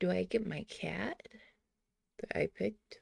Do I get my cat that I picked?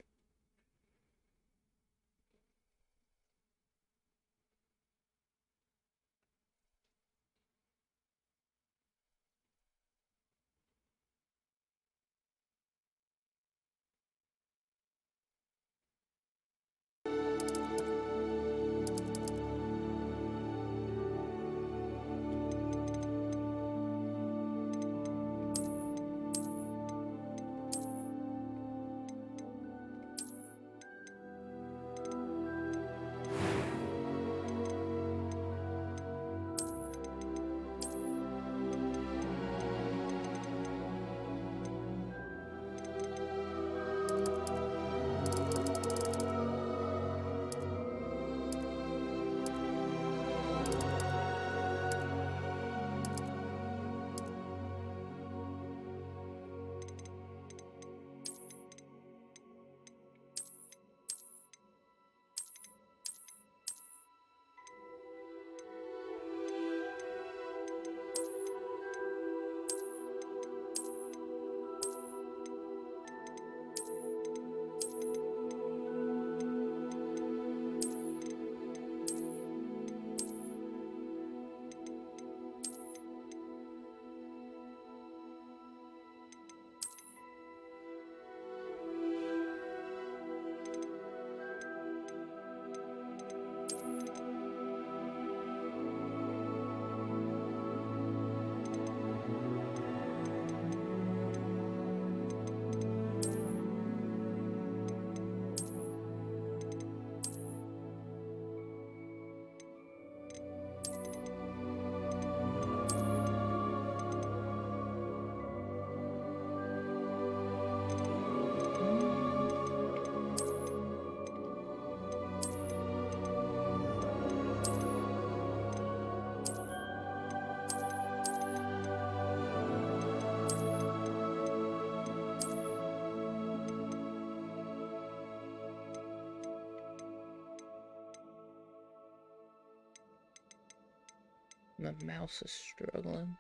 My mouse is struggling.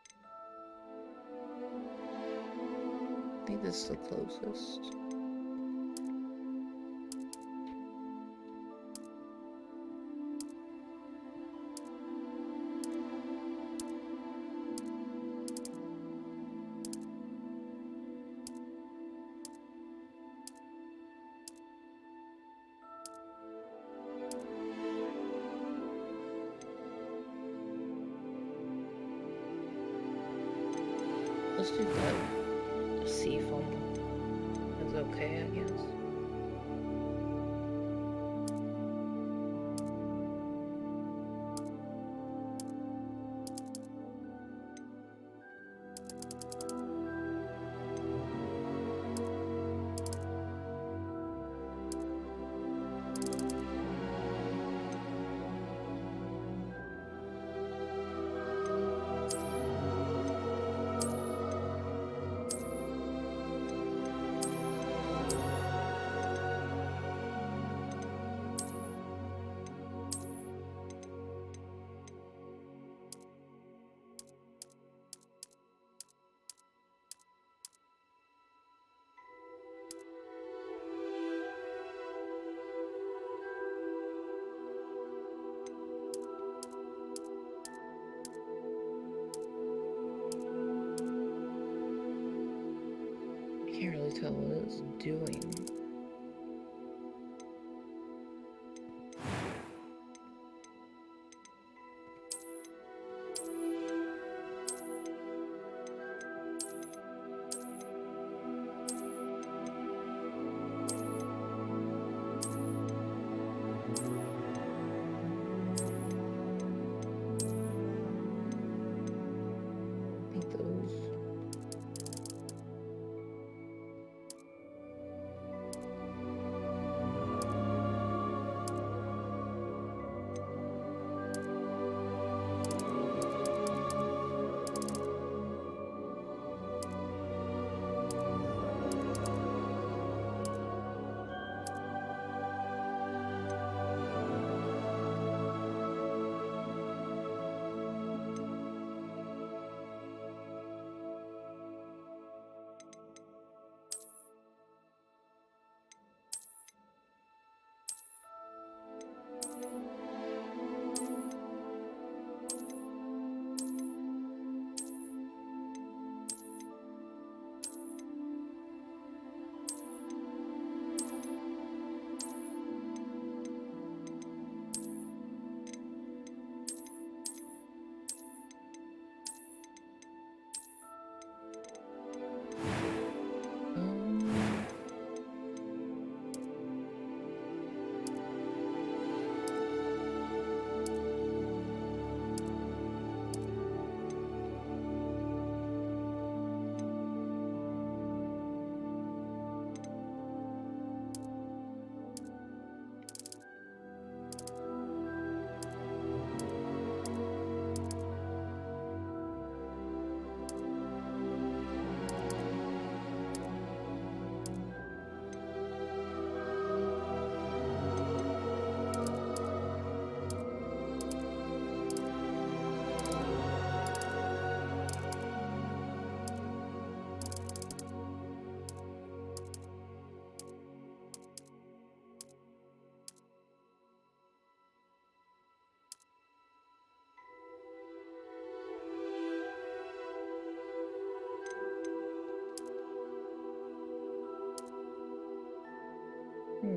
I think this is the closest. Let's do that. Sea foam. That's okay, I guess. Can't really tell what it's doing. I think those.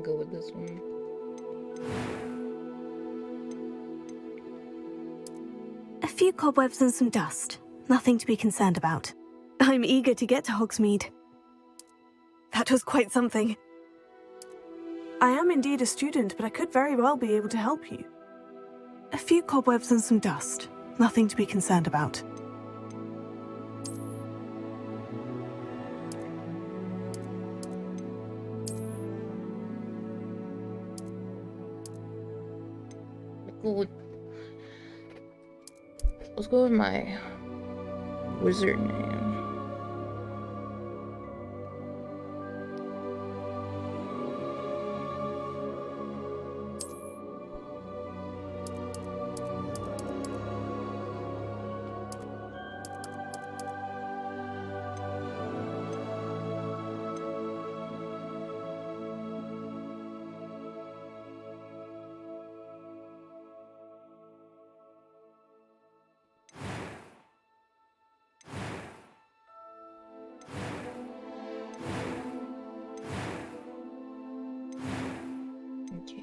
go with this one. A few cobwebs and some dust. Nothing to be concerned about. I'm eager to get to Hogsmeade. That was quite something. I am indeed a student, but I could very well be able to help you. A few cobwebs and some dust. Nothing to be concerned about. Let's go with my wizard name. Okay.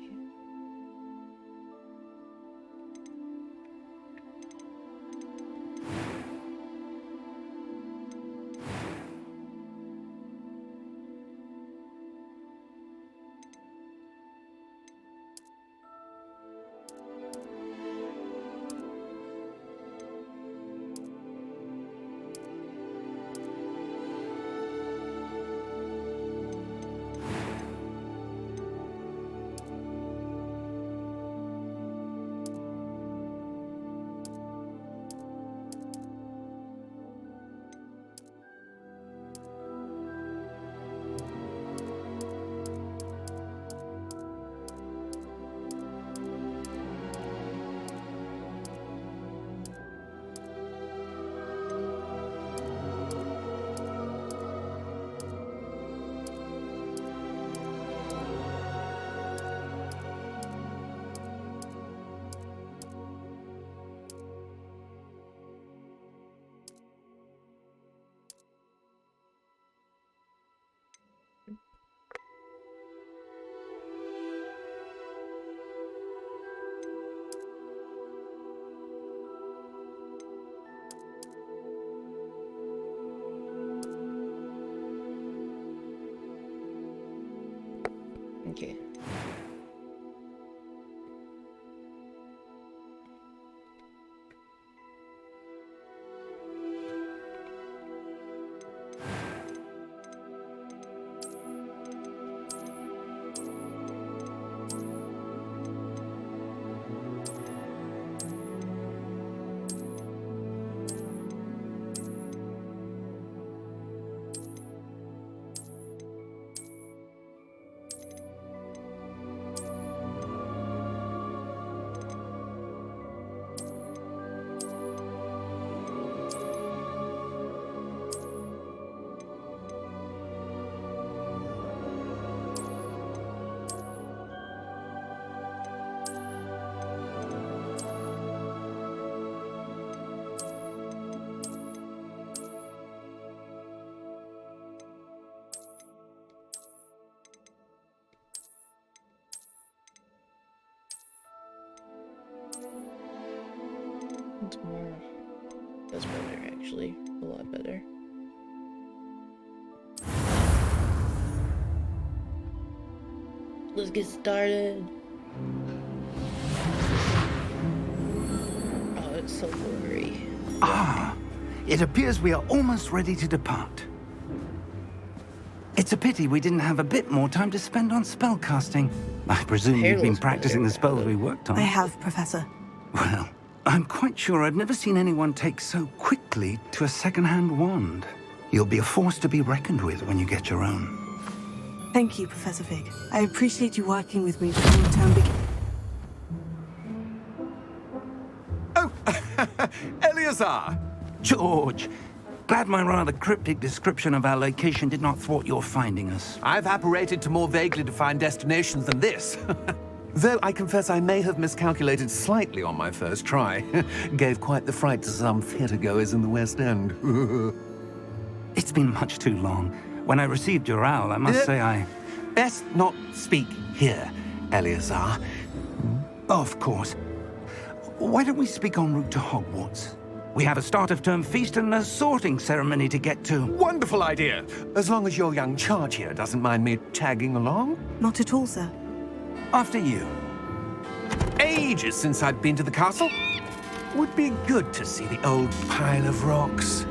Okay. Tomorrow. That's better, actually. A lot better. Let's get started. Oh, it's so blurry. Ah, it appears we are almost ready to depart. It's a pity we didn't have a bit more time to spend on spellcasting. I presume you've been practicing the spells we worked on. I have, Professor. Well, I'm quite sure I've never seen anyone take so quickly to a second-hand wand. You'll be a force to be reckoned with when you get your own. Thank you, Professor Fig. I appreciate you working with me before the term begins. Oh, Eleazar! George, glad my rather cryptic description of our location did not thwart your finding us. I've apparated to more vaguely defined destinations than this. Though I confess I may have miscalculated slightly on my first try. Gave quite the fright to some theatre-goers in the West End. It's been much too long. When I received your owl, I must say I best not speak here, Eleazar. Of course. Why don't we speak en route to Hogwarts? We have a start-of-term feast and a sorting ceremony to get to. Wonderful idea! As long as your young charge here doesn't mind me tagging along. Not at all, sir. After you. Ages since I've been to the castle. Would be good to see the old pile of rocks.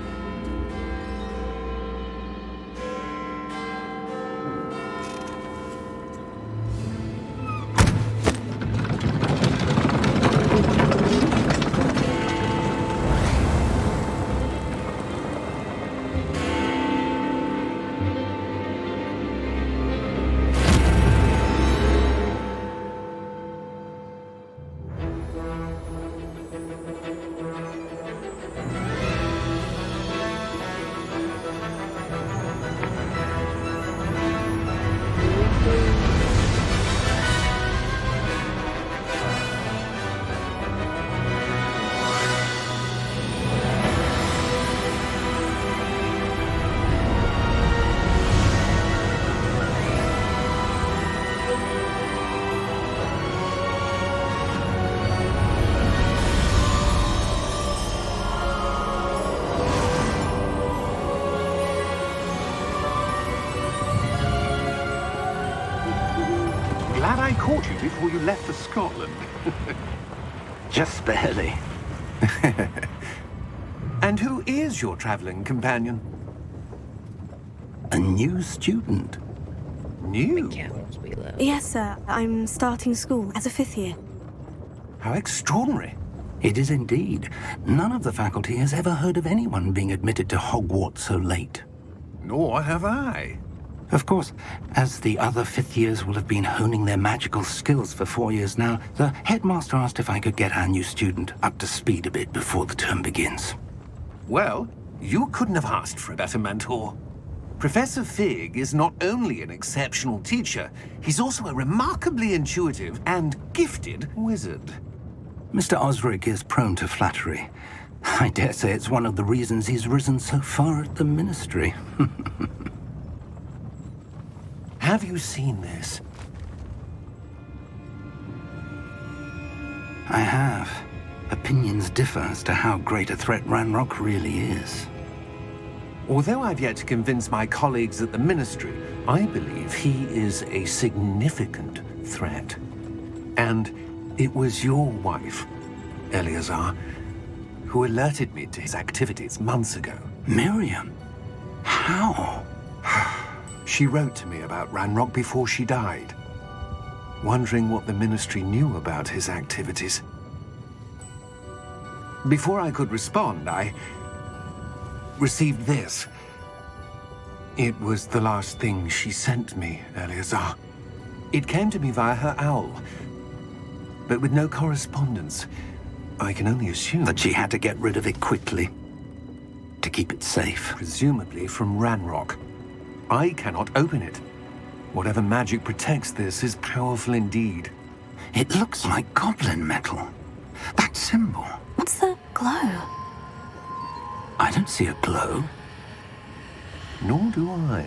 Glad I caught you before you left for Scotland. Just barely. And who is your traveling companion? A new student. New? Camels below. Yes, sir. I'm starting school as a 5th year. How extraordinary. It is indeed. None of the faculty has ever heard of anyone being admitted to Hogwarts so late. Nor have I. Of course, as the other 5th years will have been honing their magical skills for 4 years now, the headmaster asked if I could get our new student up to speed a bit before the term begins. Well, you couldn't have asked for a better mentor. Professor Fig is not only an exceptional teacher, he's also a remarkably intuitive and gifted wizard. Mr. Osric is prone to flattery. I dare say it's one of the reasons he's risen so far at the Ministry. Have you seen this? I have. Opinions differ as to how great a threat Ranrock really is. Although I've yet to convince my colleagues at the Ministry, I believe he is a significant threat. And it was your wife, Eleazar, who alerted me to his activities months ago. Miriam? How? She wrote to me about Ranrock before she died, wondering what the Ministry knew about his activities. Before I could respond, I received this. It was the last thing she sent me, Eleazar. It came to me via her owl, but with no correspondence. I can only assume That she had to get rid of it quickly. To keep it safe. presumably from Ranrock. I cannot open it. Whatever magic protects this is powerful indeed. It looks like goblin metal. That symbol. What's the glow? I don't see a glow. Nor do I.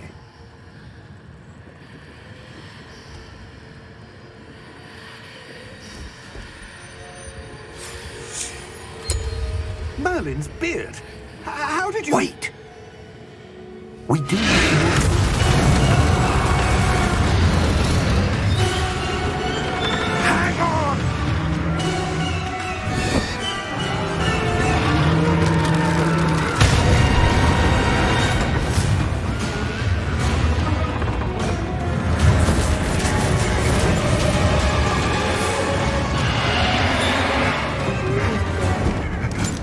Merlin's beard. How did you... Wait! We do... Hang on!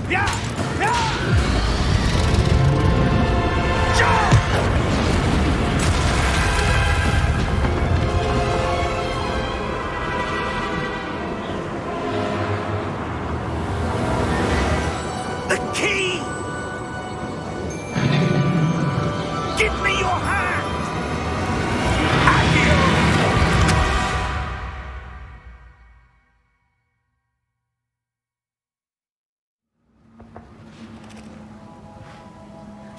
Yeah! Yeah! The key! Give me your hand!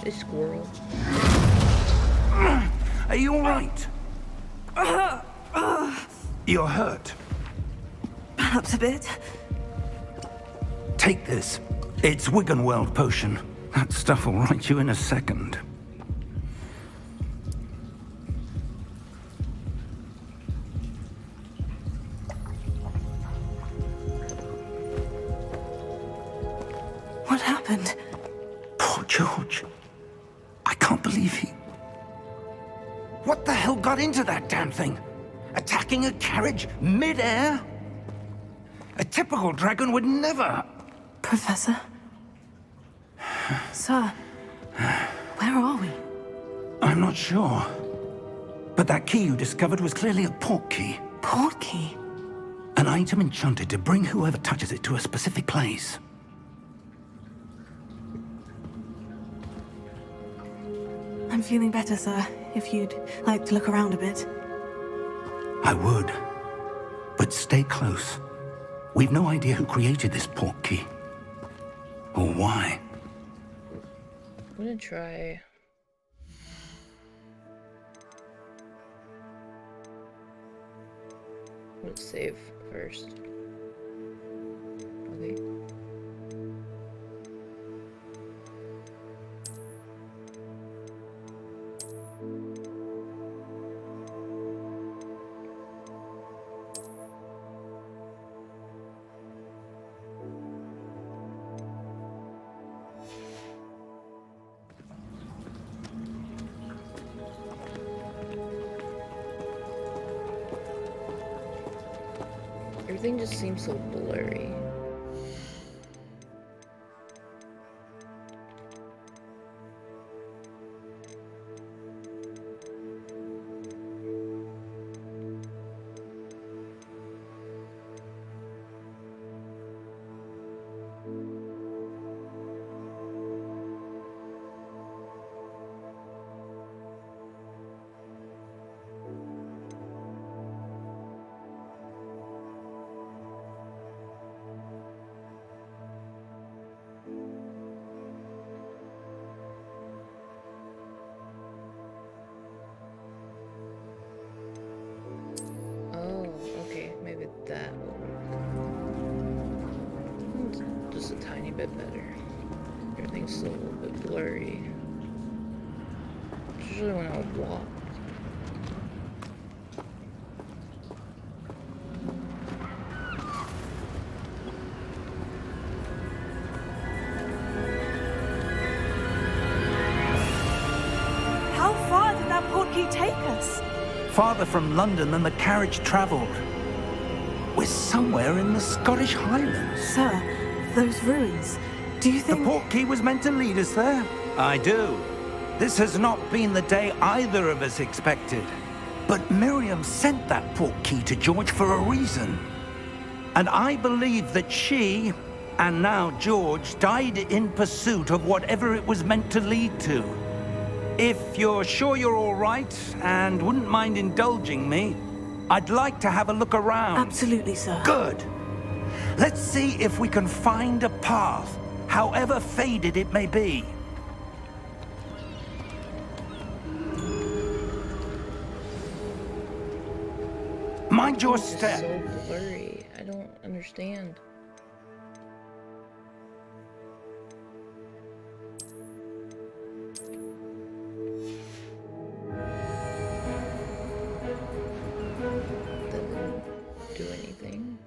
A squirrel. Are you all right? You're hurt. Perhaps a bit. Take this. It's Wiggenweld potion. That stuff will right you in a second. What happened? Poor George. I can't believe he... What the hell got into that damn thing? Attacking a carriage mid-air? A typical dragon would never... Professor? Sir, where are we? I'm not sure. But that key you discovered was clearly a port key. Port key? An item enchanted to bring whoever touches it to a specific place. I'm feeling better, sir. If you'd like to look around a bit. I would. But stay close. We've no idea who created this port key. Or why. I'm gonna try. Let's save first. Okay. Everything just seems so blurry. That will work. Just a tiny bit better. Everything's still a little bit blurry. Usually when I walk. How far did that port key take us? Farther from London than the carriage travelled. We're somewhere in the Scottish Highlands. Sir, those ruins. Do you think... The port key was meant to lead us there? I do. This has not been the day either of us expected. But Miriam sent that port key to George for a reason. And I believe that she, and now George, died in pursuit of whatever it was meant to lead to. If you're sure you're all right, and wouldn't mind indulging me, I'd like to have a look around. Absolutely, sir. Good. Let's see if we can find a path, however faded it may be. Mind your It's step. so blurry. I don't understand. Doesn't do anything.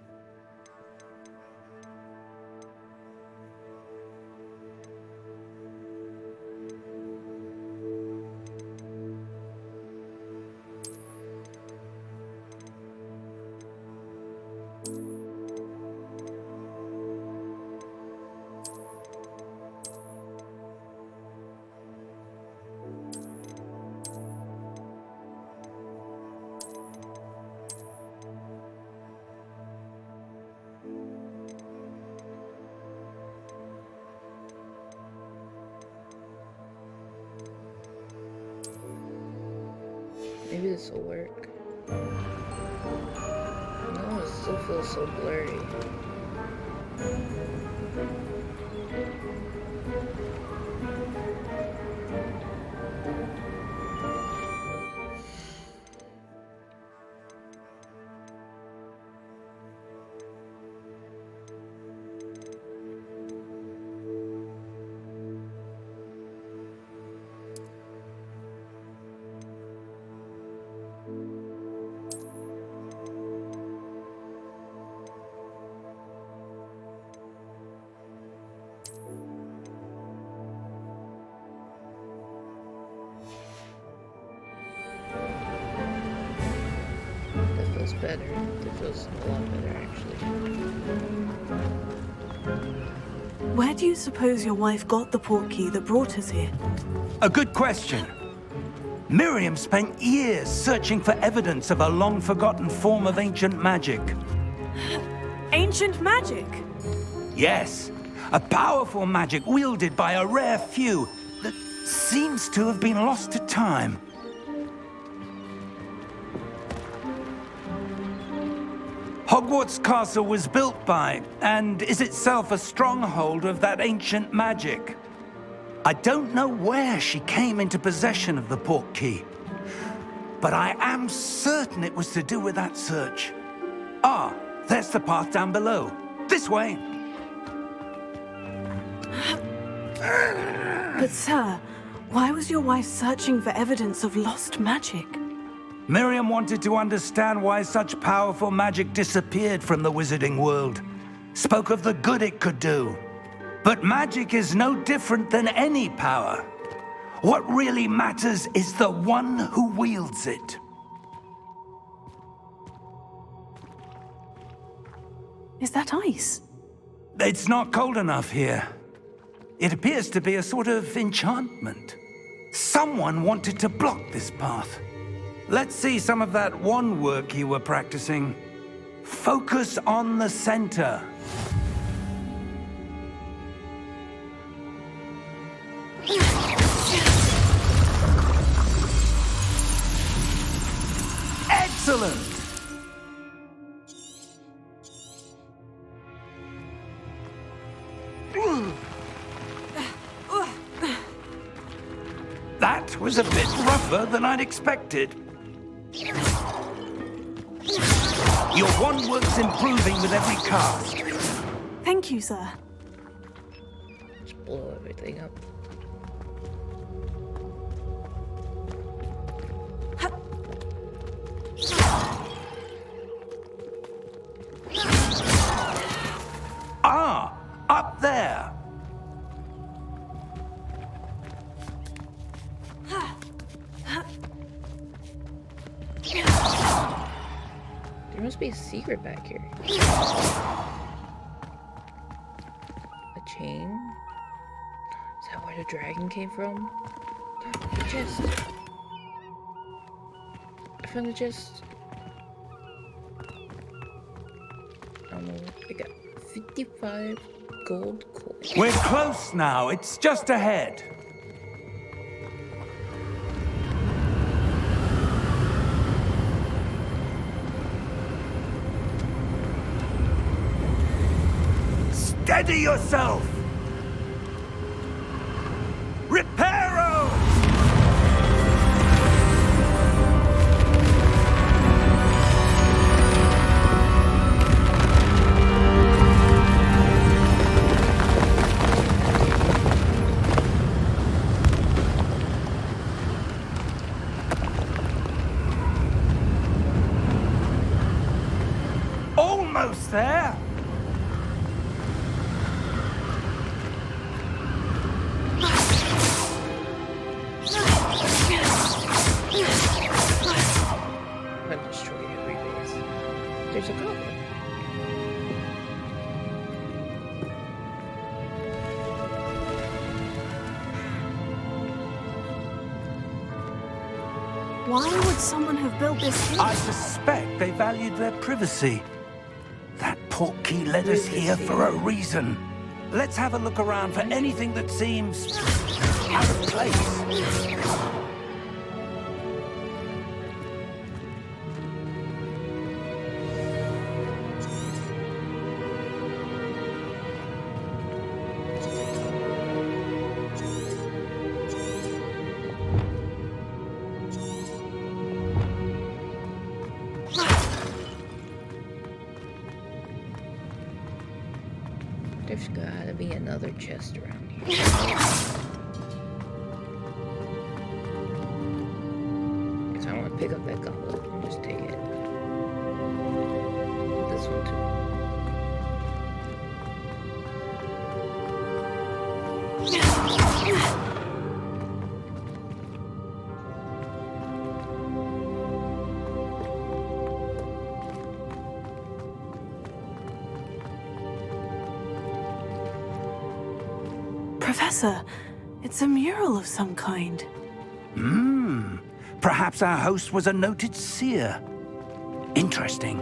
Maybe this will work. No, it still feels so blurry. better. This feels a lot better, actually. Where do you suppose your wife got the portkey that brought us here? A good question. Miriam spent years searching for evidence of a long-forgotten form of ancient magic. Ancient magic? Yes, a powerful magic wielded by a rare few that seems to have been lost to time. Hogwarts Castle was built by, and is itself a stronghold of that ancient magic. I don't know where she came into possession of the portkey, but I am certain it was to do with that search. Ah, there's the path down below. This way. But sir, why was your wife searching for evidence of lost magic? Miriam wanted to understand why such powerful magic disappeared from the wizarding world. Spoke of the good it could do. But magic is no different than any power. What really matters is the one who wields it. Is that ice? It's not cold enough here. It appears to be a sort of enchantment. Someone wanted to block this path. Let's see some of that wand work you were practicing. Focus on the center. Excellent! That was a bit rougher than I'd expected. Your wand work's improving with every cast. Thank you, sir. Just blow everything up. Ah, up there. There must be a secret back here. A chain? Is that where the dragon came from? The chest. I found the chest. I don't know. I got 55 gold coins. We're close now. It's just ahead. Steady yourself! Reparo! Almost there! I've destroyed every base. There's a goblin. Why would someone have built this here? I suspect they valued their privacy. That portkey led us here for a reason. Let's have a look around for anything that seems out of place. There's gotta be another chest around here. Because I want to pick up that goblet and just take it. This one too. Professor, it's a mural of some kind. Perhaps our host was a noted seer. Interesting.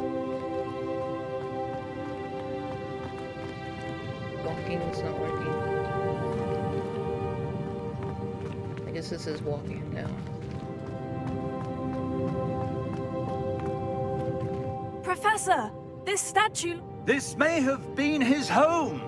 Walking is not working. I guess this is walking now. Professor, this statue... This may have been his home.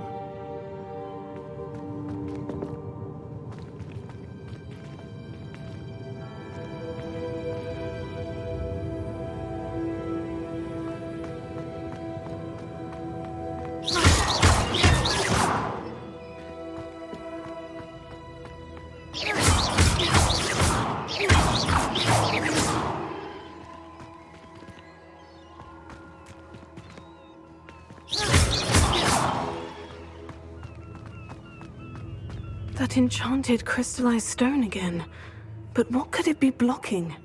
That enchanted crystallized stone again. But what could it be blocking?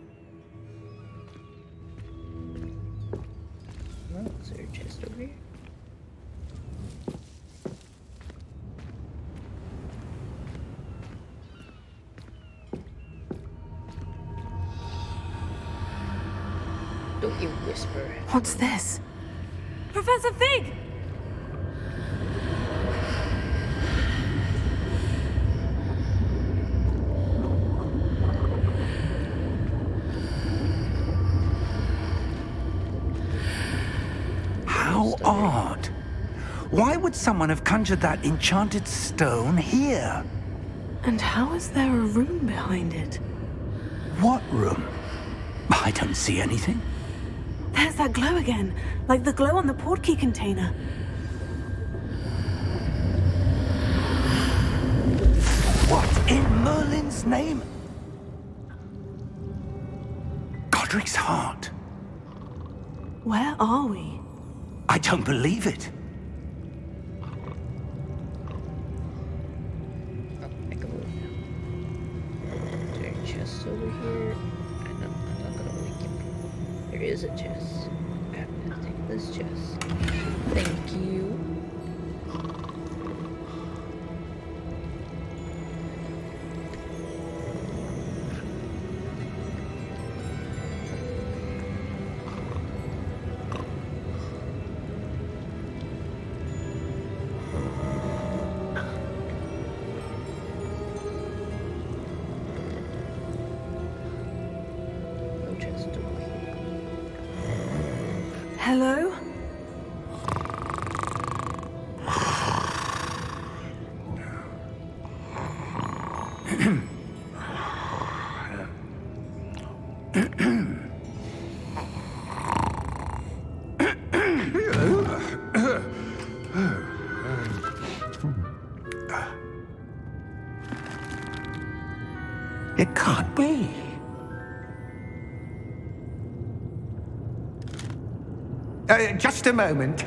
Oh, is there a chest over here? Don't you whisper. What's this? Professor Fig! How odd. Why would someone have conjured that enchanted stone here? And how is there a room behind it? What room? I don't see anything. There's that glow again, like the glow on the portkey container. What in Merlin's name? Godric's heart. Where are we? I don't believe it. Oh, I can move now. Is there a chest over here? I'm not gonna wake him. There is a chest. I have to take this chest. Thank you. No chest over here. Hello? It can't be. Just a moment.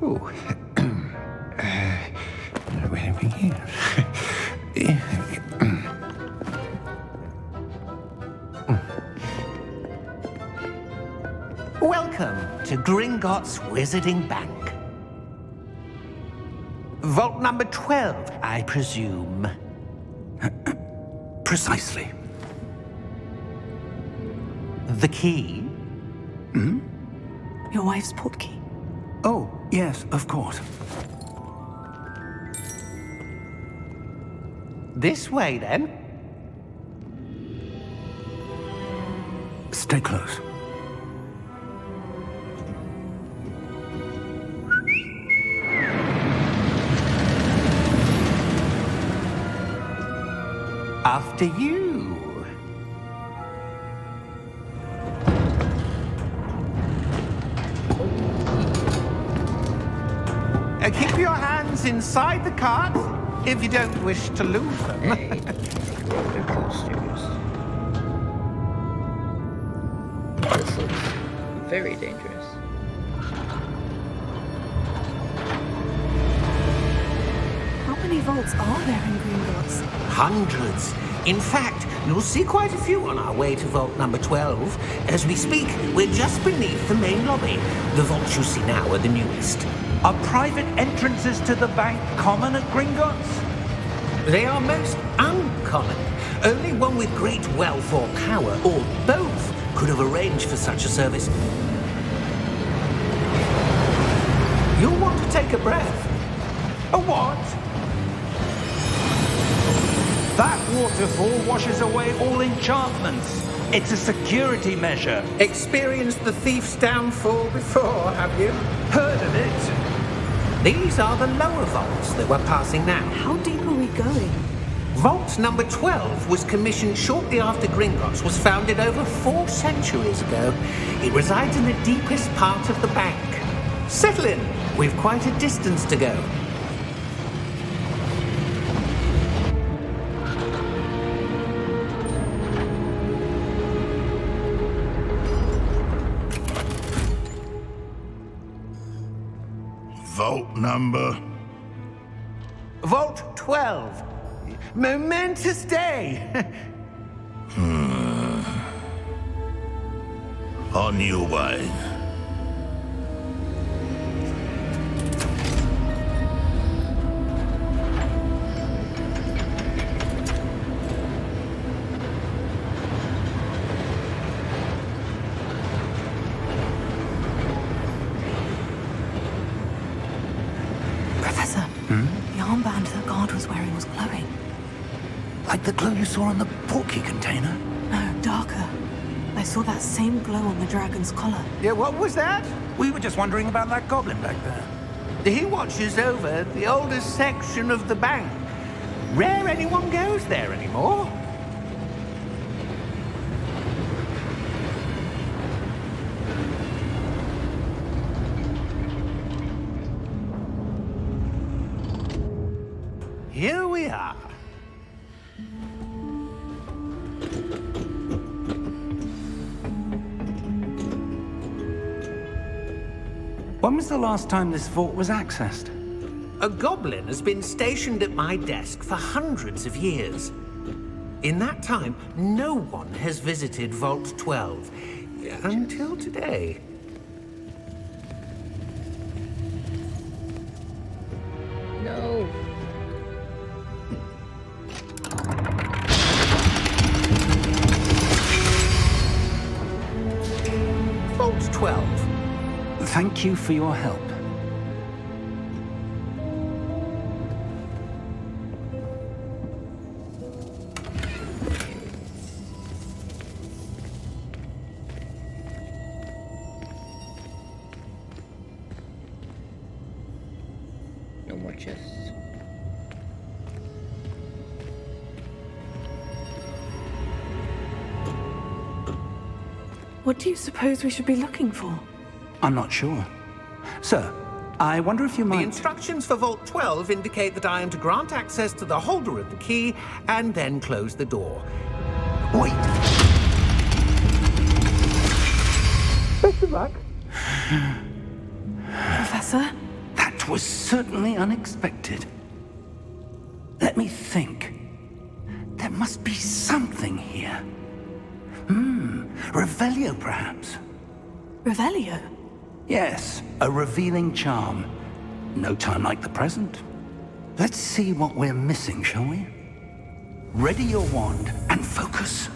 Oh. Where are we here? Welcome to Gringotts Wizarding Bank. Vault number 12, I presume. Precisely. The key? Your wife's portkey. Oh, yes, of course. This way, then. Stay close. After you. Keep your hands inside the cart if you don't wish to lose them. Hey, roller coasters. This looks very dangerous. How many vaults are there in Gringotts? Hundreds. In fact, you'll see quite a few on our way to vault number 12. As we speak, we're just beneath the main lobby. The vaults you see now are the newest. Are private entrances to the bank common at Gringotts? They are most uncommon. Only one with great wealth or power, or both, could have arranged for such a service. You'll want to take a breath. A what? That waterfall washes away all enchantments. It's a security measure. Experienced the thief's downfall before, have you? Heard of it? These are the lower vaults that we're passing now. How deep are we going? Vault number 12 was commissioned shortly after Gringotts was founded over 4 centuries ago. It resides in the deepest part of the bank. Settle in. We've quite a distance to go. Vault number? Vault 12. Momentous day. On your way. Professor, the armband the guard was wearing was glowing. Like the glow you saw on the portkey container? No, darker. I saw that same glow on the dragon's collar. Yeah, what was that? We were just wondering about that goblin back there. He watches over the oldest section of the bank. Rare anyone goes there anymore. Here we are. When was the last time this vault was accessed? A goblin has been stationed at my desk for hundreds of years. In that time, no one has visited Vault 12. Until today. No. Vault 12. Thank you for your help. No more chests. What do you suppose we should be looking for? I'm not sure. Sir, I wonder if you The might... instructions for Vault 12 indicate that I am to grant access to the holder of the key and then close the door. Wait! Best of luck. Professor? That was certainly unexpected. Let me think. There must be something here. Revelio, perhaps? Revelio? Yes, a revealing charm. No time like the present. Let's see what we're missing, shall we? Ready your wand and focus.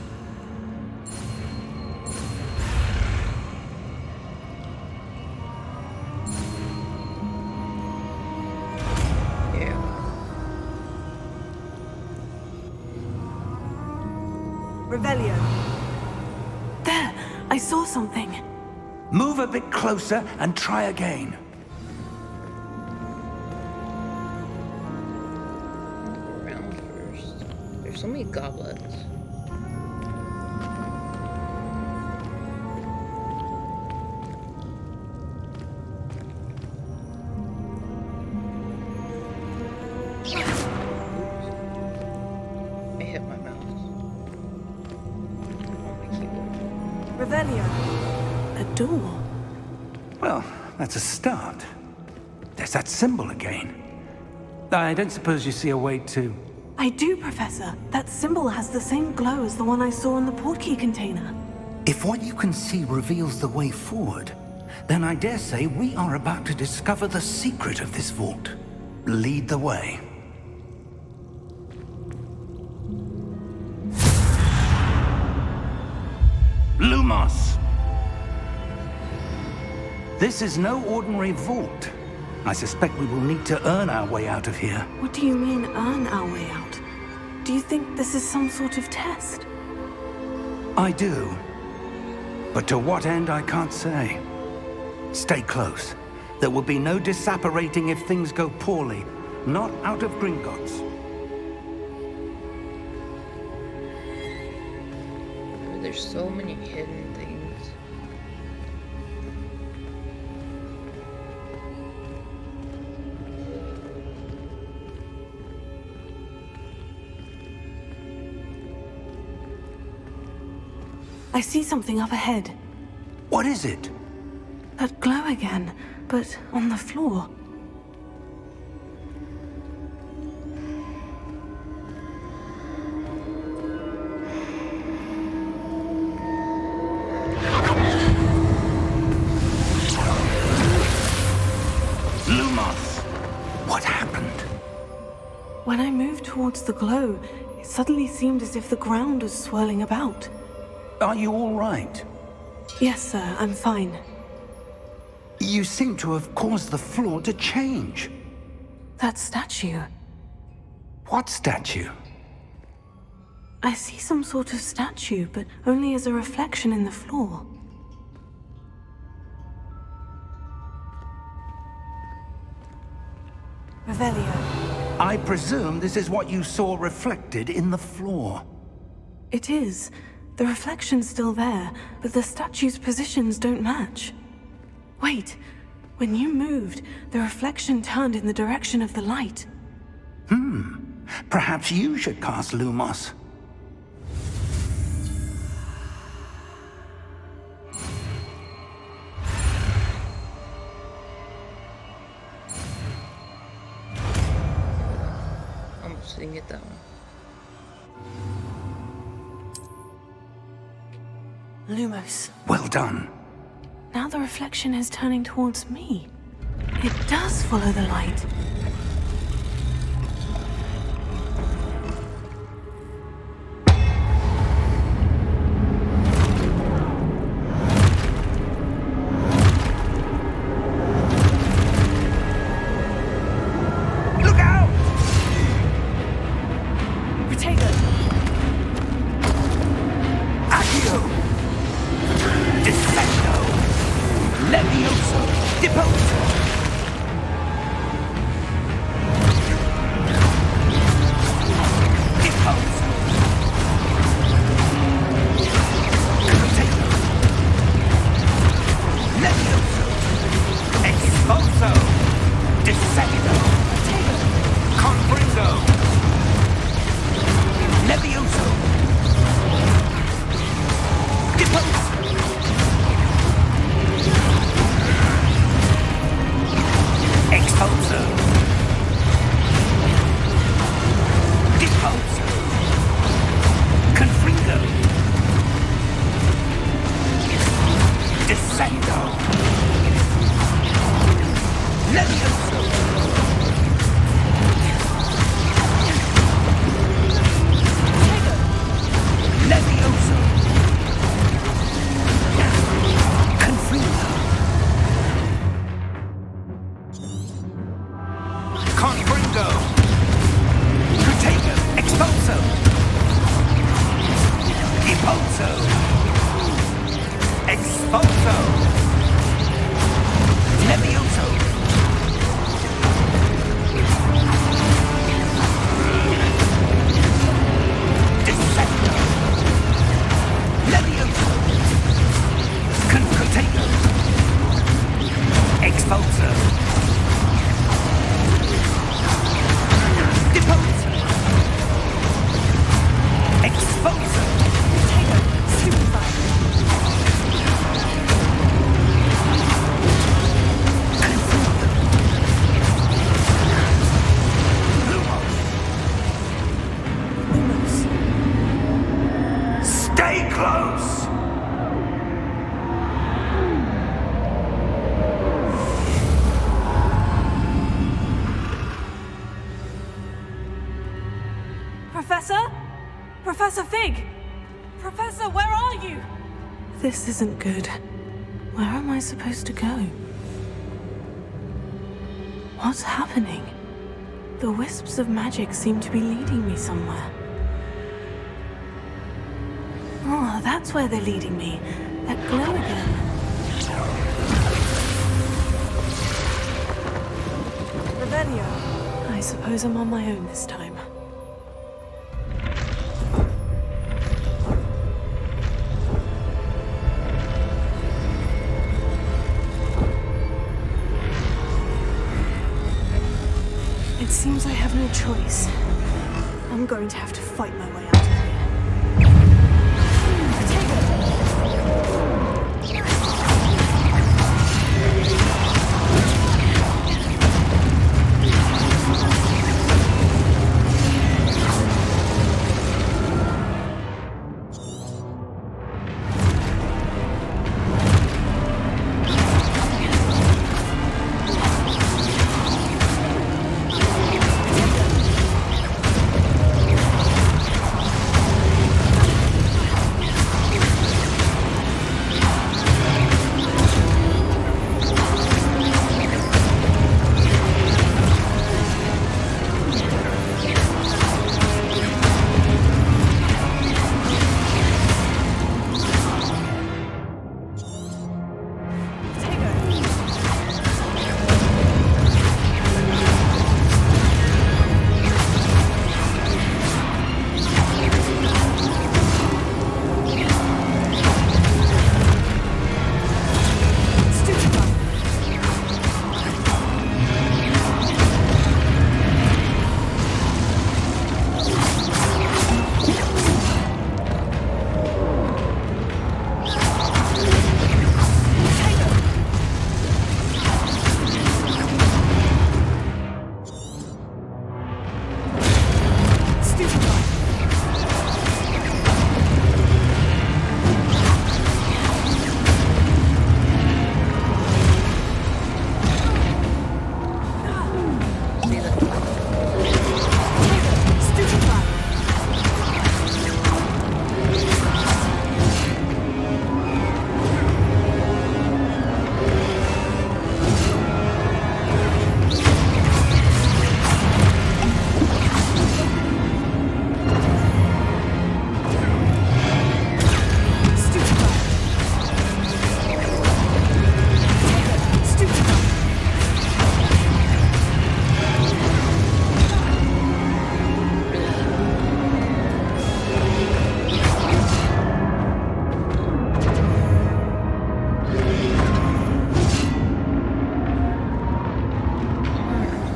Yeah. Revelio. There! I saw something. Move a bit closer and try again. Go around first. There's so many goblets. I hit my mouse. On my keyboard. Revelio. A door. Well, that's a start. There's that symbol again. I don't suppose you see a way to... I do, Professor. That symbol has the same glow as the one I saw in the portkey container. If what you can see reveals the way forward, Then I dare say we are about to discover the secret of this vault. Lead the way. Lumos! This is no ordinary vault. I suspect we will need to earn our way out of here. What do you mean, earn our way out? Do you think this is some sort of test? I do. But to what end, I can't say. Stay close. There will be no disapparating if things go poorly. Not out of Gringotts. There's so many hidden things. I see something up ahead. What is it? That glow again, but on the floor. Lumos! What happened? When I moved towards the glow, it suddenly seemed as if the ground was swirling about. Are you all right? Yes, sir, I'm fine. You seem to have caused the floor to change. That statue. What statue? I see some sort of statue, but only as a reflection in the floor. Revelio. I presume this is what you saw reflected in the floor. It is. The reflection's still there, but the statue's positions don't match. Wait, when you moved, the reflection turned in the direction of the light. Perhaps you should cast Lumos. Almost didn't get that one. Lumos. Well done. Now the reflection is turning towards me. It does follow the light. Look out! Protego! Accio! Defendo! Levioso! Deposo! Deposo! Levioso! Expulso! Descendo! Confringo! Levioso! Deposo! Expulso! Deposo! Confringo! Descendo! Levioso! Levioso! Confringo! Confringo! Protego! Expulso! Deposo! Expulso! Levioso! Descendo! Levioso! Protego! Expulso! Deposo! Expulso! Stay close! Professor, where are you? This isn't good. Where am I supposed to go? What's happening? The wisps of magic seem to be leading me somewhere. Oh, that's where they're leading me. That glow again. Revelio. I suppose I'm on my own this time. It seems I have no choice. I'm going to have to fight my way out of here.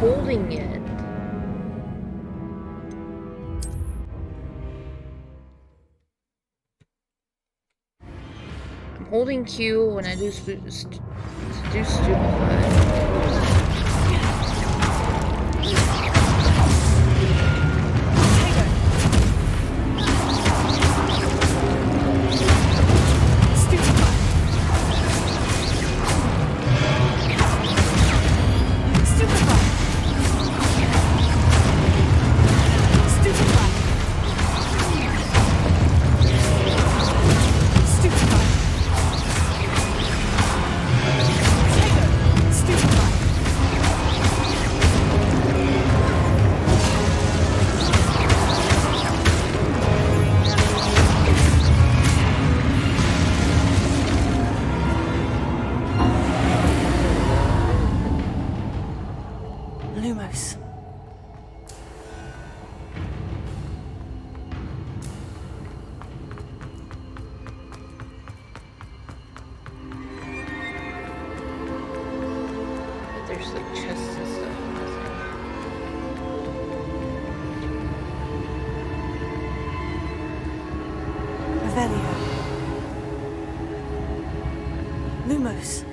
Holding it. I'm holding Q when I do stupefy. Lumos. There's like chests and stuff. Revelio. Lumos.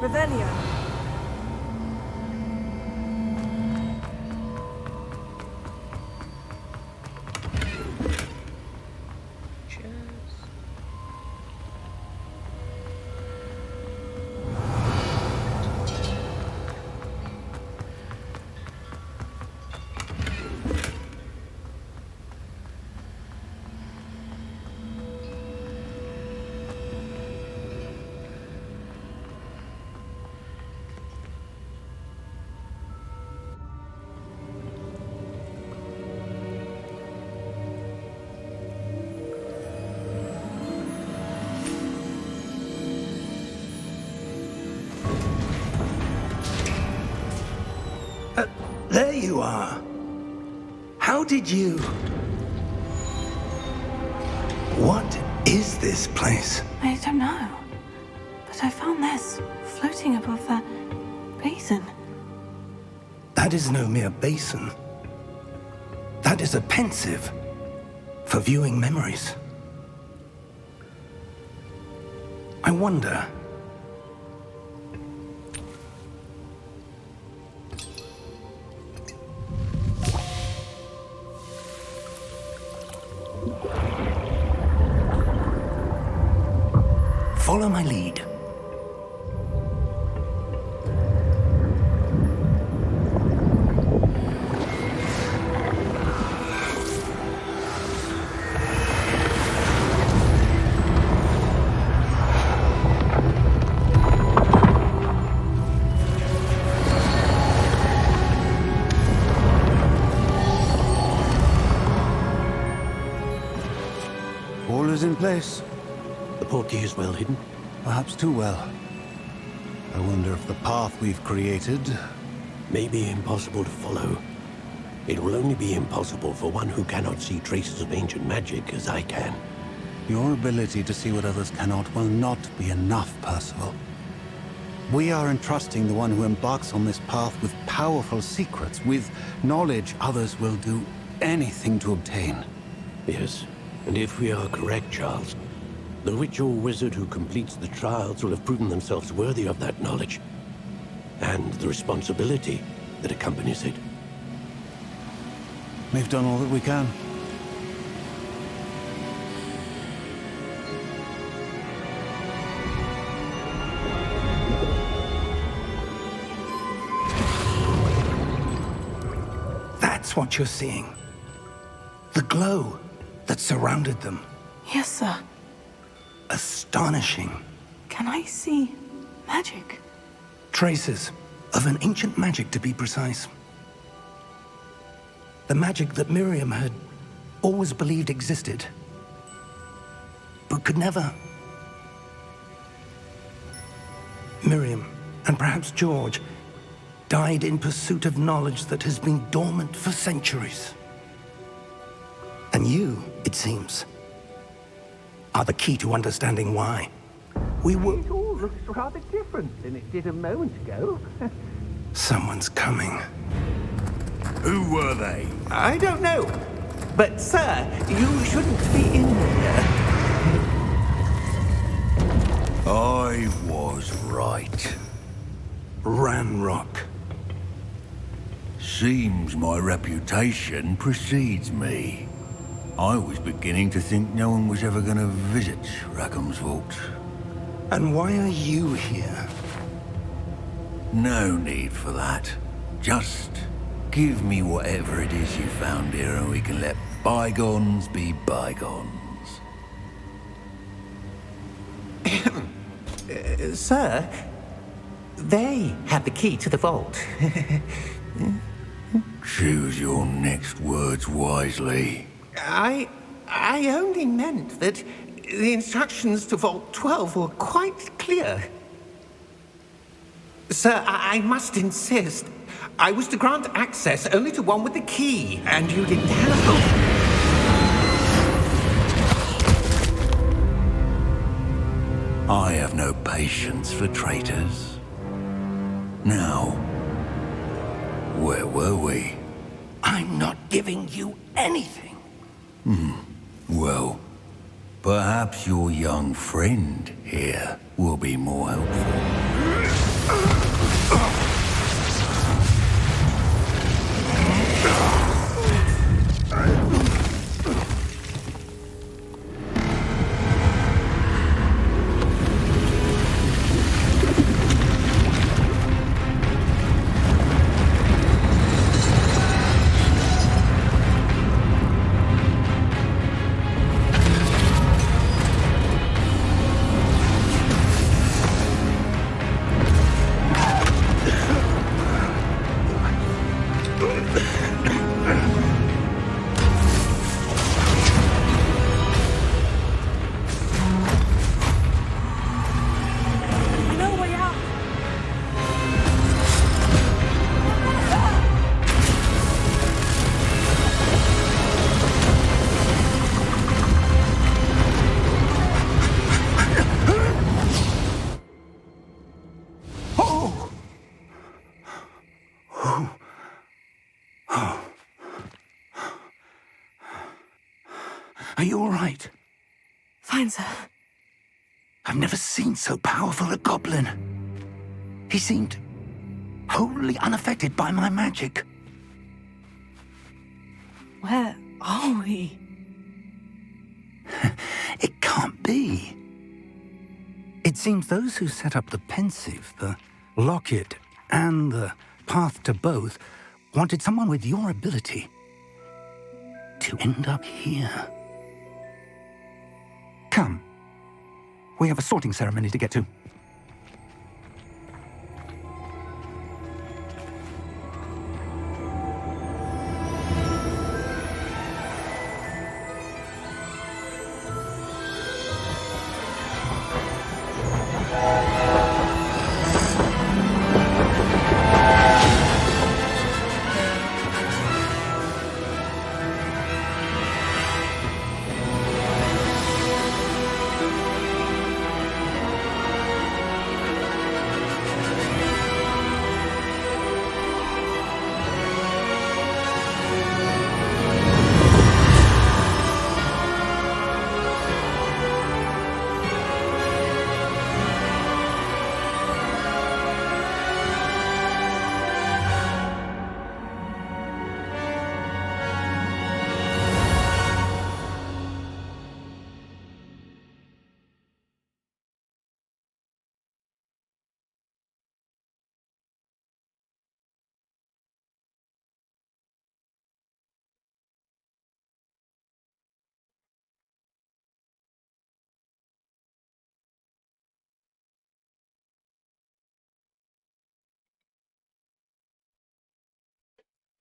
Revelio. Chest. There you are. How did you... What is this place? I don't know. But I found this floating above that basin. That is no mere basin. That is a pensive for viewing memories. I wonder... Follow my lead. All is in place. The portkey is well hidden. Perhaps too well. I wonder if the path we've created... May be impossible to follow. It will only be impossible for one who cannot see traces of ancient magic as I can. Your ability to see what others cannot will not be enough, Percival. We are entrusting the one who embarks on this path with powerful secrets, with knowledge others will do anything to obtain. Yes, and if we are correct, Charles, the witch or wizard who completes the trials will have proven themselves worthy of that knowledge, and the responsibility that accompanies it. We've done all that we can. That's what you're seeing. The glow that surrounded them. Yes, sir. Astonishing. Can I see magic? Traces of an ancient magic, to be precise. The magic that Miriam had always believed existed, but could never. Miriam, and perhaps George, died in pursuit of knowledge that has been dormant for centuries. And you, it seems, are the key to understanding why. We were... It all looks rather different than it did a moment ago. Someone's coming. Who were they? I don't know. But, sir, you shouldn't be in here. I was right. Ranrock. Seems my reputation precedes me. I was beginning to think no one was ever going to visit Rackham's Vault. And why are you here? No need for that. Just give me whatever it is you found here and we can let bygones be bygones. Sir, they have the key to the vault. Choose your next words wisely. I only meant that the instructions to Vault 12 were quite clear. Sir, I must insist. I was to grant access only to one with the key, and you didn't have... I have no patience for traitors. Now, where were we? I'm not giving you anything. Well, perhaps your young friend here will be more helpful. Are you all right? Fine, sir. I've never seen so powerful a goblin. He seemed wholly unaffected by my magic. Where are we? It can't be. It seems those who set up the Pensieve, the Locket, and the Path to Both wanted someone with your ability to end up here. Come. We have a sorting ceremony to get to.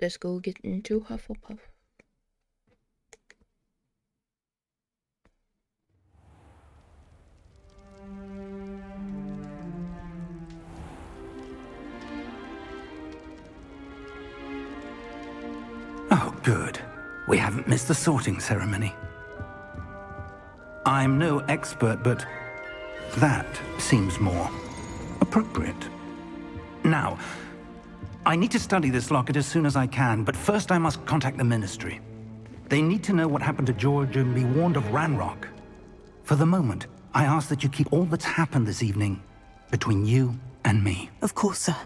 Let's go get into Hufflepuff. Oh, good. We haven't missed the sorting ceremony. I'm no expert, but that seems more appropriate. Now, I need to study this locket as soon as I can, but first I must contact the Ministry. They need to know what happened to George and be warned of Ranrock. For the moment, I ask that you keep all that's happened this evening between you and me. Of course, sir.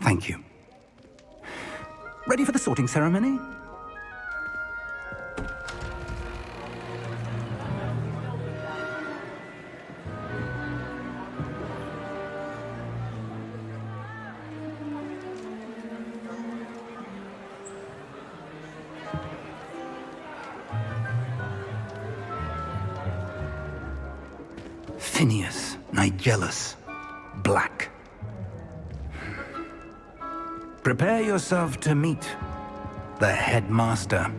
Thank you. Ready for the sorting ceremony? Phineas Nigellus Black. Prepare yourself to meet the headmaster.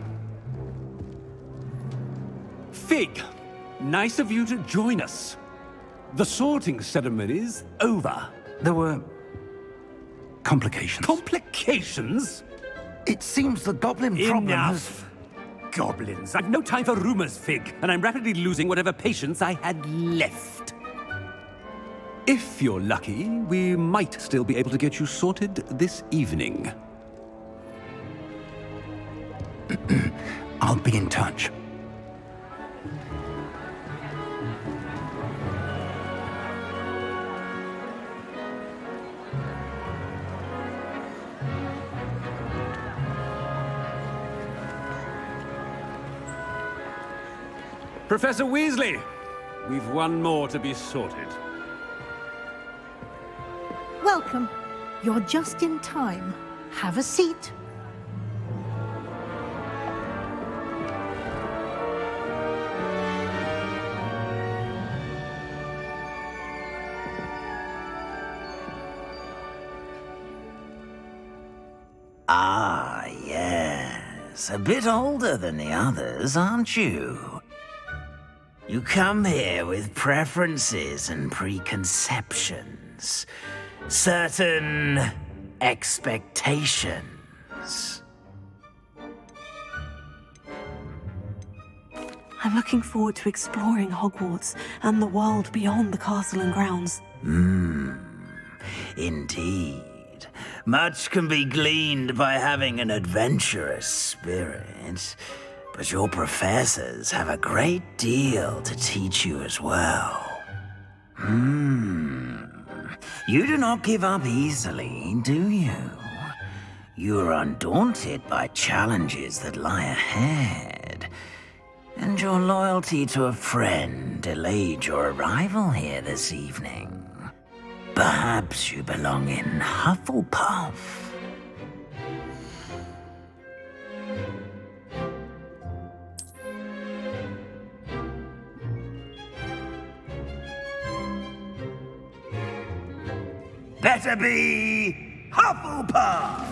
Fig, nice of you to join us. The sorting ceremony's over. There were complications. Complications? It seems the goblin problem Enough. Goblins. I've no time for rumors, Fig, and I'm rapidly losing whatever patience I had left. If you're lucky, we might still be able to get you sorted this evening. I'll be in touch. Professor Weasley, we've one more to be sorted. Welcome. You're just in time. Have a seat. Ah, yes. A bit older than the others, aren't you? You come here with preferences and preconceptions. Certain expectations. I'm looking forward to exploring Hogwarts and the world beyond the castle and grounds. Indeed. Much can be gleaned by having an adventurous spirit. but your professors have a great deal to teach you as well. You do not give up easily, do you? You are undaunted by challenges that lie ahead. And your loyalty to a friend delayed your arrival here this evening. Perhaps you belong in Hufflepuff. Better be Hufflepuff!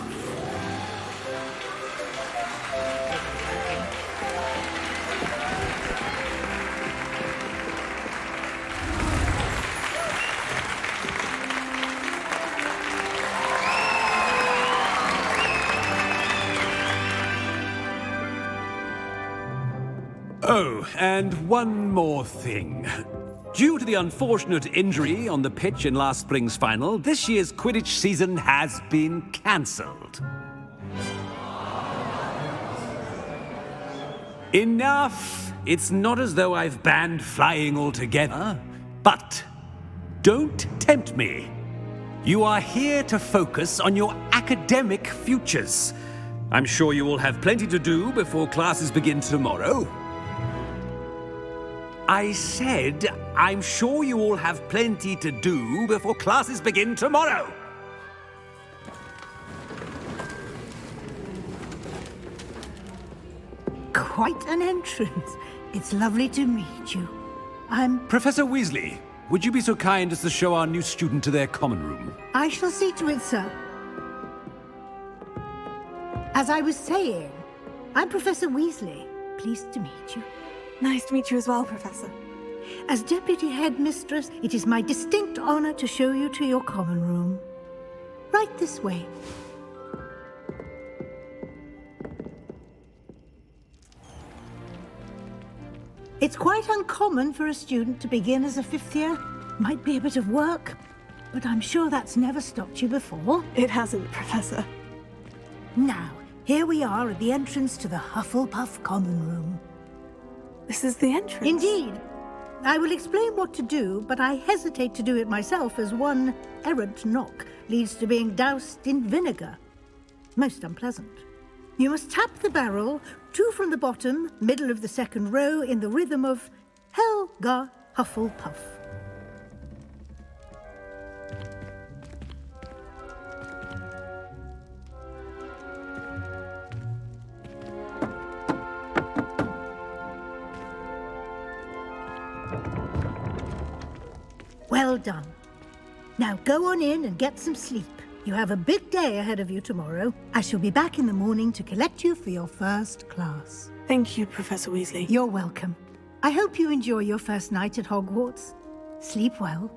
Oh, and one more thing. Due to the unfortunate injury on the pitch in last spring's final, this year's Quidditch season has been cancelled. Enough! It's not as though I've banned flying altogether, but don't tempt me. You are here to focus on your academic futures. I'm sure you will have plenty to do before classes begin tomorrow. I said, I'm sure you all have plenty to do before classes begin tomorrow. Quite an entrance. It's lovely to meet you. Professor Weasley, would you be so kind as to show our new student to their common room? I shall see to it, sir. As I was saying, I'm Professor Weasley. Pleased to meet you. Nice to meet you as well, Professor. As Deputy Headmistress, it is my distinct honor to show you to your common room. Right this way. It's quite uncommon for a student to begin as a fifth year. Might be a bit of work, but I'm sure that's never stopped you before. It hasn't, Professor. Now, here we are at the entrance to the Hufflepuff Common Room. This is the entrance? Indeed. I will explain what to do, but I hesitate to do it myself as one errant knock leads to being doused in vinegar. Most unpleasant. You must tap the barrel, 2 from the bottom, middle of the second row, in the rhythm of Helga Hufflepuff. Well done. Now go on in and get some sleep. You have a big day ahead of you tomorrow. I shall be back in the morning to collect you for your first class. Thank you, Professor Weasley. You're welcome. I hope you enjoy your first night at Hogwarts. Sleep well.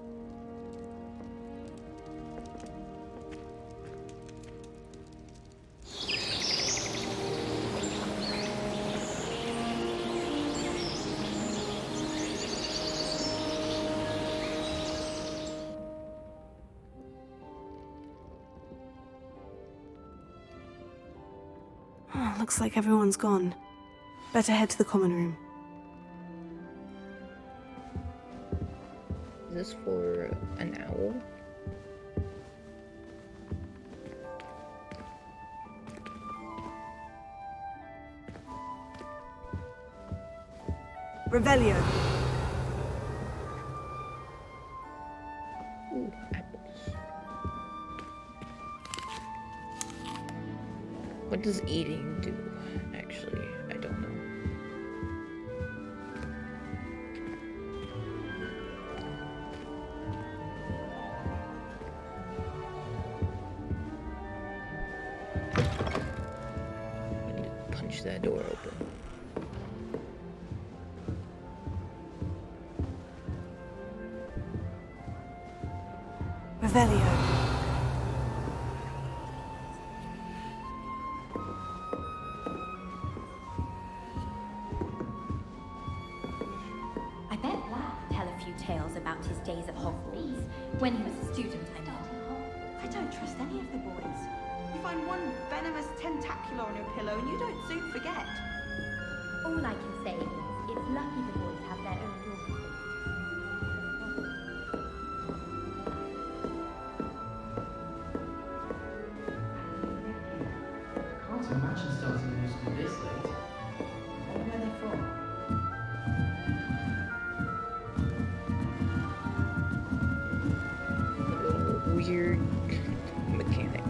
Looks like everyone's gone. Better head to the common room. Is this for an owl? Revelio. Ooh, apples. What does eating do? Actually, I don't know. I need to punch that door open. Revelio. I bet Black could tell a few tales about his days at Hogwarts. When he was a student, I mean. I don't trust any of the boys. You find one venomous tentacular on your pillow and you don't soon forget. All I can say is, it's lucky the boys have their own rules. Can't imagine starting new school this late. I wonder where they're from. Weird mechanic.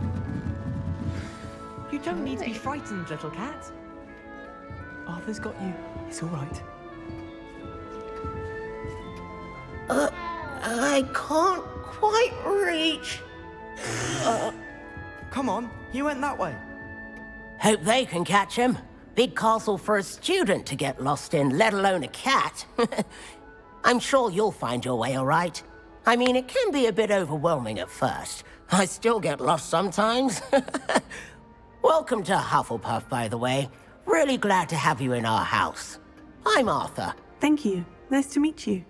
You don't need to be frightened, little cat. Arthur's got you. It's all right. I can't quite reach. Come on, you went that way. Hope they can catch him. Big castle for a student to get lost in, let alone a cat. I'm sure you'll find your way all right. I mean, it can be a bit overwhelming at first. I still get lost sometimes. Welcome to Hufflepuff, by the way. Really glad to have you in our house. I'm Arthur. Thank you. Nice to meet you.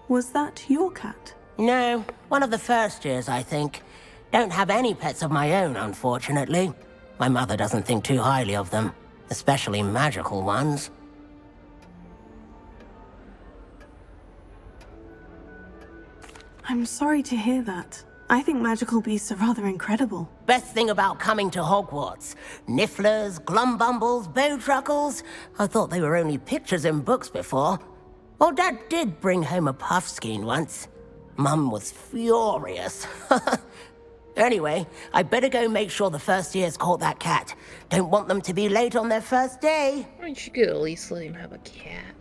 Was that your cat? No, one of the first years, I think. Don't have any pets of my own, unfortunately. My mother doesn't think too highly of them, especially magical ones. I'm sorry to hear that. I think magical beasts are rather incredible. Best thing about coming to Hogwarts. Nifflers, Glumbumbles, Bowtruckles. I thought they were only pictures in books before. Well, Dad did bring home a Puffskein once. Mum was furious. Anyway, I better go make sure the first years caught that cat. Don't want them to be late on their first day. Why don't you could at least let him have a cat?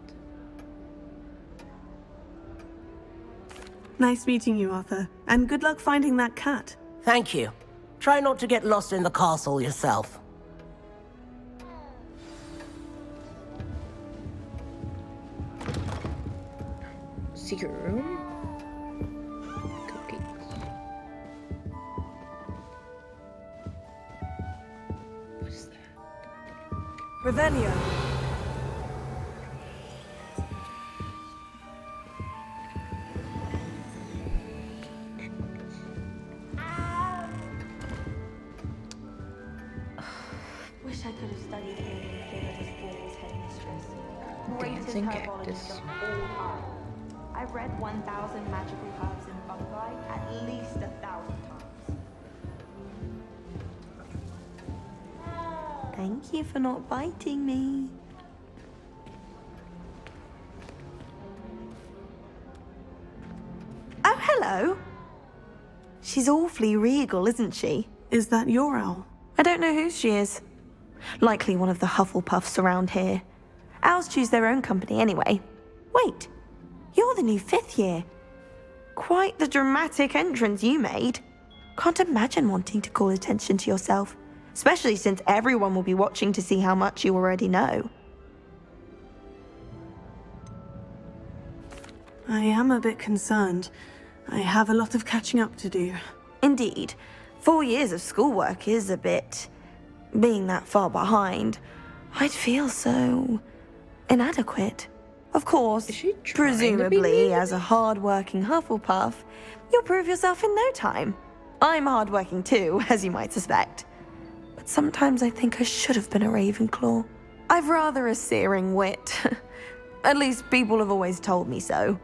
Nice meeting you, Arthur. And good luck finding that cat. Thank you. Try not to get lost in the castle yourself. Secret room? Cupcakes. What is that? Revelio. Wish I could have studied here when Philip was Ball's headmistress. Rated Dancing herbology cactus. of all time. I've read 1,000 magical herbs and fungi at least 1,000 times. Thank you for not biting me. Oh, hello. She's awfully regal, isn't she? Is that your owl? I don't know who she is. Likely one of the Hufflepuffs around here. Owls choose their own company anyway. Wait, you're the new 5th year. Quite the dramatic entrance you made. Can't imagine wanting to call attention to yourself, especially since everyone will be watching to see how much you already know. I am a bit concerned. I have a lot of catching up to do. Indeed. 4 years of schoolwork is a bit... being that far behind. I'd feel so... inadequate. Of course, presumably, as a hard-working Hufflepuff, you'll prove yourself in no time. I'm hard-working too, as you might suspect. But sometimes I think I should have been a Ravenclaw. I've rather a searing wit. At least people have always told me so.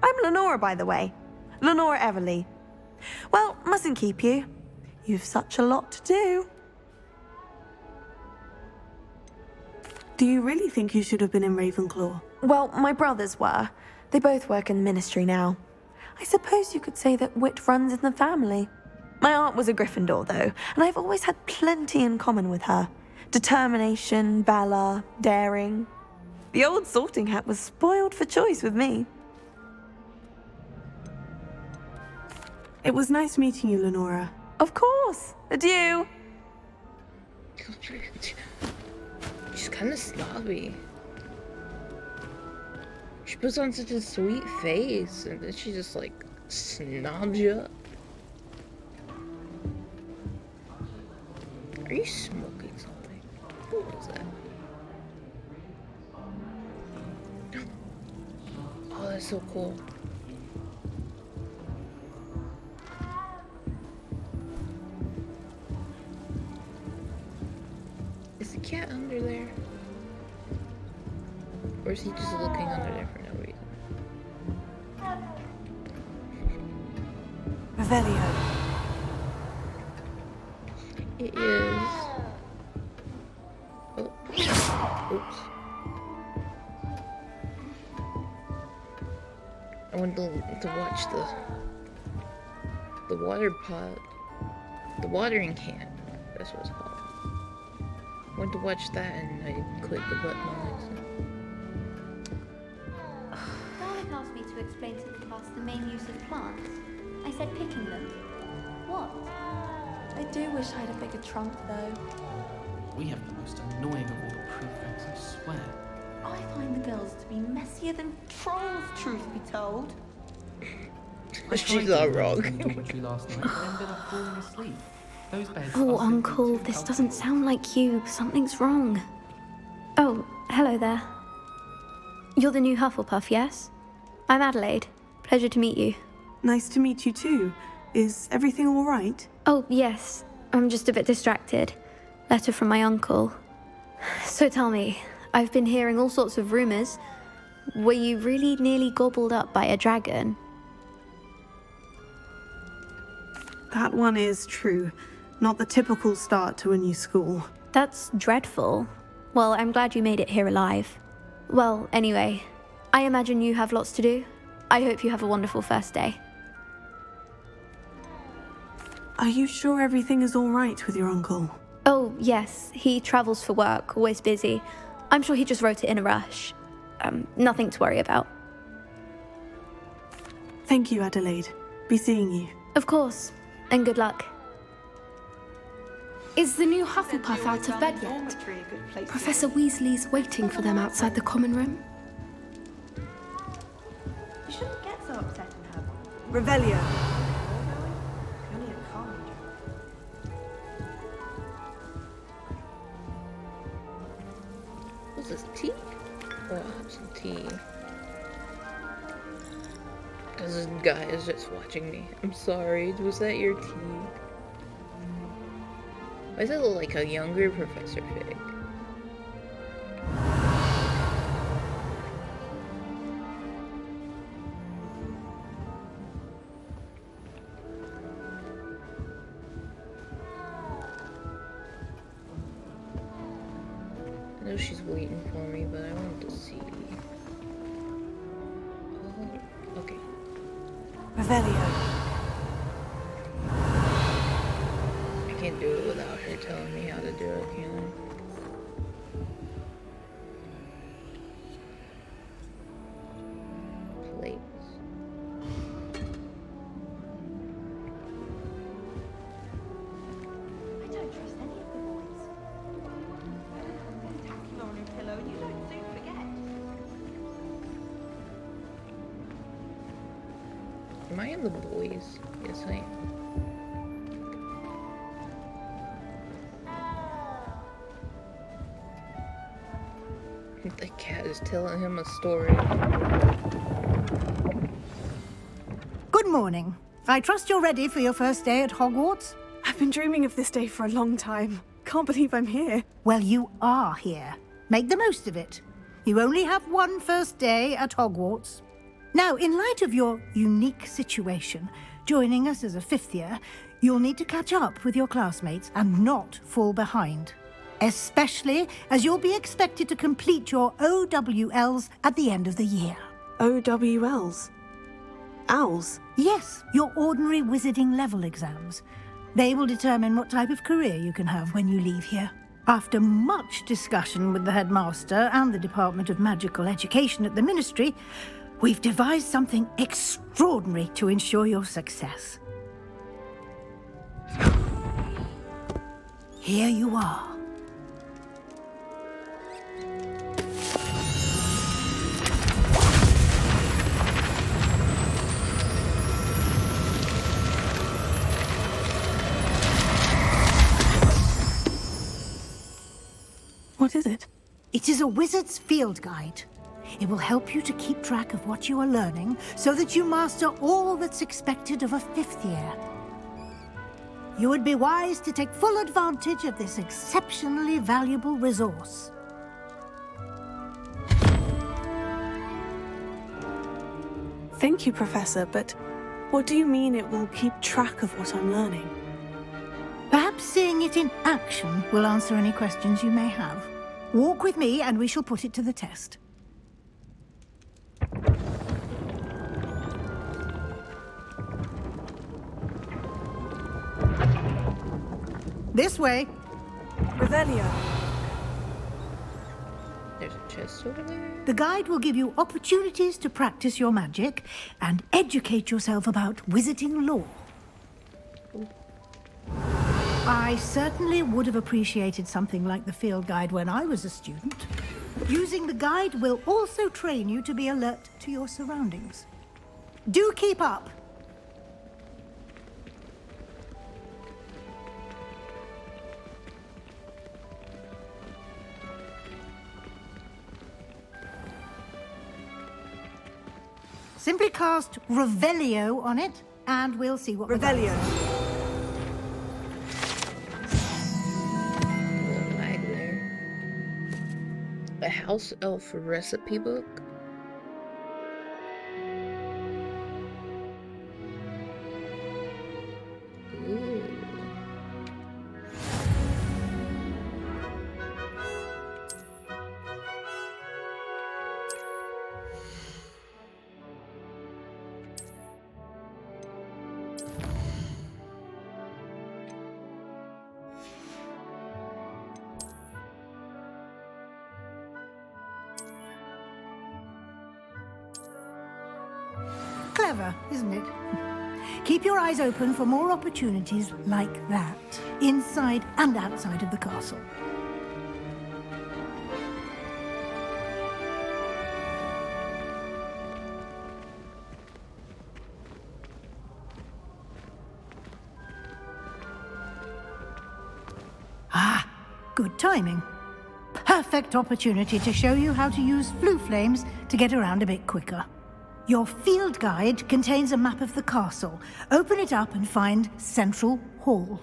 I'm Lenora, by the way. Lenora Everly. Well, mustn't keep you. You've such a lot to do. Do you really think you should have been in Ravenclaw? Well, my brothers were. They both work in the Ministry now. I suppose you could say that wit runs in the family. My aunt was a Gryffindor, though, and I've always had plenty in common with her. Determination, valor, daring. The old sorting hat was spoiled for choice with me. It was nice meeting you, Lenora. Of course. Adieu. She's kind of snobby. She puts on such a sweet face, and then she just like snobs you up. Are you smoking something? What was that? Oh, that's so cool. Is the cat under there? Or is he just looking under there for no reason? Revelio. It is. Oh. Oops. I wanted to watch the water pot. The watering can. That's what it's called. I wanted to watch that and I clicked the button on it. Darling asked me to explain to the class the main use of plants. I said picking them. What? I do wish I had a bigger trunk, though. We have the most annoying of all the prefects, I swear. I find the girls to be messier than trolls, truth be told. She's not wrong. In the dormitory last night, but ended up falling asleep. Those beds Oh, are Uncle, this doesn't sound like you. Something's wrong. Oh, hello there. You're the new Hufflepuff, yes? I'm Adelaide. Pleasure to meet you. Nice to meet you too. Is everything all right? Oh, yes. I'm just a bit distracted. Letter from my uncle. So tell me, I've been hearing all sorts of rumors. Were you really nearly gobbled up by a dragon? That one is true. Not the typical start to a new school. That's dreadful. Well, I'm glad you made it here alive. Well, anyway, I imagine you have lots to do. I hope you have a wonderful first day. Are you sure everything is all right with your uncle? Oh, yes. He travels for work, always busy. I'm sure he just wrote it in a rush. Nothing to worry about. Thank you, Adelaide. Be seeing you. Of course. And good luck. Is the new Hufflepuff out of bed yet? Professor Weasley's waiting for them outside the common room. You shouldn't get so upset and have Revelio. only a college. What's this, tea? Oh, I'll have some tea. Because this guy is just watching me. I'm sorry. Was that your tea? Why does it look like a younger Professor Fig? I know she's waiting for me, but I want to see. Oh, okay. Revelio. I can't do it without her telling me how to do it, can I? Plates. I don't trust any of the boys. Tackle on your pillow and you don't soon forget. Am I in the boys? Yes, I am. The cat is telling him a story. Good morning. I trust you're ready for your first day at Hogwarts? I've been dreaming of this day for a long time. Can't believe I'm here. Well, you are here. Make the most of it. You only have one first day at Hogwarts. Now, in light of your unique situation, joining us as a fifth year, you'll need to catch up with your classmates and not fall behind. Especially as you'll be expected to complete your OWLs at the end of the year. OWLs? Owls? Yes, your ordinary wizarding level exams. They will determine what type of career you can have when you leave here. After much discussion with the headmaster and the Department of Magical Education at the Ministry, we've devised something extraordinary to ensure your success. Here you are. What is it? It is a wizard's field guide. It will help you to keep track of what you are learning so that you master all that's expected of a fifth year. You would be wise to take full advantage of this exceptionally valuable resource. Thank you, Professor, but what do you mean it will keep track of what I'm learning? Perhaps seeing it in action will answer any questions you may have. Walk with me and we shall put it to the test. This way. Revelio. There's a chest over there. The guide will give you opportunities to practice your magic and educate yourself about wizarding lore. I certainly would have appreciated something like the field guide when I was a student. Using the guide will also train you to be alert to your surroundings. Do keep up! Simply cast Revelio on it, and we'll see what Revelio. A house elf recipe book. Ooh. Clever, isn't it? Keep your eyes open for more opportunities like that, inside and outside of the castle. Ah, good timing. Perfect opportunity to show you how to use flue flames to get around a bit quicker. Your field guide contains a map of the castle. Open it up and find Central Hall.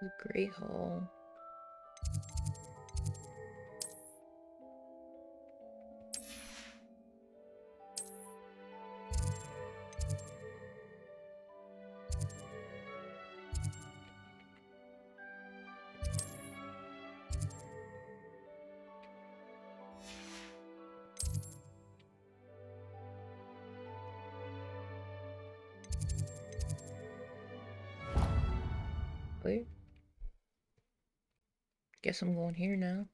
The Great Hall. Wait. Guess I'm going here now.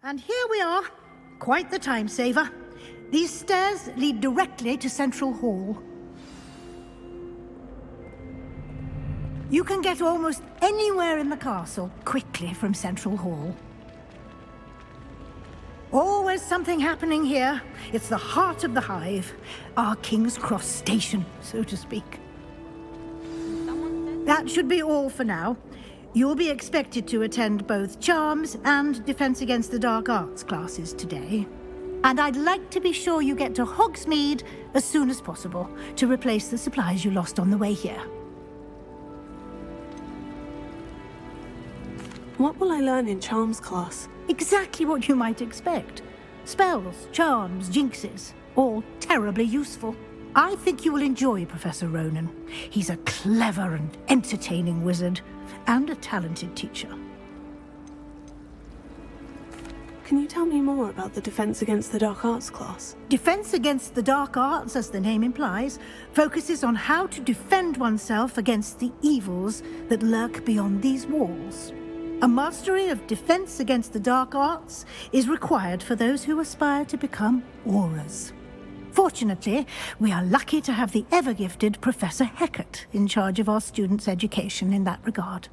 And here we are. Quite the time saver. These stairs lead directly to Central Hall. You can get almost anywhere in the castle quickly from Central Hall. Always something happening here. It's the heart of the Hive, our King's Cross station, so to speak. That should be all for now. You'll be expected to attend both Charms and Defense Against the Dark Arts classes today. And I'd like to be sure you get to Hogsmeade as soon as possible to replace the supplies you lost on the way here. What will I learn in Charms class? Exactly what you might expect. Spells, charms, jinxes, all terribly useful. I think you will enjoy Professor Ronen. He's a clever and entertaining wizard, and a talented teacher. Can you tell me more about the Defense Against the Dark Arts class? Defense Against the Dark Arts, as the name implies, focuses on how to defend oneself against the evils that lurk beyond these walls. A mastery of Defense Against the Dark Arts is required for those who aspire to become Aurors. Fortunately, we are lucky to have the ever-gifted Professor Hecat in charge of our students' education in that regard.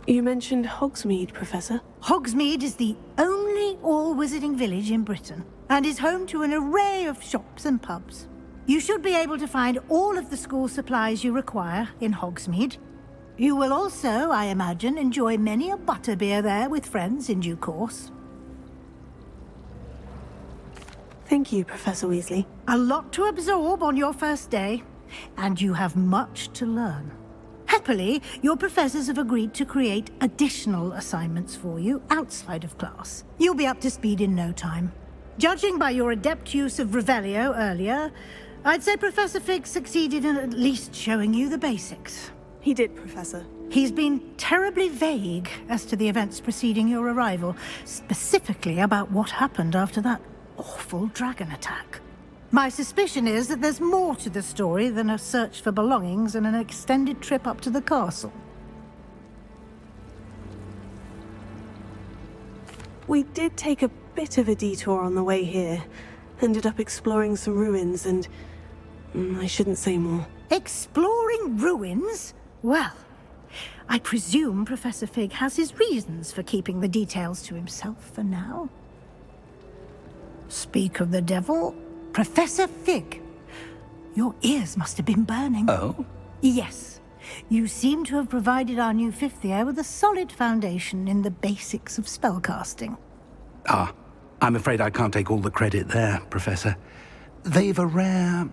You mentioned Hogsmeade, Professor. Hogsmeade is the only all-wizarding village in Britain, and is home to an array of shops and pubs. You should be able to find all of the school supplies you require in Hogsmeade. You will also, I imagine, enjoy many a butterbeer there with friends in due course. Thank you, Professor Weasley. A lot to absorb on your first day, and you have much to learn. Happily, your professors have agreed to create additional assignments for you outside of class. You'll be up to speed in no time. Judging by your adept use of Revelio earlier, I'd say Professor Fig succeeded in at least showing you the basics. He did, Professor. He's been terribly vague as to the events preceding your arrival, specifically about what happened after that awful dragon attack. My suspicion is that there's more to the story than a search for belongings and an extended trip up to the castle. We did take a bit of a detour on the way here. Ended up exploring some ruins and... I shouldn't say more. Exploring ruins? Well, I presume Professor Fig has his reasons for keeping the details to himself for now. Speak of the devil, Professor Fig. Your ears must have been burning. Oh? Yes. You seem to have provided our new fifth year with a solid foundation in the basics of spellcasting. Ah, I'm afraid I can't take all the credit there, Professor. They've a rare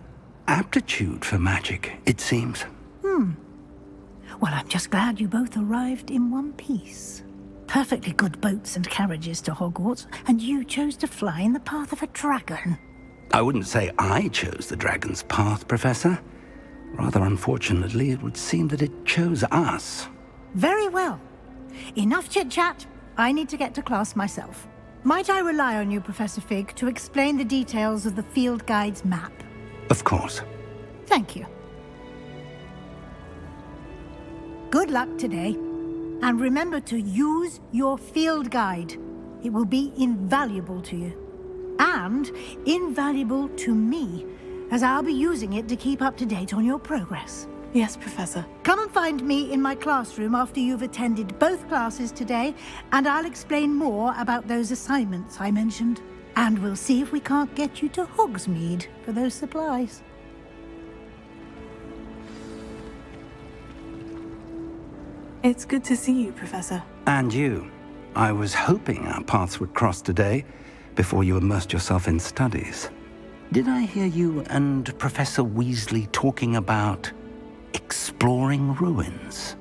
aptitude for magic, it seems. Well, I'm just glad you both arrived in one piece. Perfectly good boats and carriages to Hogwarts, and you chose to fly in the path of a dragon. I wouldn't say I chose the dragon's path, Professor. Rather unfortunately, it would seem that it chose us. Very well. Enough chit-chat. I need to get to class myself. Might I rely on you, Professor Fig, to explain the details of the field guide's map? Of course. Thank you. Good luck today. And remember to use your field guide. It will be invaluable to you. And invaluable to me, as I'll be using it to keep up to date on your progress. Yes, Professor. Come and find me in my classroom after you've attended both classes today, and I'll explain more about those assignments I mentioned. And we'll see if we can't get you to Hogsmeade for those supplies. It's good to see you, Professor. And you. I was hoping our paths would cross today, before you immersed yourself in studies. Did I hear you and Professor Weasley talking about exploring ruins?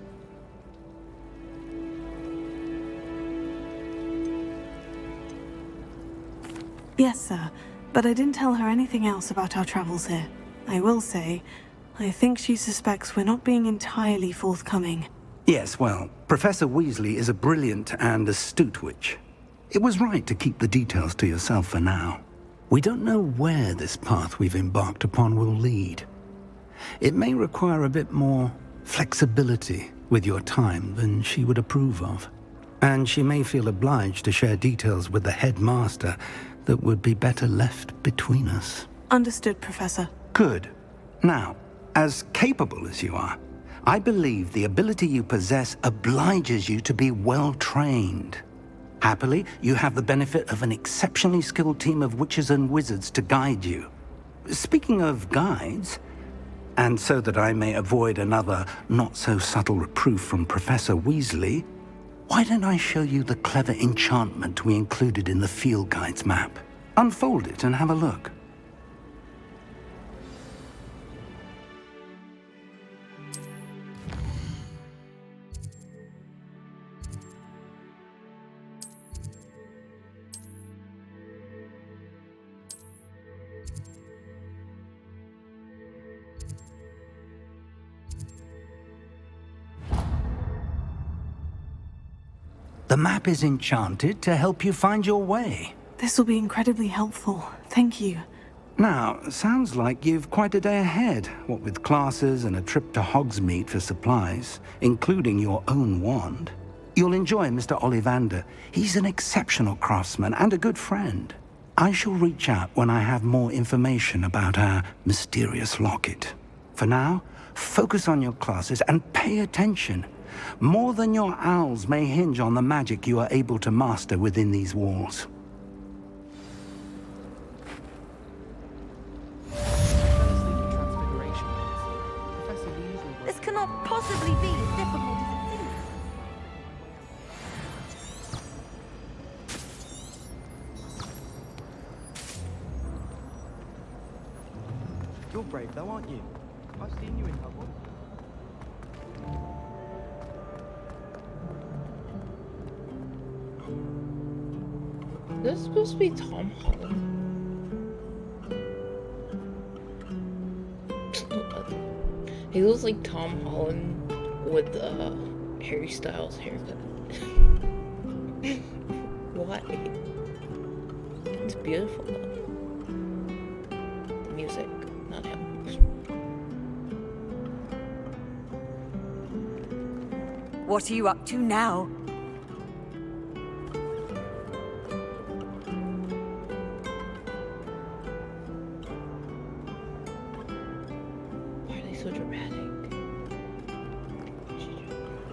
Yes, sir. But I didn't tell her anything else about our travels here. I will say, I think she suspects we're not being entirely forthcoming. Yes, well, Professor Weasley is a brilliant and astute witch. It was right to keep the details to yourself for now. We don't know where this path we've embarked upon will lead. It may require a bit more flexibility with your time than she would approve of. And she may feel obliged to share details with the headmaster that would be better left between us. Understood, Professor. Good. Now, as capable as you are, I believe the ability you possess obliges you to be well-trained. Happily, you have the benefit of an exceptionally skilled team of witches and wizards to guide you. Speaking of guides, and so that I may avoid another not-so-subtle reproof from Professor Weasley, why don't I show you the clever enchantment we included in the field guide's map? Unfold it and have a look. The map is enchanted to help you find your way. This will be incredibly helpful. Thank you. Now, sounds like you've quite a day ahead, what with classes and a trip to Hogsmeade for supplies, including your own wand. You'll enjoy Mr. Ollivander. He's an exceptional craftsman and a good friend. I shall reach out when I have more information about our mysterious locket. For now, focus on your classes and pay attention. More than your owls may hinge on the magic you are able to master within these walls. This cannot possibly be as difficult as it seems. You're brave though, aren't you? I've seen you in Hogwarts. This is supposed to be Tom Holland. He looks like Tom Holland with Harry Styles haircut. Why? It's beautiful though. The music, not him. What are you up to now? Why are they so dramatic?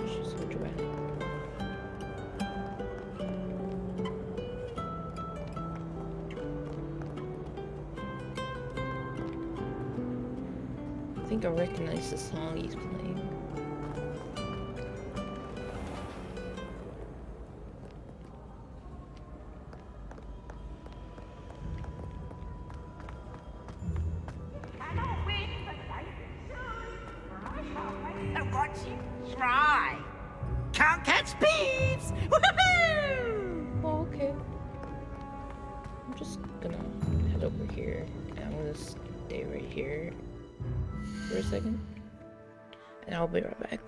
She's so dramatic. I think I recognize the song he's playing. Try. Can't catch thieves. Woohoo! Oh, okay. I'm just gonna head over here. And I'm gonna stay right here for a second. And I'll be right back.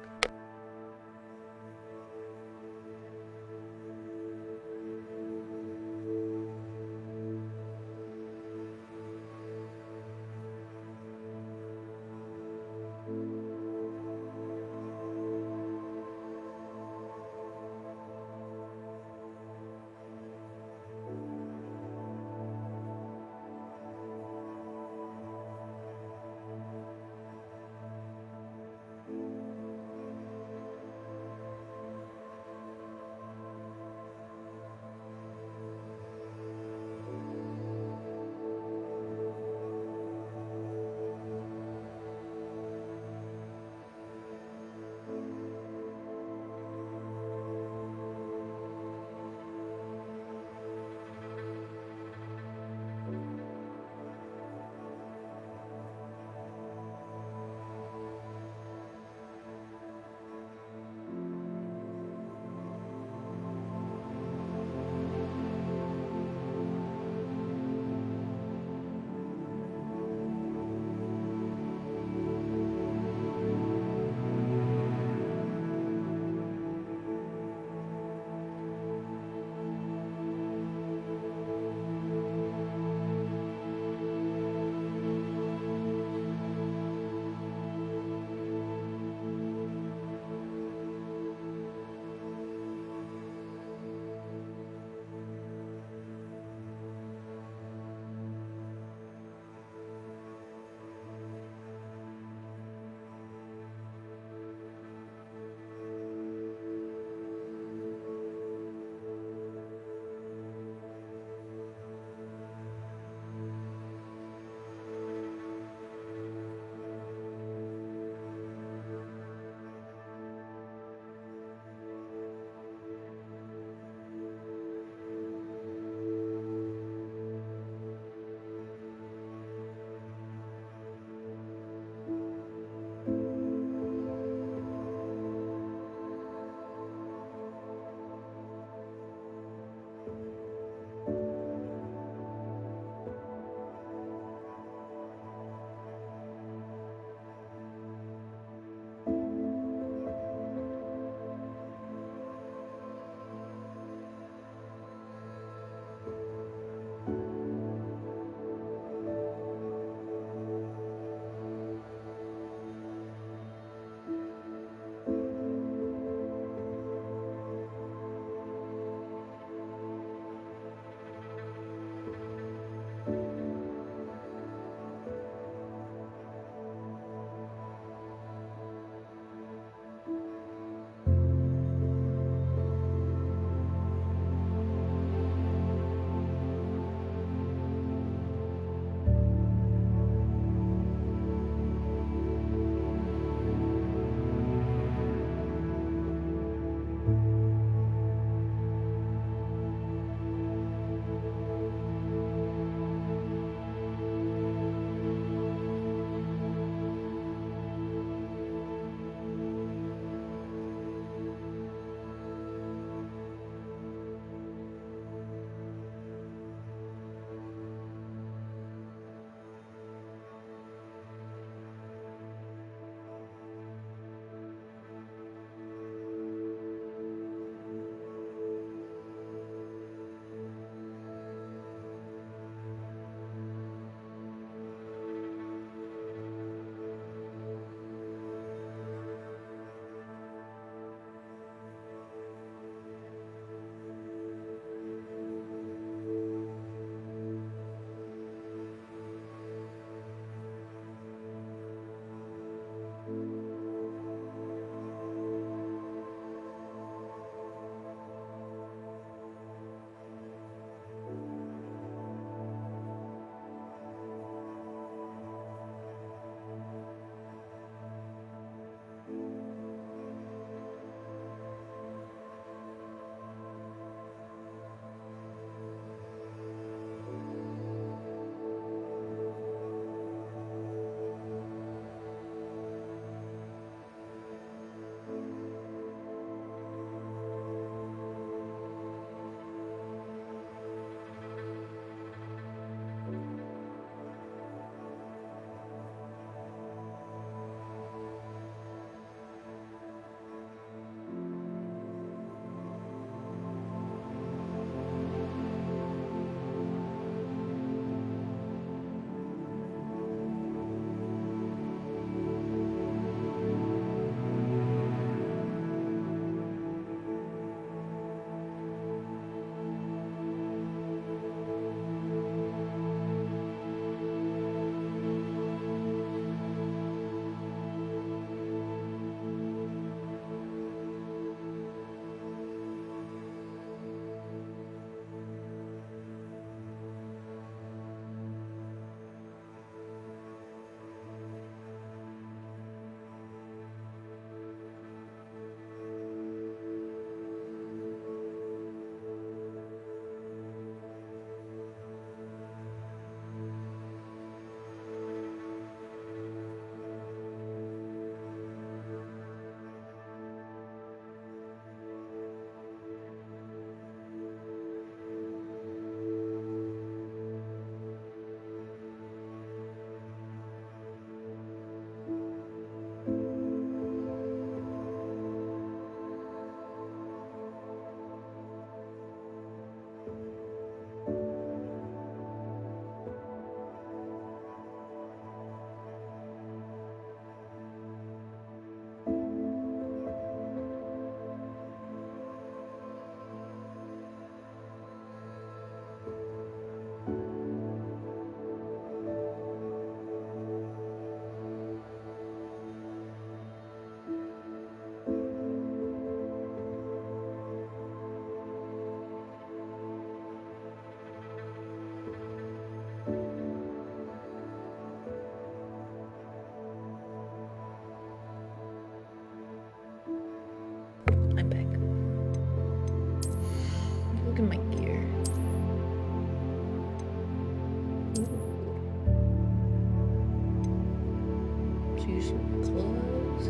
clothes.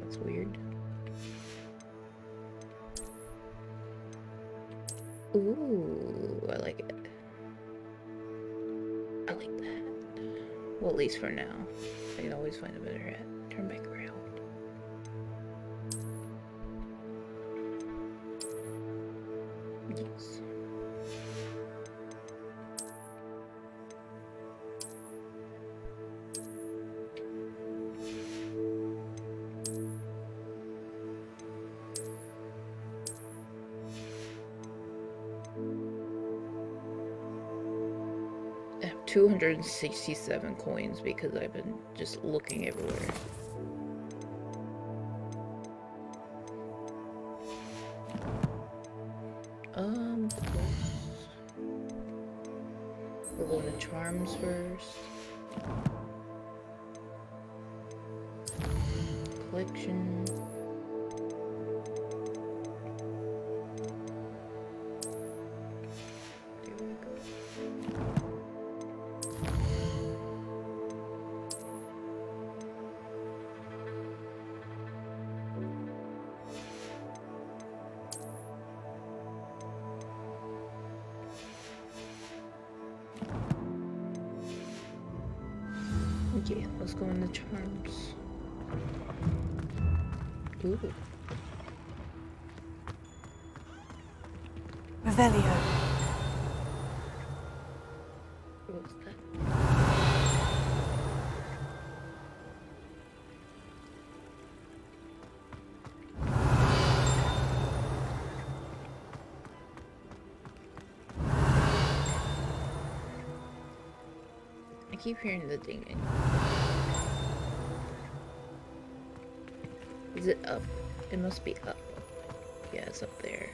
That's weird. Ooh, I like it. I like that. Well, at least for now. I can always find a better hat. Turn back around. Yes. I have 267 coins because I've been just looking everywhere. We're going to charms first. Collection. There we go. Okay, let's go in the charms. Ooh. Revelio. What's that? I keep hearing the dinging. Is it up? It must be up. Yeah, it's up there.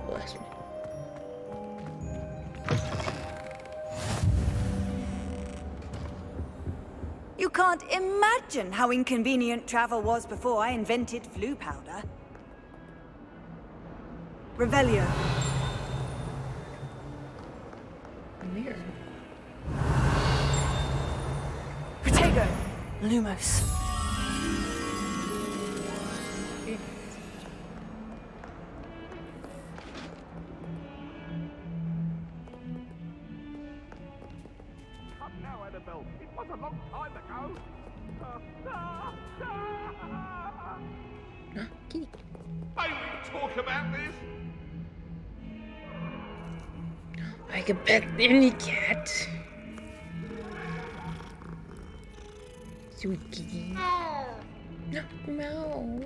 Bless me. You can't imagine how inconvenient travel was before I invented flu powder. Revelio. A mirror. Protego. Lumos. Now, Annabelle, it was a long time ago. Kitty. May we talk about this? I can pet any cat. Sweet kitty. No.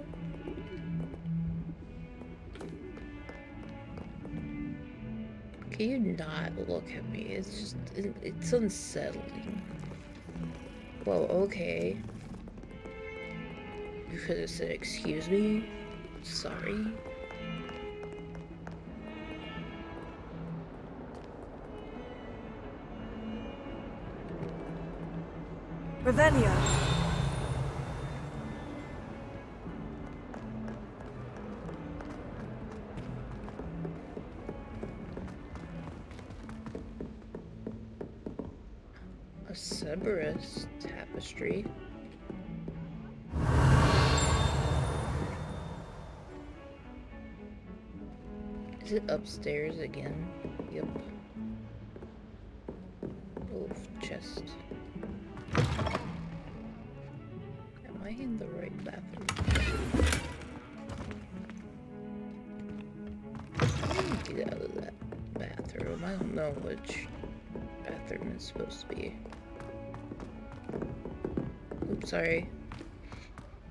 Can you not look at me? It's just, it's unsettling. Well, okay. You could have said, excuse me. Sorry. Revelio. A Cerberus tapestry. Is it upstairs again? Yep. Oh, chest. Am I in the right bathroom? How do you get out of that bathroom? I don't know which bathroom it's supposed to be. Oops, sorry.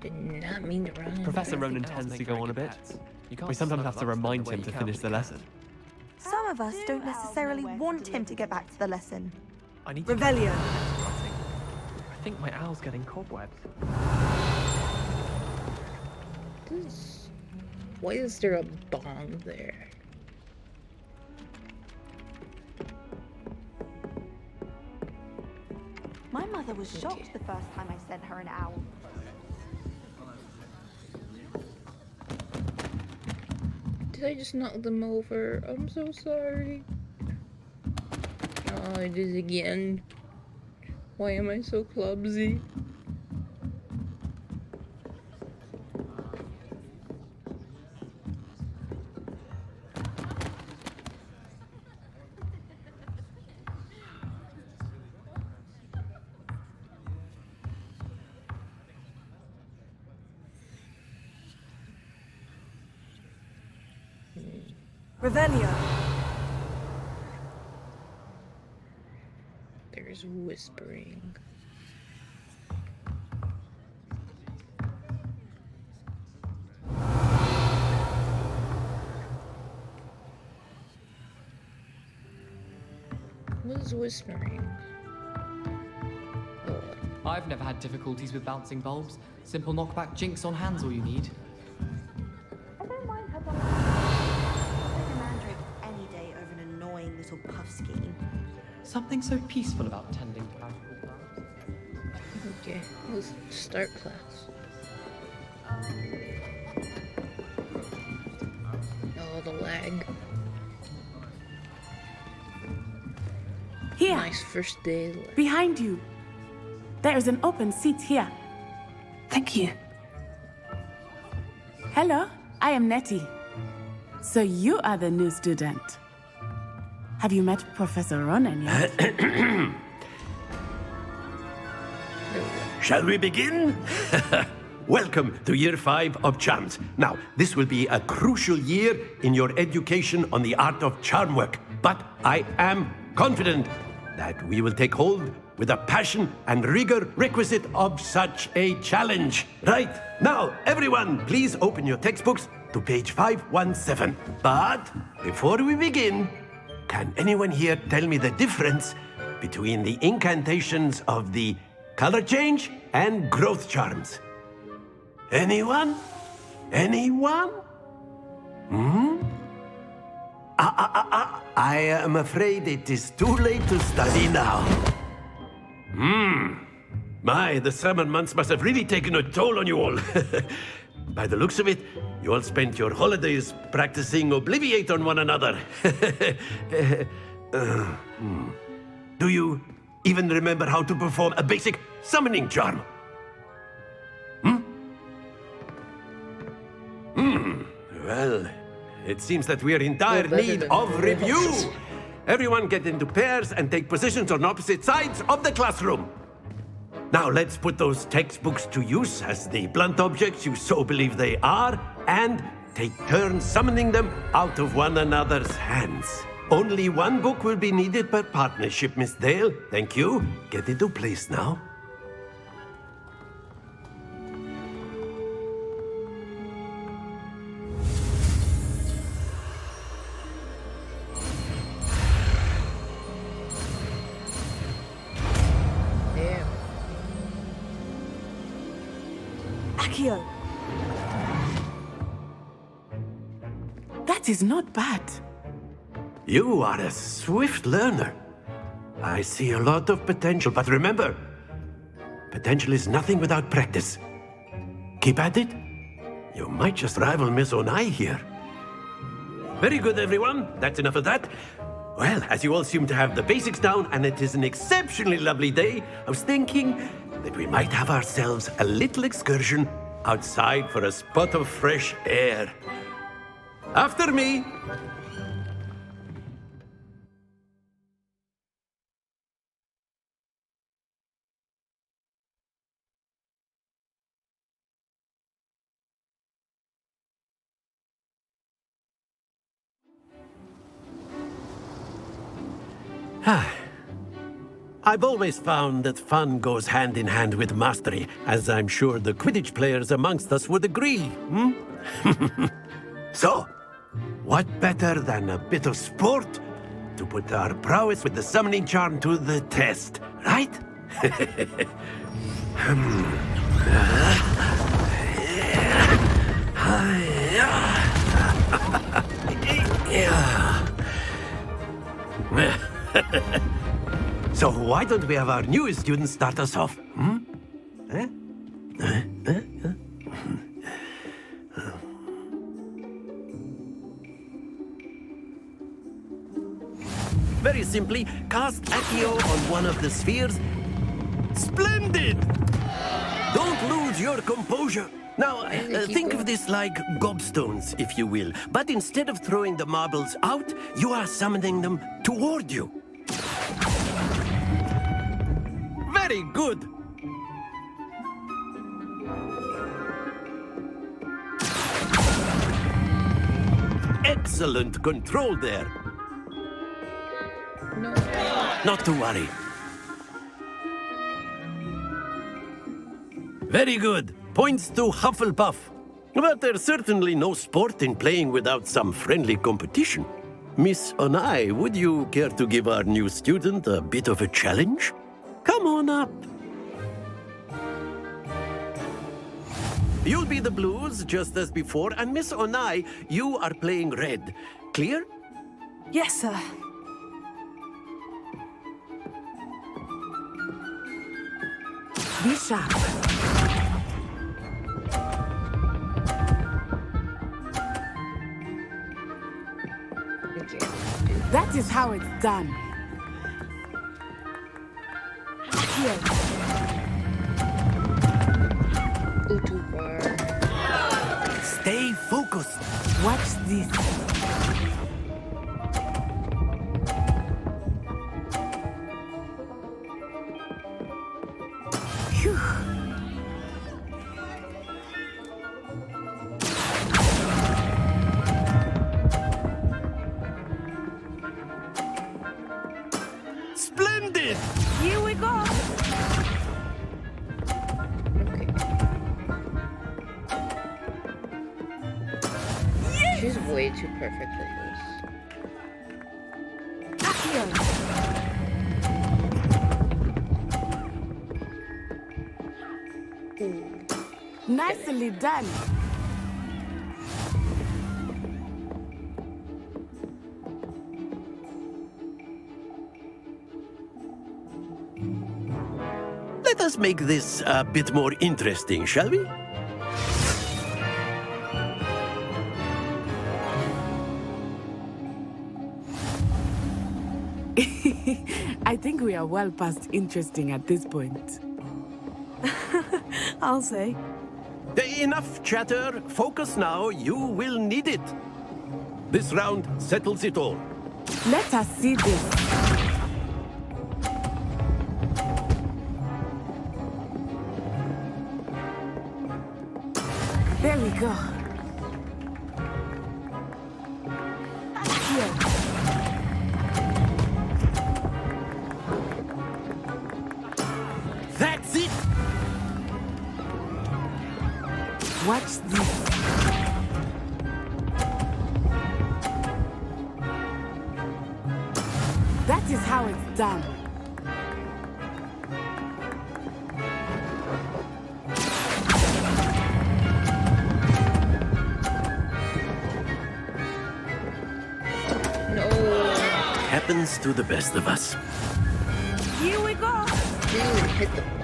Did not mean to run. Professor Ronan tends to go on a bit. We sometimes have to remind him to finish the lesson. Some of us don't necessarily want him to get back to the lesson. I need to Revelio. I think my owl's getting cobwebs. Why is there a bong there? My mother was shocked the first time I sent her an owl. Did I just knock them over? I'm so sorry. Oh, I did it again. Why am I so clumsy? Revelio. There's whispering. What is whispering? I've never had difficulties with bouncing bulbs. Simple knockback jinx on hand's all you need. I don't mind her buying a mandrake any day over an annoying little puff scheme. Something so peaceful about tending to magical plants. Okay, let's start class. Oh, the lag. Here. Nice first day. Behind you. There's an open seat here. Thank you. Hello, I am Nettie. So you are the new student. Have you met Professor Ronen yet? Shall we begin? Welcome to Year 5 of Charms. Now, this will be a crucial year in your education on the art of charm work, but I am confident that we will take hold with the passion and rigor requisite of such a challenge. Right, now, everyone, please open your textbooks to page 517. But before we begin, can anyone here tell me the difference between the incantations of the color change and growth charms? Anyone? Anyone? I am afraid it is too late to study now. My, the summer months must have really taken a toll on you all. By the looks of it, you all spent your holidays practicing Obliviate on one another. Do you even remember how to perform a basic summoning charm? Well, it seems that we are in dire need of review. Everyone get into pairs and take positions on opposite sides of the classroom. Now let's put those textbooks to use as the blunt objects you so believe they are, and take turns summoning them out of one another's hands. Only one book will be needed per partnership, Miss Dale. Thank you. Get into place now. Accio. That is not bad. You are a swift learner. I see a lot of potential, but remember, potential is nothing without practice. Keep at it. You might just rival Miss Onai here. Very good, everyone. That's enough of that. Well, as you all seem to have the basics down, and it is an exceptionally lovely day, I was thinking that we might have ourselves a little excursion outside for a spot of fresh air. After me. I've always found that fun goes hand in hand with mastery, as I'm sure the Quidditch players amongst us would agree. So, what better than a bit of sport to put our prowess with the summoning charm to the test, right? So why don't we have our newest student start us off? Very simply, cast Accio on one of the spheres. Splendid! Don't lose your composure. Now, think of this like gobstones, if you will. But instead of throwing the marbles out, you are summoning them toward you. Very good. Excellent control there. No. Not to worry. Very good. Points to Hufflepuff. But there's certainly no sport in playing without some friendly competition. Miss Onai, would you care to give our new student a bit of a challenge? Come on up. You'll be the blues, just as before, and Miss Onai, you are playing red. Clear? Yes, sir. Be sharp. That is how it's done. Here. Stay focused. Watch this. Phew. Splendid! Here we go. She's way too perfect for this. Nicely done. Let us make this a bit more interesting, shall we? I think we are well past interesting at this point. I'll say. Enough chatter. Focus now. You will need it. This round settles it all. Let us see this. There we go. Here. That's it! Watch this. That is how it's done. Happens to the best of us. Here we go. Dude, hit the block.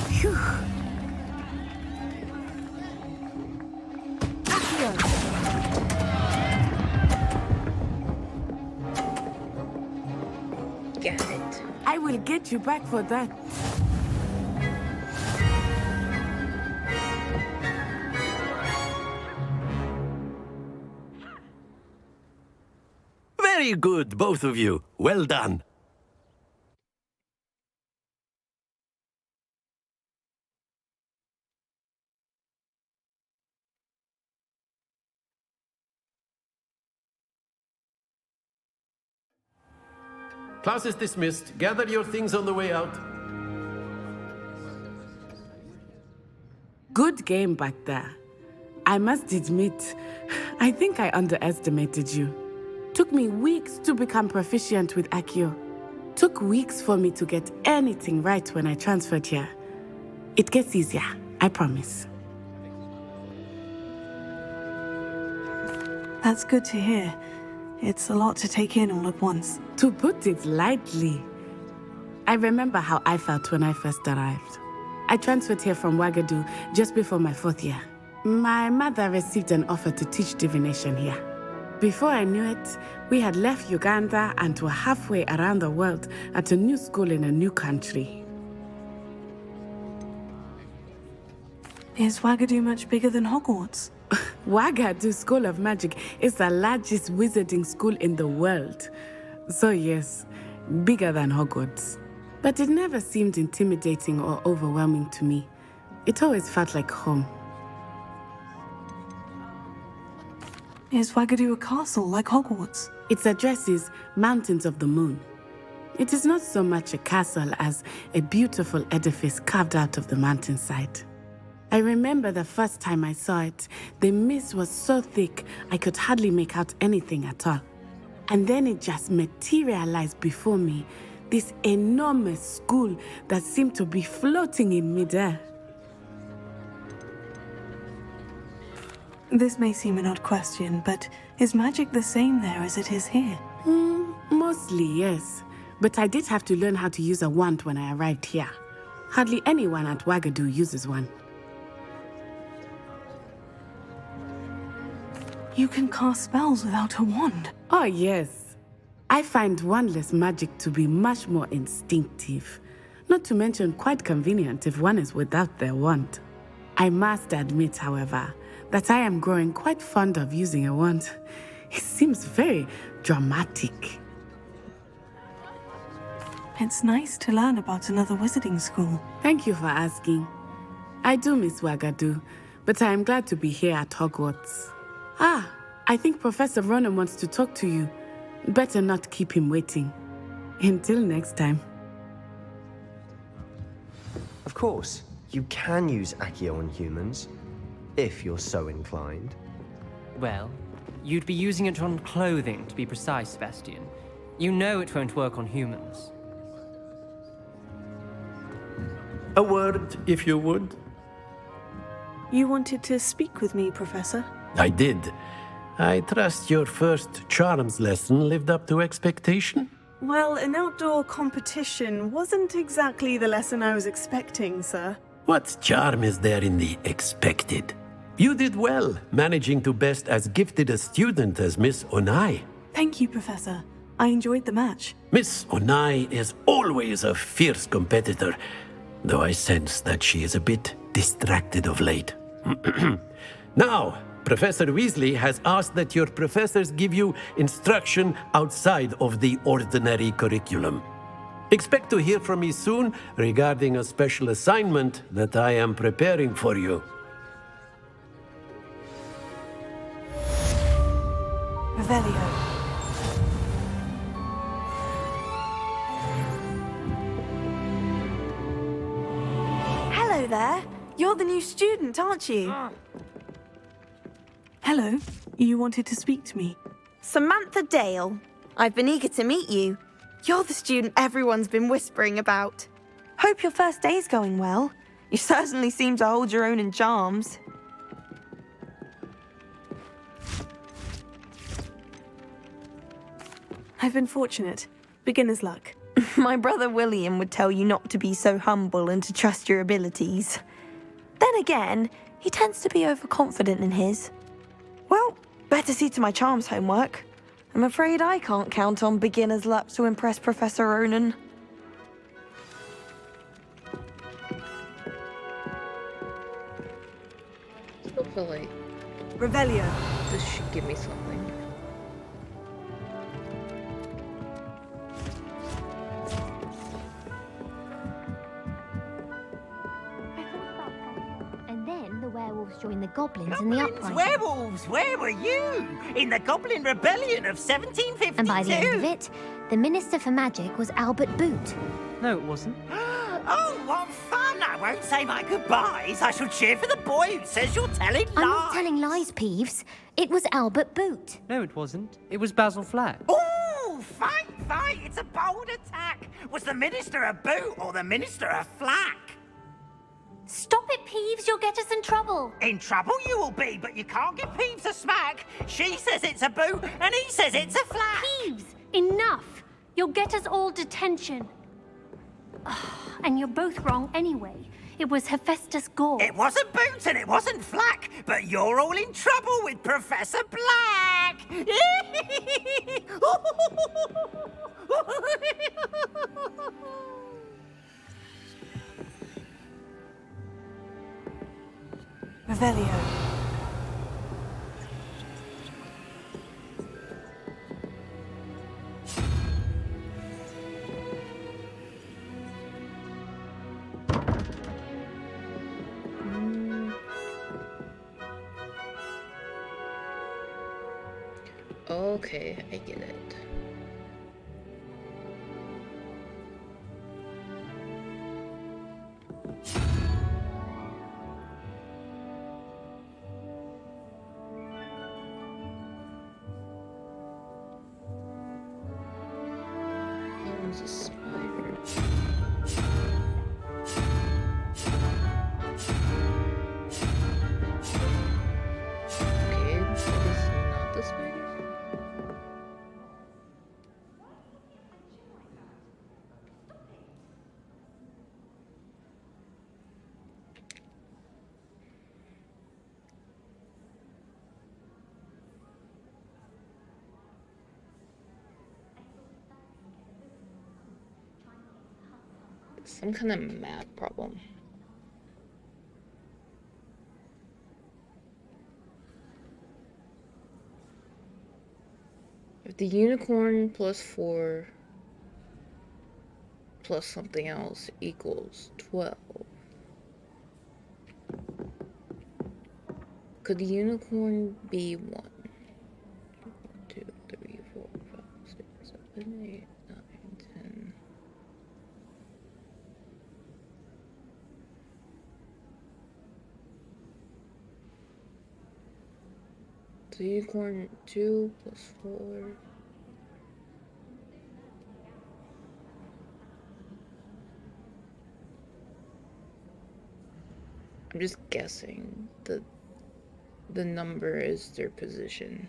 Phew. Got it. I will get you back for that. Very good, both of you. Well done. Class is dismissed. Gather your things on the way out. Good game back there. I must admit, I think I underestimated you. Took me weeks to become proficient with Accio. Took weeks for me to get anything right when I transferred here. It gets easier, I promise. That's good to hear. It's a lot to take in all at once. To put it lightly, I remember how I felt when I first arrived. I transferred here from Wagadu just before my 4th year. My mother received an offer to teach divination here. Before I knew it, we had left Uganda and were halfway around the world at a new school in a new country. Is Wagadu much bigger than Hogwarts? Wagadu School of Magic is the largest wizarding school in the world. So yes, bigger than Hogwarts. But it never seemed intimidating or overwhelming to me. It always felt like home. Is Wagadu a castle like Hogwarts? Its address is Mountains of the Moon. It is not so much a castle as a beautiful edifice carved out of the mountainside. I remember the first time I saw it, the mist was so thick I could hardly make out anything at all. And then it just materialized before me, this enormous school that seemed to be floating in midair. This may seem an odd question, but is magic the same there as it is here? Mostly, yes. But I did have to learn how to use a wand when I arrived here. Hardly anyone at Wagadu uses one. You can cast spells without a wand? Oh, yes. I find wandless magic to be much more instinctive. Not to mention quite convenient if one is without their wand. I must admit, however, that I am growing quite fond of using a wand. It seems very dramatic. It's nice to learn about another wizarding school. Thank you for asking. I do miss Wagadu, but I am glad to be here at Hogwarts. Ah, I think Professor Ronen wants to talk to you. Better not keep him waiting. Until next time. Of course, you can use Accio on humans, if you're so inclined. Well, you'd be using it on clothing, to be precise, Sebastian. You know it won't work on humans. A word, if you would. You wanted to speak with me, Professor? I did. I trust your first charms lesson lived up to expectation? Well, an outdoor competition wasn't exactly the lesson I was expecting, sir. What charm is there in the expected? You did well, managing to best as gifted a student as Miss Onai. Thank you, Professor. I enjoyed the match. Miss Onai is always a fierce competitor, though I sense that she is a bit distracted of late. Now, Professor Weasley has asked that your professors give you instruction outside of the ordinary curriculum. Expect to hear from me soon regarding a special assignment that I am preparing for you. Revelio. Hello there. You're the new student, aren't you? Hello. You wanted to speak to me? Samantha Dale. I've been eager to meet you. You're the student everyone's been whispering about. Hope your first day's going well. You certainly seem to hold your own in charms. I've been fortunate. Beginner's luck. My brother William would tell you not to be so humble and to trust your abilities. Then again, he tends to be overconfident in his. Well, better see to my charms homework. I'm afraid I can't count on beginner's luck to impress Professor Ronen. Hopefully. Revelio. This should give me something. And then the werewolves joined the goblins in the uprising. Werewolves, where were you? In the Goblin Rebellion of 1752? And by the end of it, the Minister for Magic was Albert Boot. No, it wasn't. Oh, what fun! I I won't say my goodbyes. I shall cheer for the boy who says you're telling lies. I'm not telling lies, Peeves. It was Albert Boot. No, it wasn't. It was Basil Flack. Ooh, fight! It's a bold attack. Was the Minister a boot or the Minister a flack? Stop it, Peeves. You'll get us in trouble. In trouble you will be, but you can't give Peeves a smack. She says it's a boot and he says it's a flack. Peeves, enough. You'll get us all detention. And you're both wrong anyway. It was Hephaestus Gore. It wasn't Boot and it wasn't Flack, but you're all in trouble with Professor Black. Revelio. Okay, I get it. That one's a spider. Okay, that is not the spider. Some kind of math problem. If the unicorn plus 4 plus something else equals 12, could the unicorn be 1? 2, 3, 4, 5, 6, 7, 8, 9, 10. So unicorn 2 plus 4. I'm just guessing that the number is their position.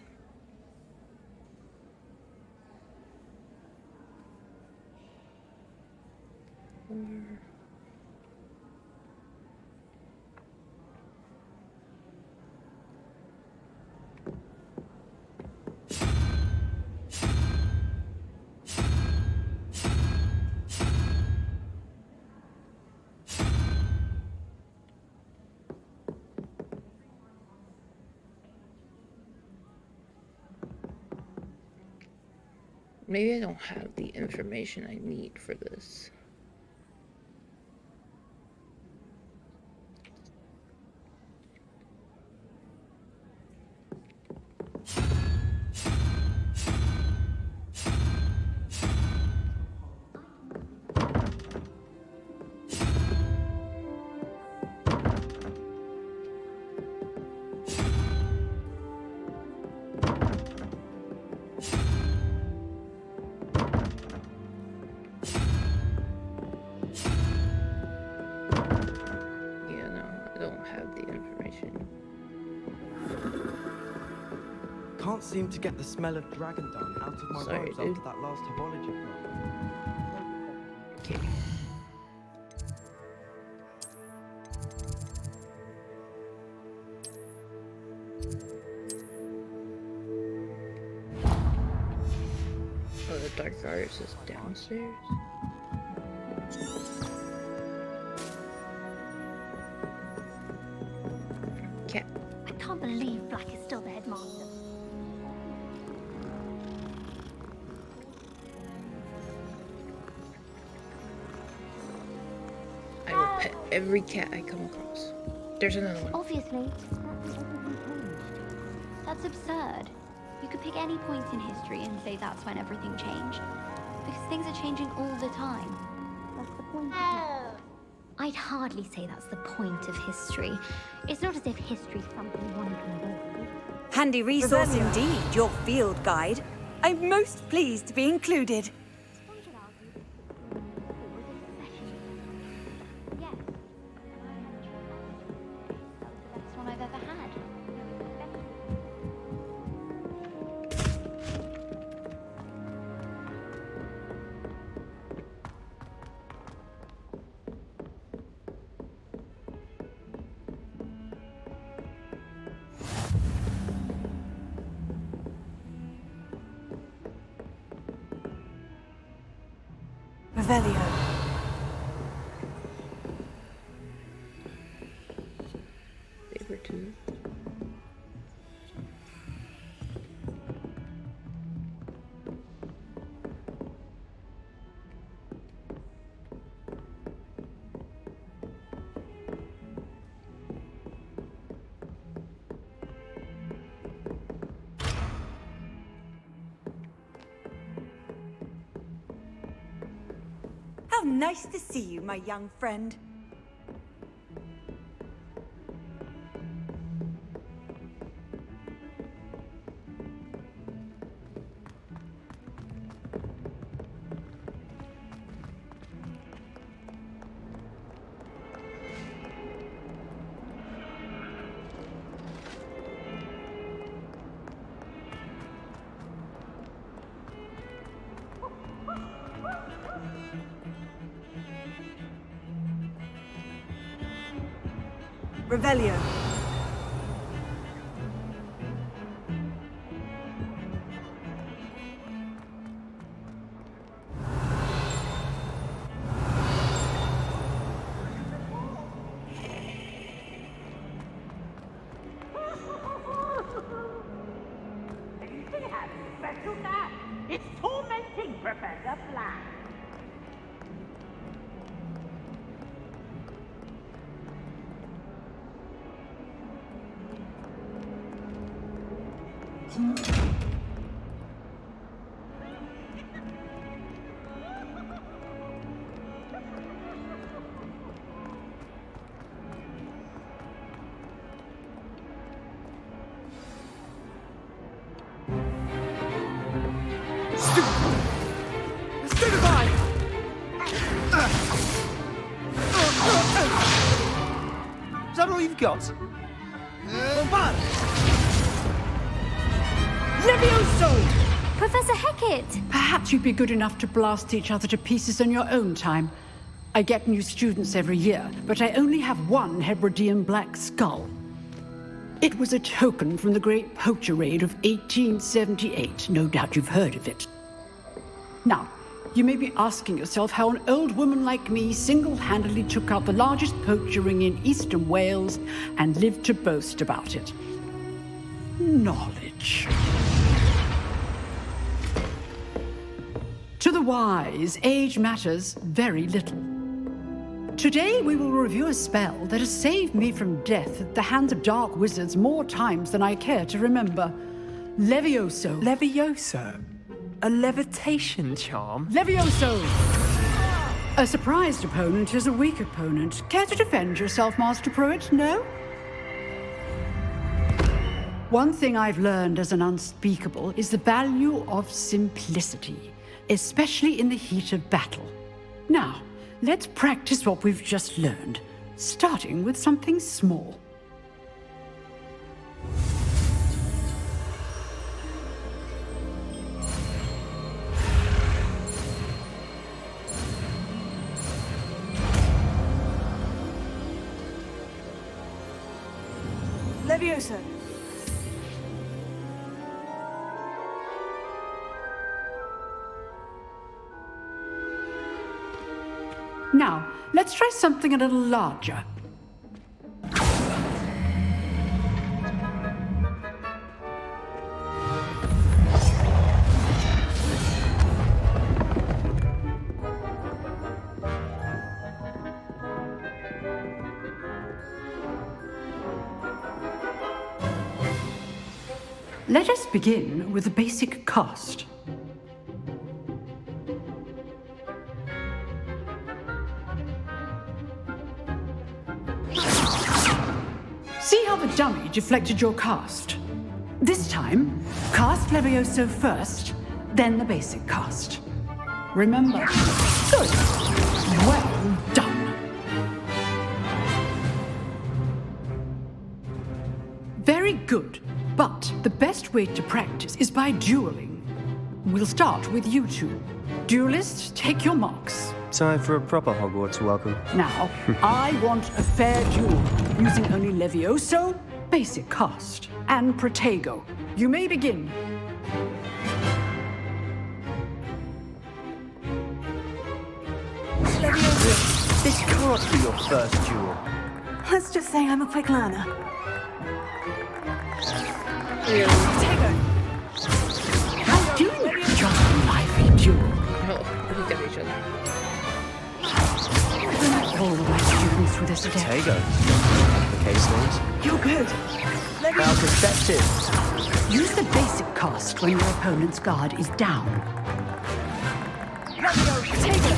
Maybe I don't have the information I need for this. Can't seem to get the smell of dragon dung out of my robes after that last herbology problem. Okay. Oh, the Dark Artist is downstairs. Cat. I can't believe Black is still the headmaster. I will pet every cat I come across. There's another one. Obviously, everything changed. That's absurd. You could pick any point in history and say that's when everything changed. Because things are changing all the time. That's the point. I'd hardly say that's the point of history. It's not as if history's something one can avoid. Handy resource indeed, your field guide. I'm most pleased to be included. Best one I've ever had. Revelio. Sabertooth. How nice to see you, my young friend. Revelio. Special cat. It's tormenting Professor Flack. Is that all you've got? Levioso! Professor Hecat! Perhaps you'd be good enough to blast each other to pieces on your own time. I get new students every year, but I only have one Hebridean black skull. It was a token from the Great Poacher Raid of 1878. No doubt you've heard of it. Now, you may be asking yourself how an old woman like me single-handedly took out the largest poacher ring in eastern Wales and lived to boast about it. Knowledge. To the wise, age matters very little. Today we will review a spell that has saved me from death at the hands of dark wizards more times than I care to remember. Levioso. Levioso? A levitation charm? Levioso! A surprised opponent is a weak opponent. Care to defend yourself, Master Pruitt? No? One thing I've learned as an unspeakable is the value of simplicity, especially in the heat of battle. Now, let's practice what we've just learned, starting with something small. Levioso. Now, let's try something a little larger. Let us begin with the basic cast. See how the dummy deflected your cast? This time, cast Levioso first, then the basic cast. Remember? Good. Well done. Very good. But the best way to practice is by dueling. We'll start with you two. Duelists, take your marks. Time for a proper Hogwarts welcome. Now, I want a fair duel, using only Levioso, basic cast, and Protego. You may begin. Levioso, this can't be your first duel. Let's just say I'm a quick learner. Protego! How do you just a lively duel? Oh, look at each other. All of my students through this today. Protego. The case names. You're good. How perceptive. Use the basic cast when your opponent's guard is down. Protego!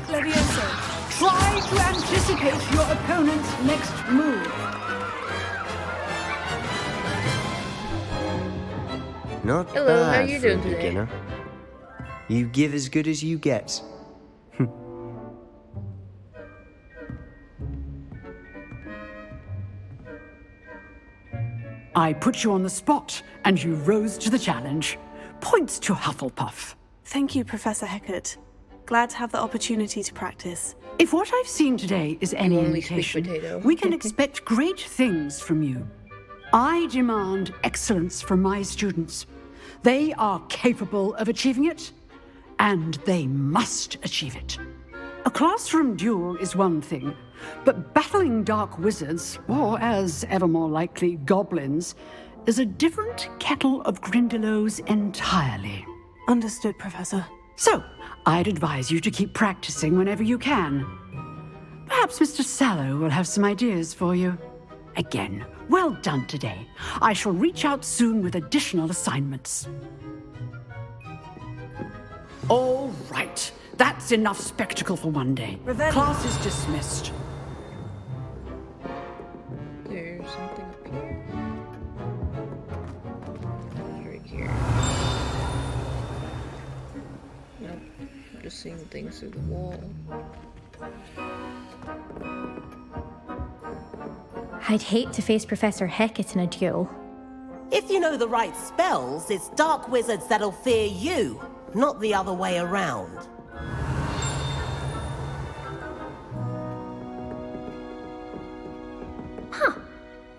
Levioso! Try to anticipate your opponent's next move. Not Hello, bad how you for a doing today? beginner. You give as good as you get. I put you on the spot, and you rose to the challenge. Points to Hufflepuff. Thank you, Professor Hecat. Glad to have the opportunity to practice. If what I've seen today is any indication, we can expect great things from you. I demand excellence from my students. They are capable of achieving it, and they must achieve it. A classroom duel is one thing, but battling dark wizards, or as ever more likely, goblins, is a different kettle of Grindylows entirely. Understood, Professor. So, I'd advise you to keep practicing whenever you can. Perhaps Mr. Sallow will have some ideas for you. Again, well done today. I shall reach out soon with additional assignments. All right. That's enough spectacle for one day. Class is dismissed. There's something up here. Right here. Nope. I'm just seeing things through the wall. I'd hate to face Professor Hecat in a duel. If you know the right spells, it's dark wizards that'll fear you, not the other way around.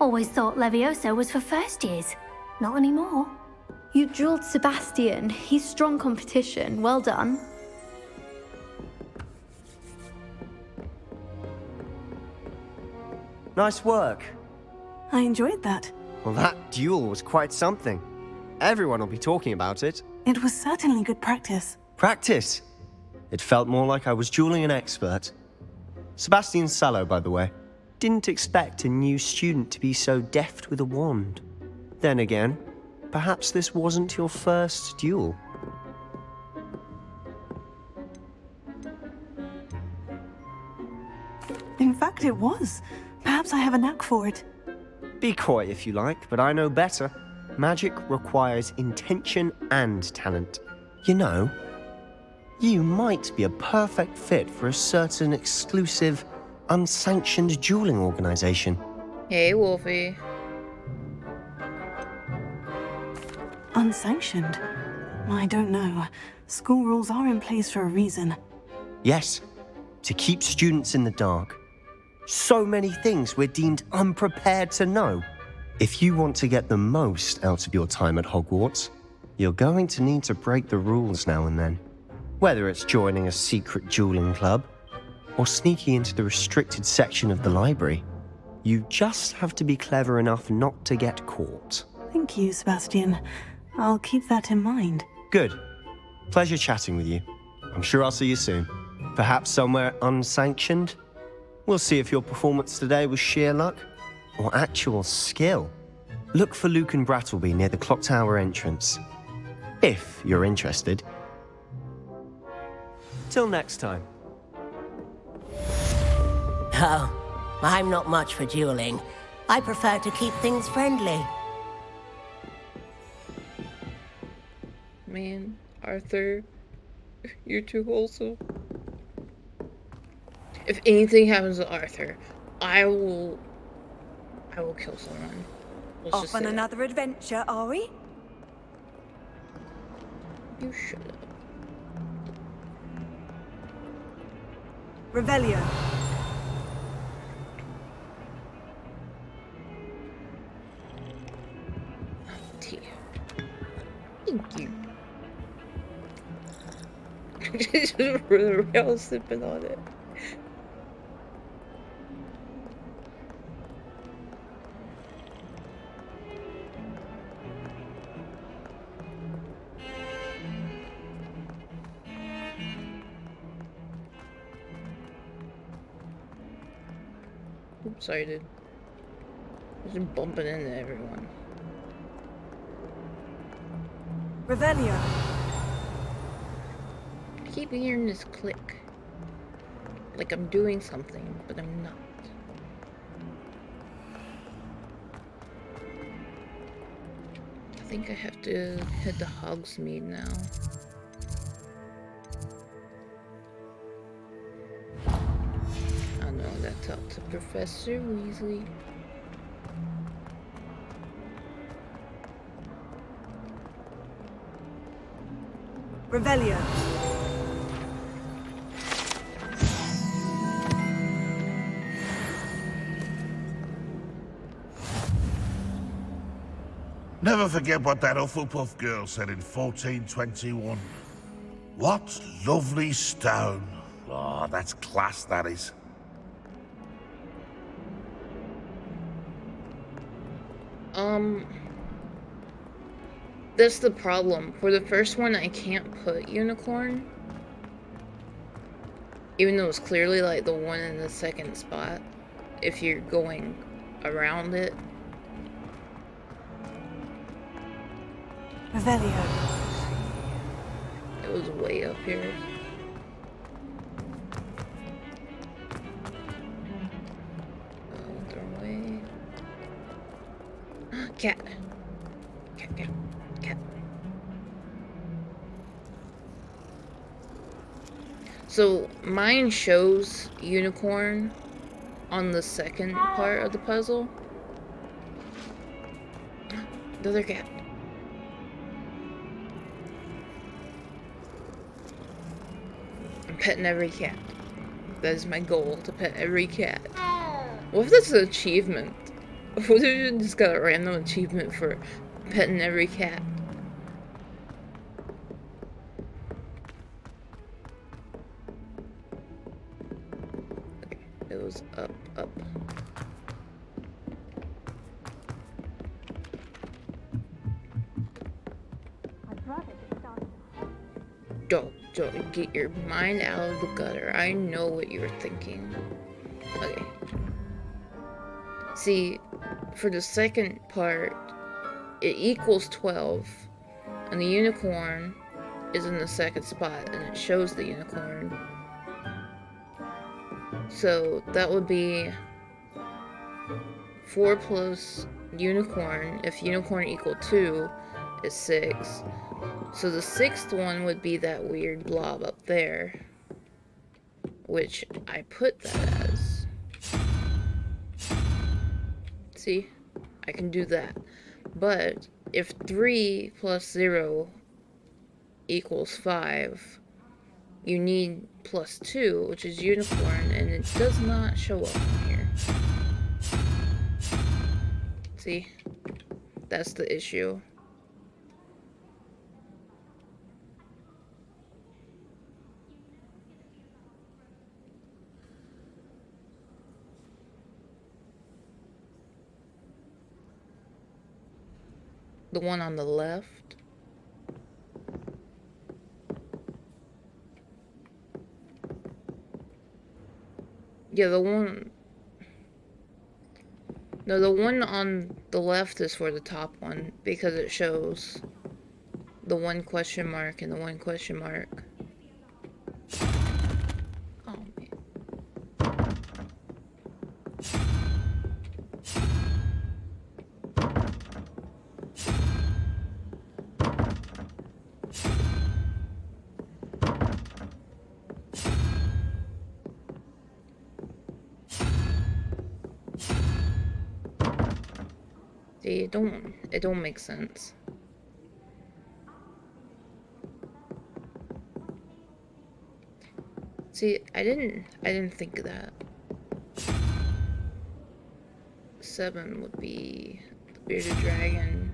Always thought Levioso was for first years. Not anymore. You drilled Sebastian. He's strong competition. Well done. Nice work. I enjoyed that. Well, that duel was quite something. Everyone will be talking about it. It was certainly good practice. Practice? It felt more like I was dueling an expert. Sebastian Sallow, by the way. Didn't expect a new student to be so deft with a wand. Then again, perhaps this wasn't your first duel. In fact, it was. Perhaps I have a knack for it. Be coy if you like, but I know better. Magic requires intention and talent. You know, you might be a perfect fit for a certain exclusive, unsanctioned dueling organization. Hey, Wolfie. Unsanctioned? I don't know. School rules are in place for a reason. Yes, to keep students in the dark. So many things we're deemed unprepared to know. If you want to get the most out of your time at Hogwarts, you're going to need to break the rules now and then. Whether it's joining a secret dueling club, or sneaking into the restricted section of the library, you just have to be clever enough not to get caught. Thank you, Sebastian. I'll keep that in mind. Good. Pleasure chatting with you. I'm sure I'll see you soon. Perhaps somewhere unsanctioned? We'll see if your performance today was sheer luck or actual skill. Look for Luke and Brattleby near the clock tower entrance, if you're interested. Till next time. Oh, I'm not much for dueling, I prefer to keep things friendly. Man, Arthur, you're too wholesome. If anything happens to Arthur, I will kill someone. Let's just Off on say that. another adventure, are we? You shut up. Revelio. Tea. Thank you. Just real sipping on it. Oops, sorry, dude. Just bumping into everyone. Revelio. I keep hearing this click. Like I'm doing something, but I'm not. I think I have to head to Hogsmeade now. I know that's up to Professor Weasley. Revelio. Never forget what that Hufflepuff girl said in 1421. What lovely stone. Oh, that's class, that is. That's the problem. For the first one, I can't put unicorn. Even though it's clearly like the one in the second spot. If you're going around it. Revelio. It was way up here. Throw away. Cat. Cat, cat, cat. So mine shows unicorn on the second part of the puzzle. The other cat. I'm petting every cat. That is my goal, to pet every cat. What if that's an achievement? What if you just got a random achievement for petting every cat? Okay, it was up, up. Don't get your mind out of the gutter. I know what you were thinking. Okay. See, for the second part, it equals 12, and the unicorn is in the second spot, and it shows the unicorn. So that would be 4 plus unicorn. If unicorn equal 2 is 6. So the 6th one would be that weird blob up there, which I put that as. See? I can do that. But if 3 plus 0 equals 5, you need plus 2, which is unicorn, and it does not show up in here. See? That's the issue. The one on the left. Yeah, the one... No, the one on the left is for the top one, because it shows the 1 question mark and the 1 question mark. Oh, man. See, it don't make sense. See, I didn't think of that. 7 would be the bearded dragon.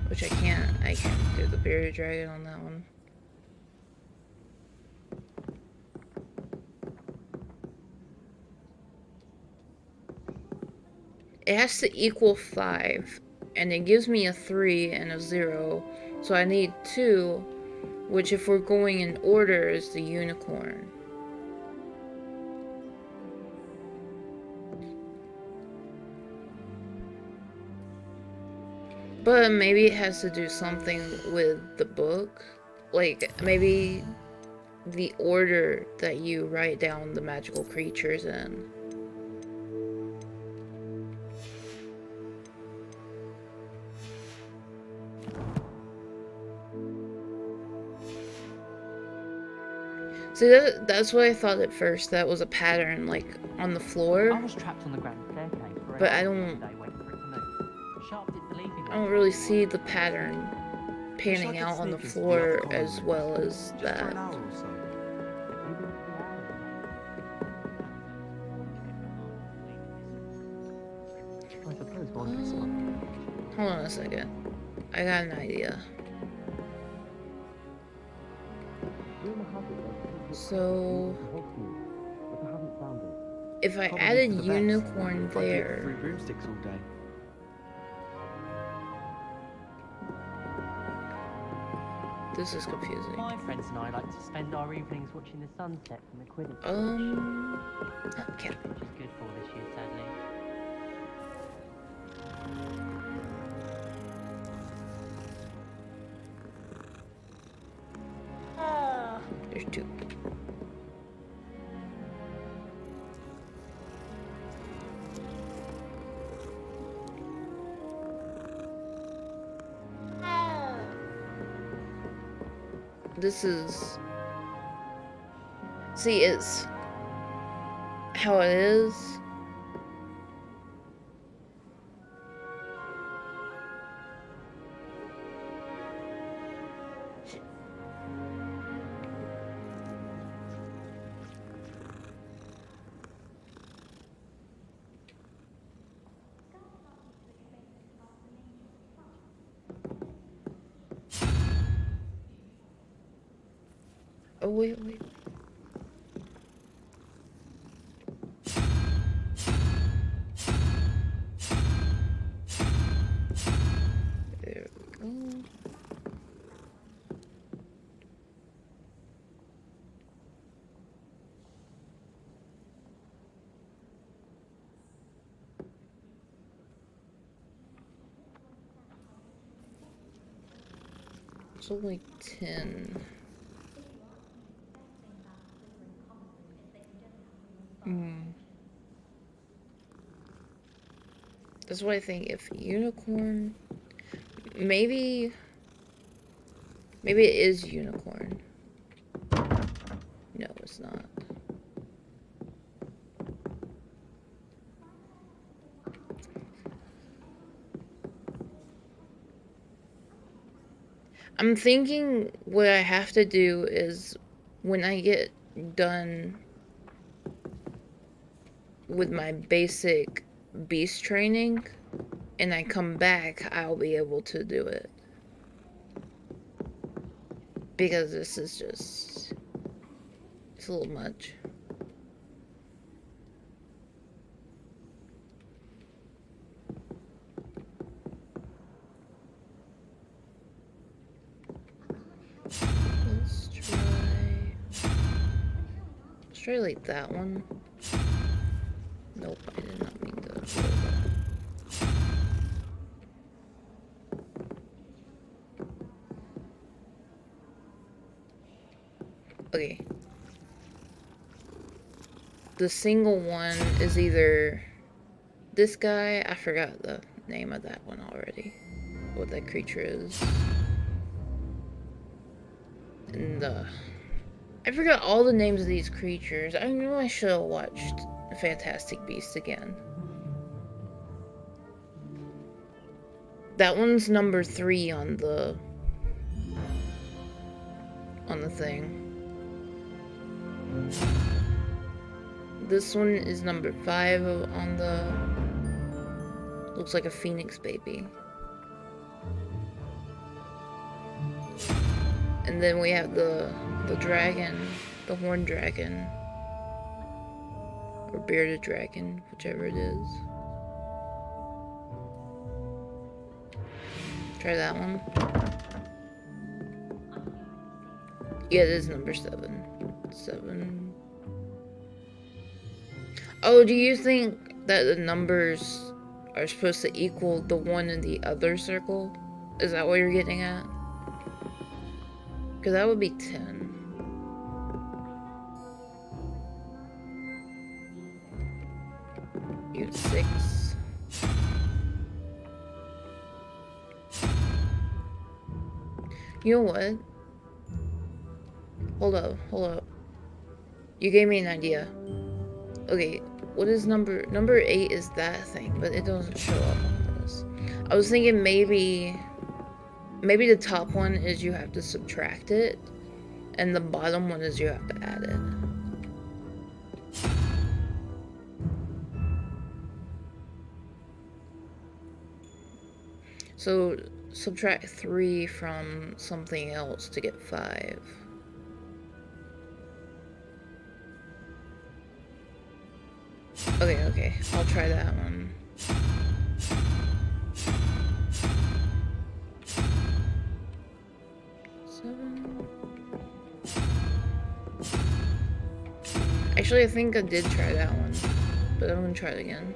Which I can't do the bearded dragon on that one. It has to equal 5, and it gives me a 3 and a 0, so I need 2, which if we're going in order is the unicorn. But maybe it has to do something with the book. Like, maybe the order that you write down the magical creatures in. See, that's what I thought at first. That was a pattern, like, on the floor. I was trapped on the grand staircase. But I don't really see the pattern panning out on the floor as well as that. Hold on a second. I got an idea. So if I added unicorn there, broomsticks all day. this is confusing. My friends and I like to spend our evenings watching the sunset from the Quidditch. Okay. Which is good for this year, sadly. There's 2. This is... See, it's how it is. Oh, wait. There we go. It's only 10. That's what I think. If unicorn, maybe it is unicorn. No, it's not. I'm thinking what I have to do is when I get done with my basic beast training and I come back, I'll be able to do it. Because this is just... it's a little much. Let's try like that one. Nope, I did not mean to roll that. Okay. The single one is either this guy, I forgot the name of that one already. What that creature is. And I forgot all the names of these creatures. I know I should have watched Fantastic Beasts again. That one's number 3 on the thing. This one is number 5 on the... Looks like a phoenix baby. And then we have the dragon, the horned dragon. Or bearded dragon, whichever it is. Try that one. Yeah, it is number 7. 7. Oh, do you think that the numbers are supposed to equal the one in the other circle? Is that what you're getting at? Because that would be 10. You have 6. You know what? Hold up. You gave me an idea. Okay, what is number 8 is that thing, but it doesn't show up on this. I was thinking maybe the top one is you have to subtract it, and the bottom one is you have to add it. So subtract 3 from something else to get 5. Okay, I'll try that one. Actually, I think I did try that one, but I'm gonna try it again.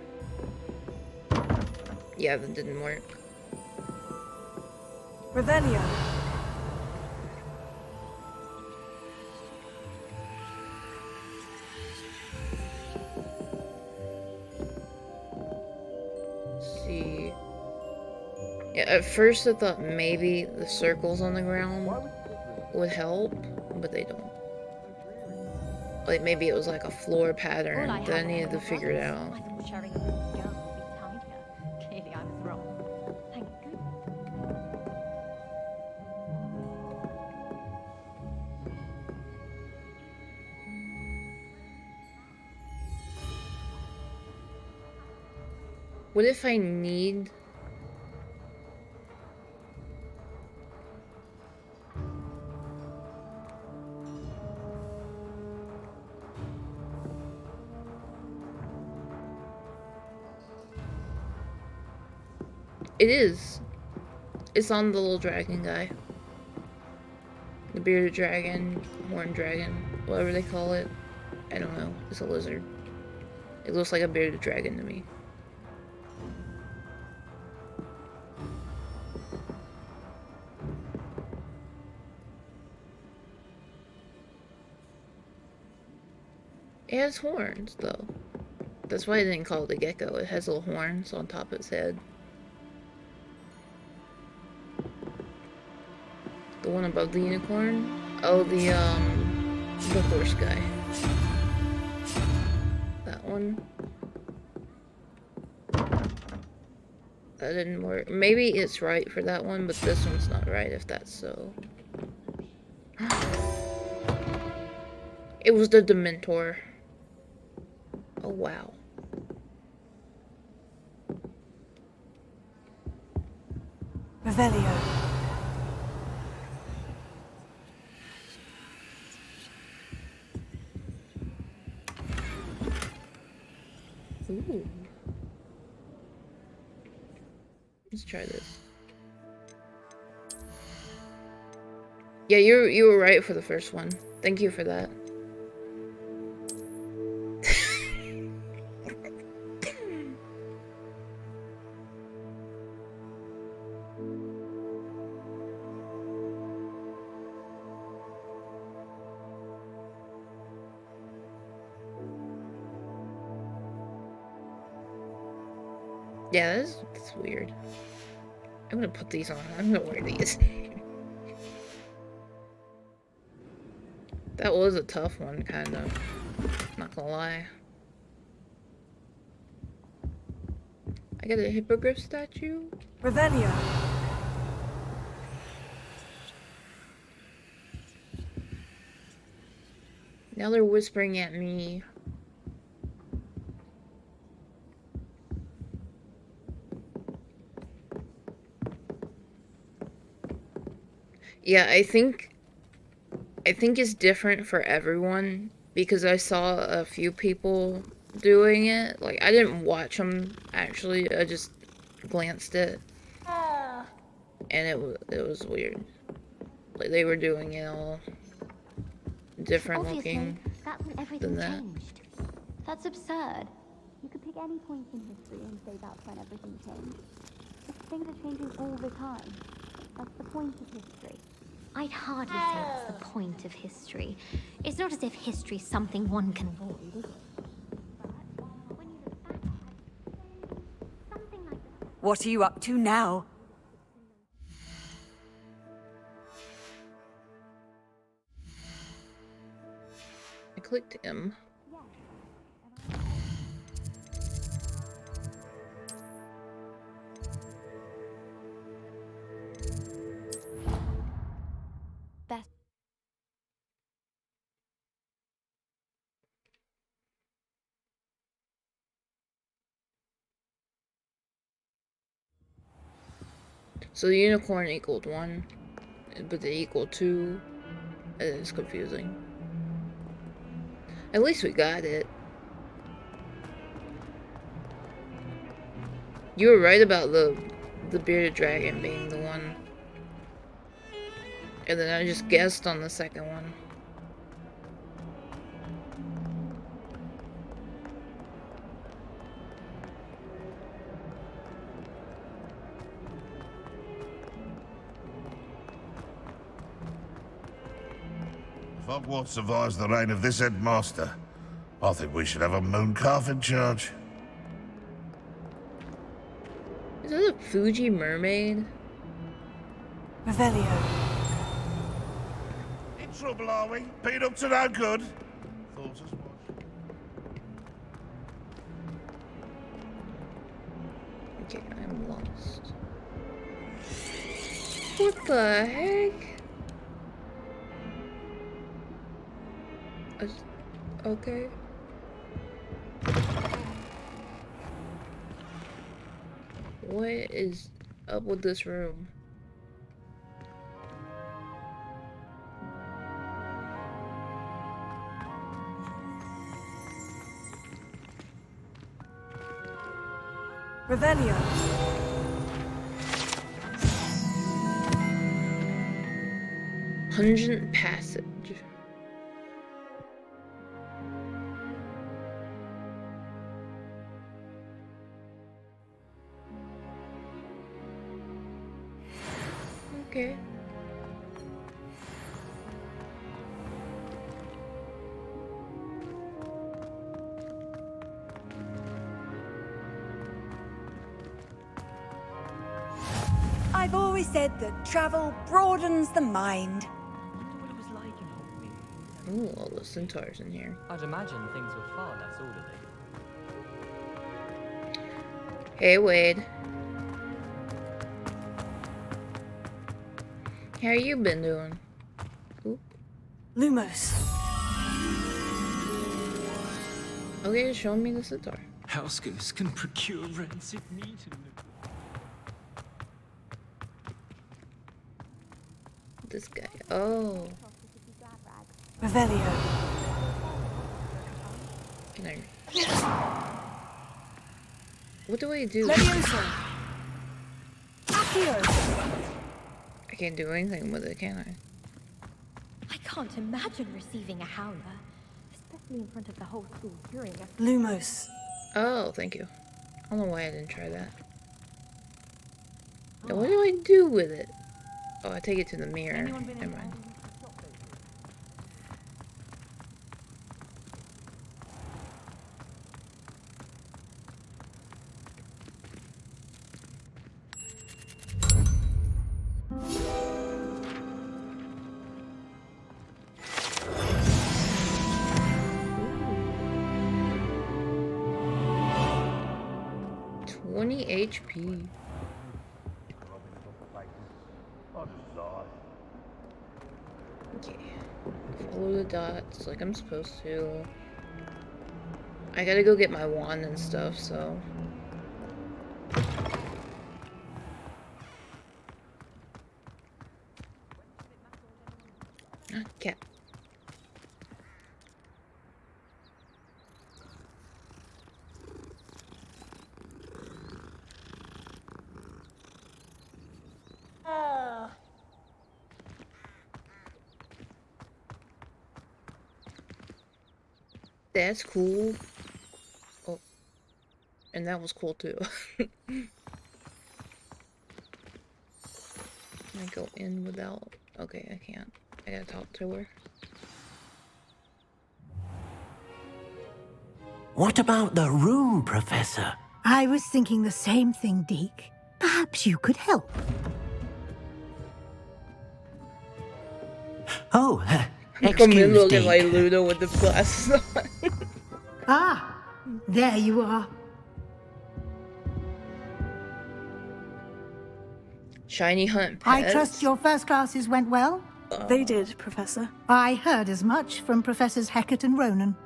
Yeah, that didn't work. Revelio. See. Yeah, at first I thought maybe the circles on the ground would help, but they don't. Like maybe it was like a floor pattern that I needed to figure it out. Clearly I was wrong. Thank goodness. What if I need... It is. It's on the little dragon guy. The bearded dragon, horned dragon, whatever they call it. I don't know. It's a lizard. It looks like a bearded dragon to me. It has horns, though. That's why I didn't call it a gecko. It has little horns on top of its head. The one above the unicorn? Oh, the horse guy. That one. That didn't work. Maybe it's right for that one, but this one's not right if that's so. It was the Dementor. Oh, wow. Revelio. Ooh. Let's try this. Yeah, you were right for the first one. Thank you for that. Yeah, that's weird. I'm gonna put these on. I'm gonna wear these. That was a tough one, kind of. Not gonna lie. I got a hippogriff statue. Revelio. Now they're whispering at me. Yeah, I think it's different for everyone because I saw a few people doing it. Like, I didn't watch them actually. I just glanced at, and it was weird. Like, they were doing it all different looking That's when than everything that. changed. That's absurd. You could pick any point in history and say that's when everything changed. Things are changing all the time. That's the point of history. I'd hardly say that's the point of history. It's not as if history's something one can avoid, is it? What are you up to now? I clicked M. So the unicorn equaled 1, but they equal 2. It's confusing. At least we got it. You were right about the bearded dragon being the one. And then I just guessed on the second one. If Hogwarts survives the reign of this headmaster, I think we should have a moon calf in charge. Is that a Fuji mermaid? Revelio. In trouble, are we? Been up to no good? Thought as much. Okay, I'm lost. What the heck? Okay. What is up with this room? Revelio. Pungent Passage. Okay. I've always said that travel broadens the mind. What it was like in Hogsmeade. Ooh, all the centaurs in here. I'd imagine things were far less orderly. Hey, Wade. How you been doing? Oop. Lumos. Okay, show me the centaur. Housegoose can procure rancid meat and... This guy. Oh. Revelio. Can I... What do I do? Levioso. Accio. I can't do anything with it, can I? I can't imagine receiving a howler, especially in front of the whole school during a... Lumos. Oh, thank you. I don't know why I didn't try that. Now, what do I do with it? Oh, I take it to the mirror. Never mind. 20 HP. Okay. Follow the dots like I'm supposed to. I gotta go get my wand and stuff, so. Okay. That's cool. Oh, and that was cool too. Can I go in without? Okay, I can't. I gotta talk to her. What about the room, Professor? I was thinking the same thing, Deke. Perhaps you could help. Oh, Come in, excuse look at me. like Ludo with the glasses on. Ah, there you are. Shiny hunt I pets. trust your first classes went well? They did, Professor. I heard as much from Professors Hecat and Ronan.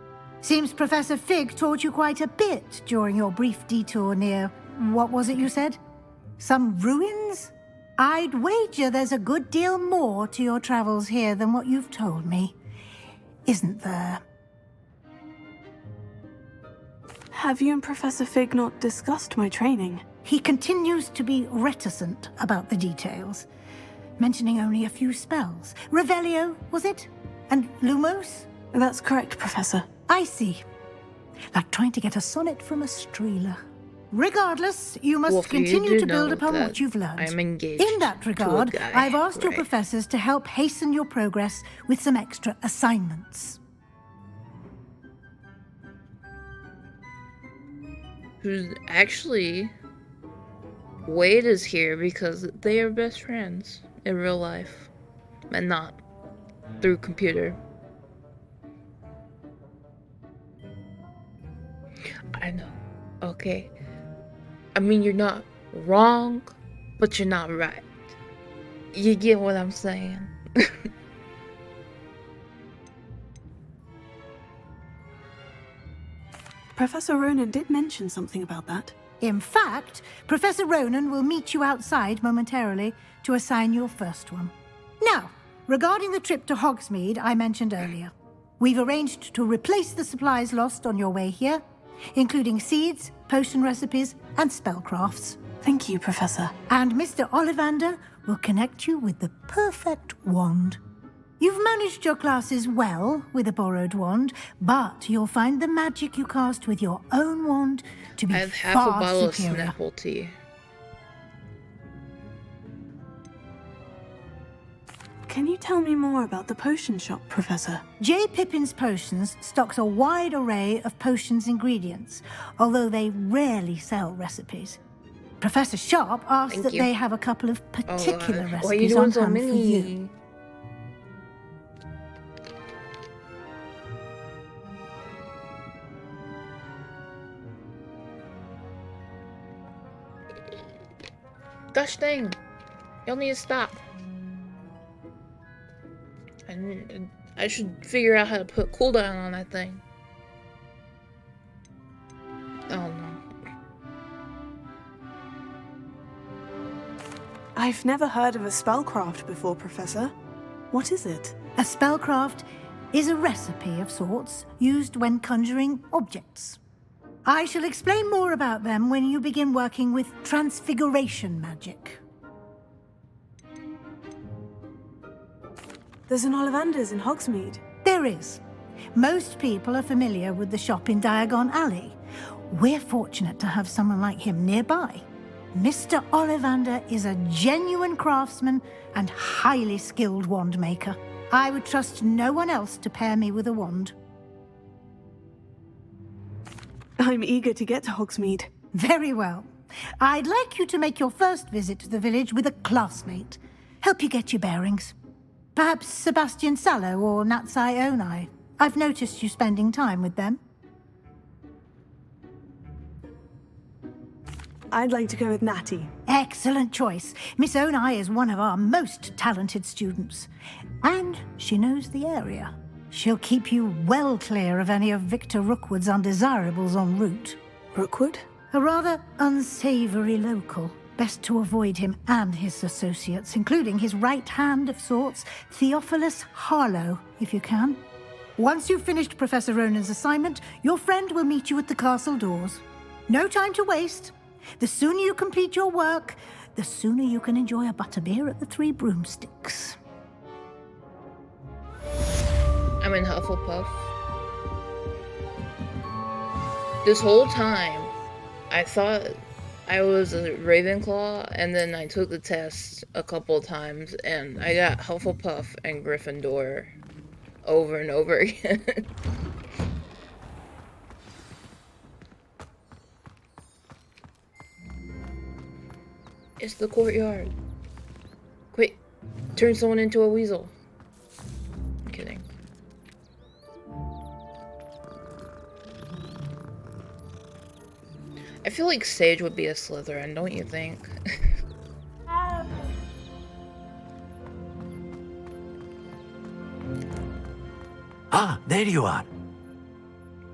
Seems Professor Fig taught you quite a bit during your brief detour near... what was it you said? Some ruins? I'd wager there's a good deal more to your travels here than what you've told me. Isn't there? Have you and Professor Fig not discussed my training? He continues to be reticent about the details, mentioning only a few spells. Revelio, was it? And Lumos? That's correct, Professor. I see. Like trying to get a sonnet from a streeler. Regardless, you must Wolf, you continue do to build know upon that what you've learned. I'm engaged In that to a regard, guy, I've asked your right? professors to help hasten your progress with some extra assignments. Who's actually... Wade is here because they are best friends in real life. And not through computer. I know. Okay. I mean, you're not wrong, but you're not right. You get what I'm saying? Professor Ronan did mention something about that. In fact, Professor Ronan will meet you outside momentarily to assign your first one. Now, regarding the trip to Hogsmeade I mentioned earlier, we've arranged to replace the supplies lost on your way here, including seeds, potion recipes, and spellcrafts. Thank you, Professor. And Mr. Ollivander will connect you with the perfect wand. You've managed your classes well with a borrowed wand, but you'll find the magic you cast with your own wand to be I have half far a bottle superior. of Snapple tea. Can you tell me more about the potion shop, Professor? J. Pippin's Potions stocks a wide array of potions ingredients, although they rarely sell recipes. Professor Sharp asked Thank that you. they have a couple of particular Why are you recipes doing on so hand for you. many? Gosh dang. Y'all need to stop. I should figure out how to put cooldown on that thing. Oh no. I've never heard of a spellcraft before, Professor. What is it? A spellcraft is a recipe of sorts used when conjuring objects. I shall explain more about them when you begin working with transfiguration magic. There's an Ollivander's in Hogsmeade. There is. Most people are familiar with the shop in Diagon Alley. We're fortunate to have someone like him nearby. Mr. Ollivander is a genuine craftsman and highly skilled wand maker. I would trust no one else to pair me with a wand. I'm eager to get to Hogsmeade. Very well. I'd like you to make your first visit to the village with a classmate. Help you get your bearings. Perhaps Sebastian Sallow or Natsai Onai. I've noticed you spending time with them. I'd like to go with Natty. Excellent choice. Miss Onai is one of our most talented students. And she knows the area. She'll keep you well clear of any of Victor Rookwood's undesirables en route. Rookwood? A rather unsavory local. Best to avoid him and his associates, including his right hand of sorts, Theophilus Harlow, if you can. Once you've finished Professor Ronan's assignment, your friend will meet you at the castle doors. No time to waste. The sooner you complete your work, the sooner you can enjoy a butterbeer at the Three Broomsticks. I'm in Hufflepuff. This whole time, I thought I was a Ravenclaw, and then I took the test a couple of times, and I got Hufflepuff and Gryffindor over and over again. It's the courtyard. Quick, turn someone into a weasel. I'm kidding. I feel like Sage would be a Slytherin, don't you think? Ah, there you are.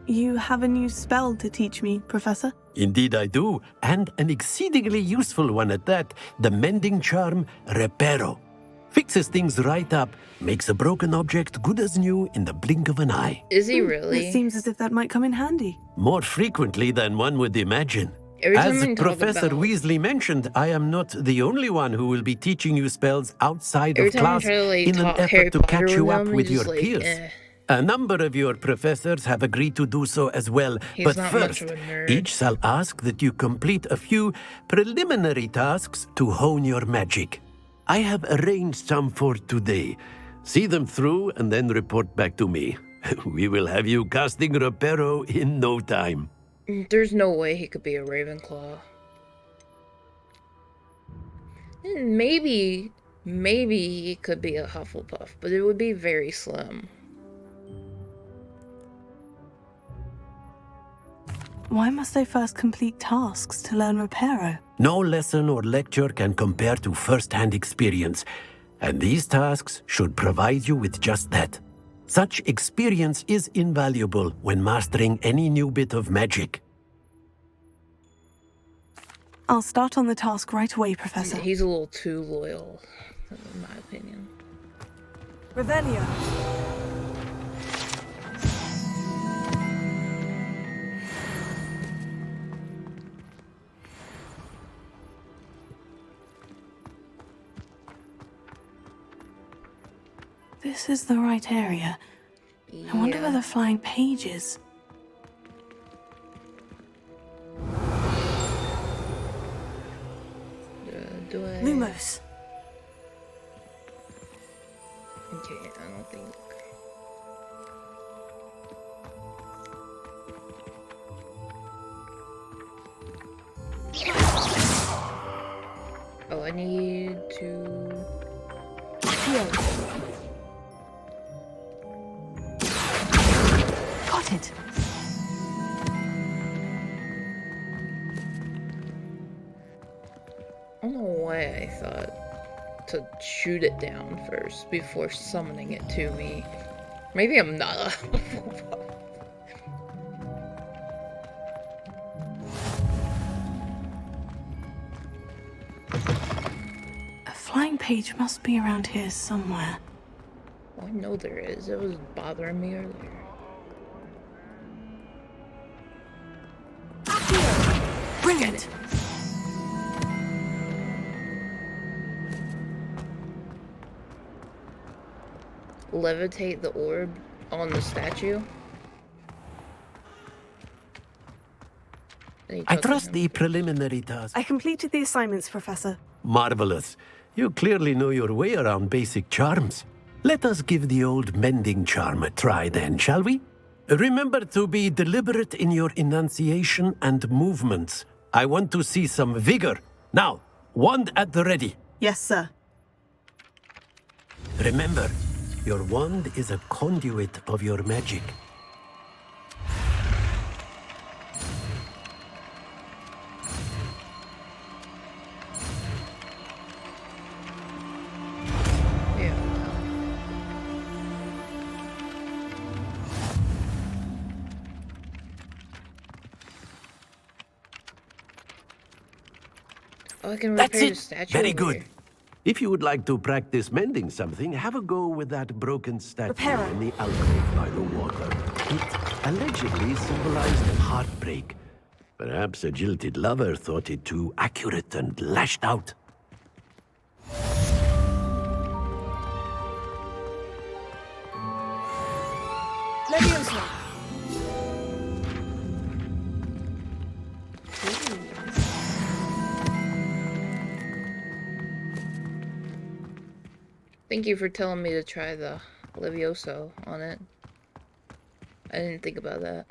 You have a new spell to teach me, Professor? Indeed I do, and an exceedingly useful one at that. The mending charm, Reparo. Fixes things right up, makes a broken object good as new in the blink of an eye. Is he really? It seems as if that might come in handy. More frequently than one would imagine. Every time As I talk Professor about- Weasley mentioned, I am not the only one who will be teaching you spells outside Every of time I class try to, like, in an talk effort Harry to Potter catch you with up them, with he's your just like, peers. eh. A number of your professors have agreed to do so as well, He's but not much first, of a nerd. each shall ask that you complete a few preliminary tasks to hone your magic. I have arranged some for today. See them through and then report back to me. We will have you casting Reparo in no time. There's no way he could be a Ravenclaw. Maybe he could be a Hufflepuff, but it would be very slim. Why must I first complete tasks to learn Reparo? No lesson or lecture can compare to first-hand experience, and these tasks should provide you with just that. Such experience is invaluable when mastering any new bit of magic. I'll start on the task right away, Professor. He's a little too loyal, in my opinion. Revelio. This is the right area. I wonder where the flying page is. Do I... Lumos. Okay, I don't think... Oh, I need to... Got it. I don't know why I thought to shoot it down first before summoning it to me. Maybe I'm not a Hufflepuff. A flying page must be around here somewhere. Oh, I know there is. It was bothering me earlier. Brilliant. Levitate the orb on the statue. I trust the preliminary task. I completed the assignments, Professor. Marvelous. You clearly know your way around basic charms. Let us give the old mending charm a try then, shall we? Remember to be deliberate in your enunciation and movements. I want to see some vigor. Now, wand at the ready. Yes, sir. Remember, your wand is a conduit of your magic. Oh, I can That's repair the it. statue. Very over good. here. If you would like to practice mending something, have a go with that broken statue Repair it. in the alcove by the water. It allegedly symbolized heartbreak. Perhaps a jilted lover thought it too accurate and lashed out. Leviosa! Thank you for telling me to try the Levioso on it. I didn't think about that.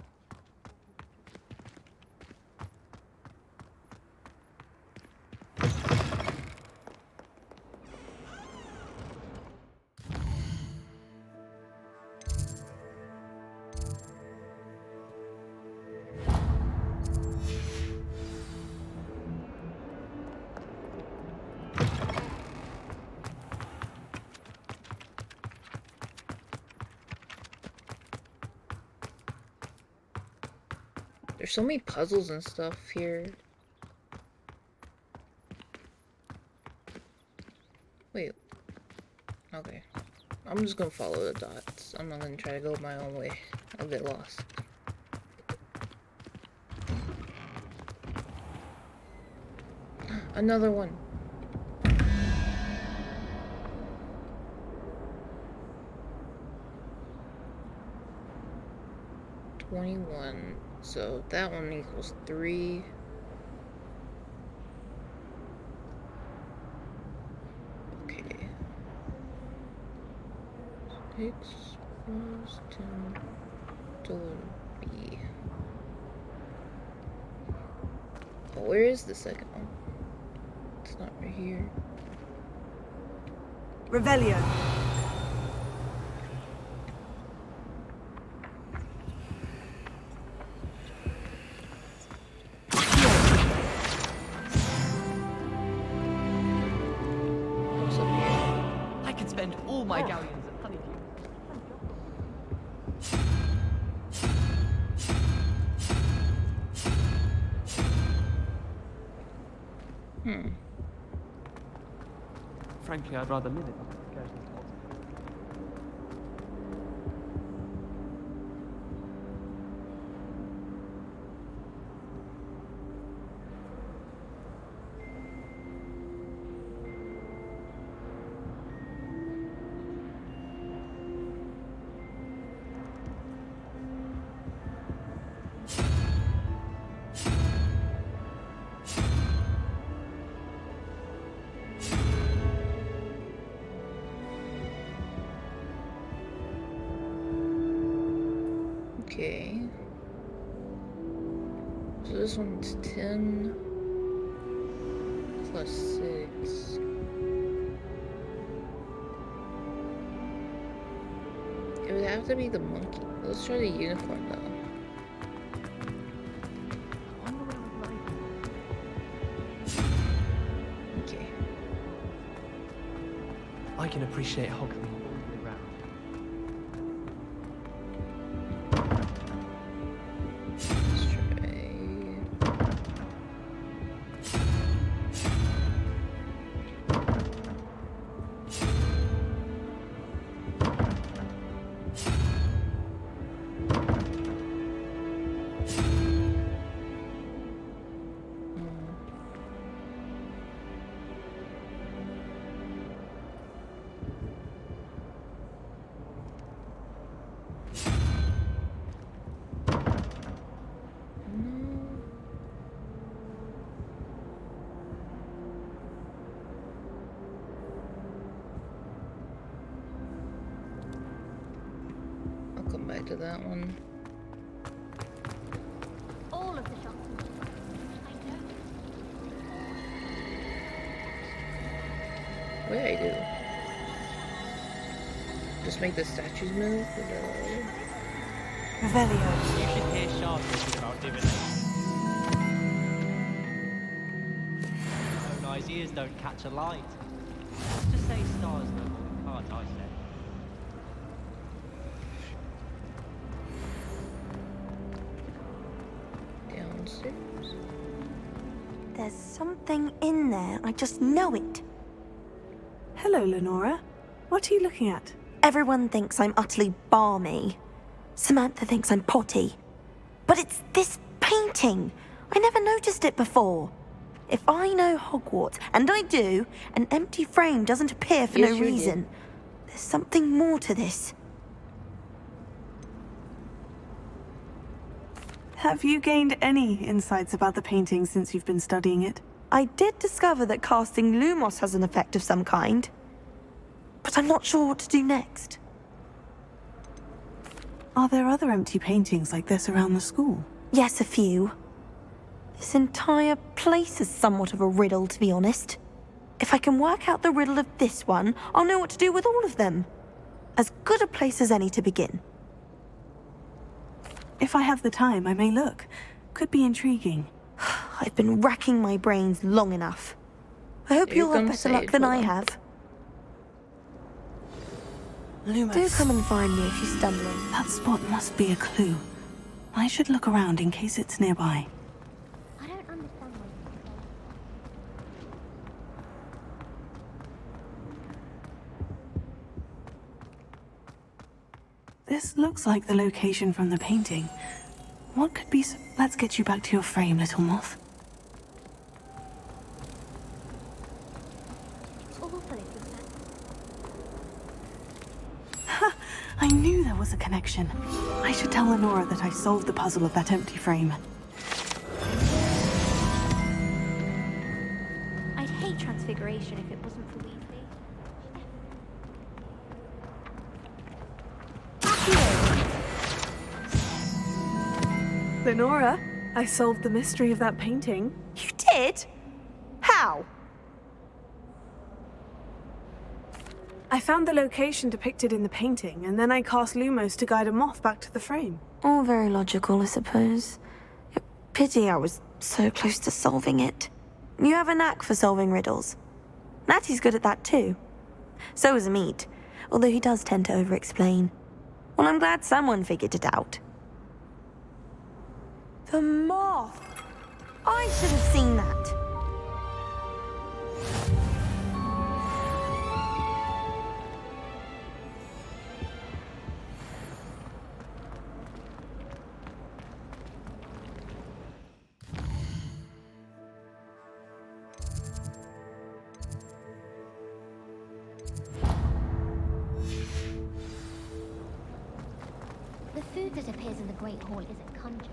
There's so many puzzles and stuff here. Wait. Okay. I'm just gonna follow the dots. I'm not gonna try to go my own way. I'll get lost. Another one. $21. So that one equals 3. Okay. 6 plus 10 $B. Oh, where is the second one? It's not right here. Revelio. I can spend all my galleons at Honeydew. Frankly, I'd rather live it. Okay. So this one's 10 plus 6. It would have to be the monkey. Let's try the unicorn though. Okay. I can appreciate Hogsmeade all year round. Back to that one. All of the shots. I know. What did I do? Just make the statues move? Revelio. You should hear Sharp talking about divination. Your own eyes' ears don't catch a light. Let's just say stars no more than cards, I said. Downstairs. There's something in there. I just know it. Hello, Lenora. What are you looking at? Everyone thinks I'm utterly balmy. Samantha thinks I'm potty. But it's this painting. I never noticed it before. If I know Hogwarts, and I do, an empty frame doesn't appear for no reason. There's something more to this. Have you gained any insights about the painting since you've been studying it? I did discover that casting Lumos has an effect of some kind. But I'm not sure what to do next. Are there other empty paintings like this around the school? Yes, a few. This entire place is somewhat of a riddle, to be honest. If I can work out the riddle of this one, I'll know what to do with all of them. As good a place as any to begin. If I have the time, I may look. Could be intriguing. I've been racking my brains long enough. I hope you'll have better luck than I have. Lumos. Do come and find me if you're stumbling. That spot must be a clue. I should look around in case it's nearby. I don't understand why you say. This looks like the location from the painting. What could be Let's get you back to your frame, little moth. It's awful if you said. Ha! I knew there was a connection. I should tell Lenora that I solved the puzzle of that empty frame. I'd hate Transfiguration if it wasn't for Weasley. Lenora, I solved the mystery of that painting. You did? How? I found the location depicted in the painting, and then I cast Lumos to guide a moth back to the frame. All very logical, I suppose. Pity I was so close to solving it. You have a knack for solving riddles. Natty's good at that too. So is Amit, although he does tend to over-explain. Well, I'm glad someone figured it out. The moth! I should have seen that. The food that appears in the Great Hall isn't conjured.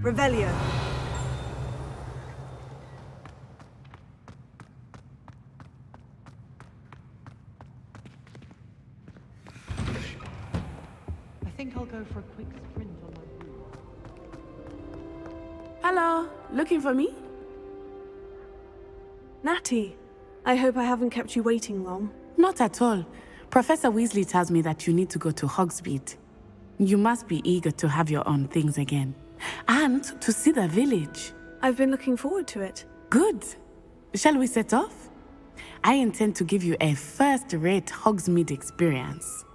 Revelio. I think I'll go for a quick sprint on my route. Hello, looking for me? Natty, I hope I haven't kept you waiting long. Not at all. Professor Weasley tells me that you need to go to Hogsmeade. You must be eager to have your own things again. And to see the village. I've been looking forward to it. Good. Shall we set off? I intend to give you a first-rate Hogsmeade experience.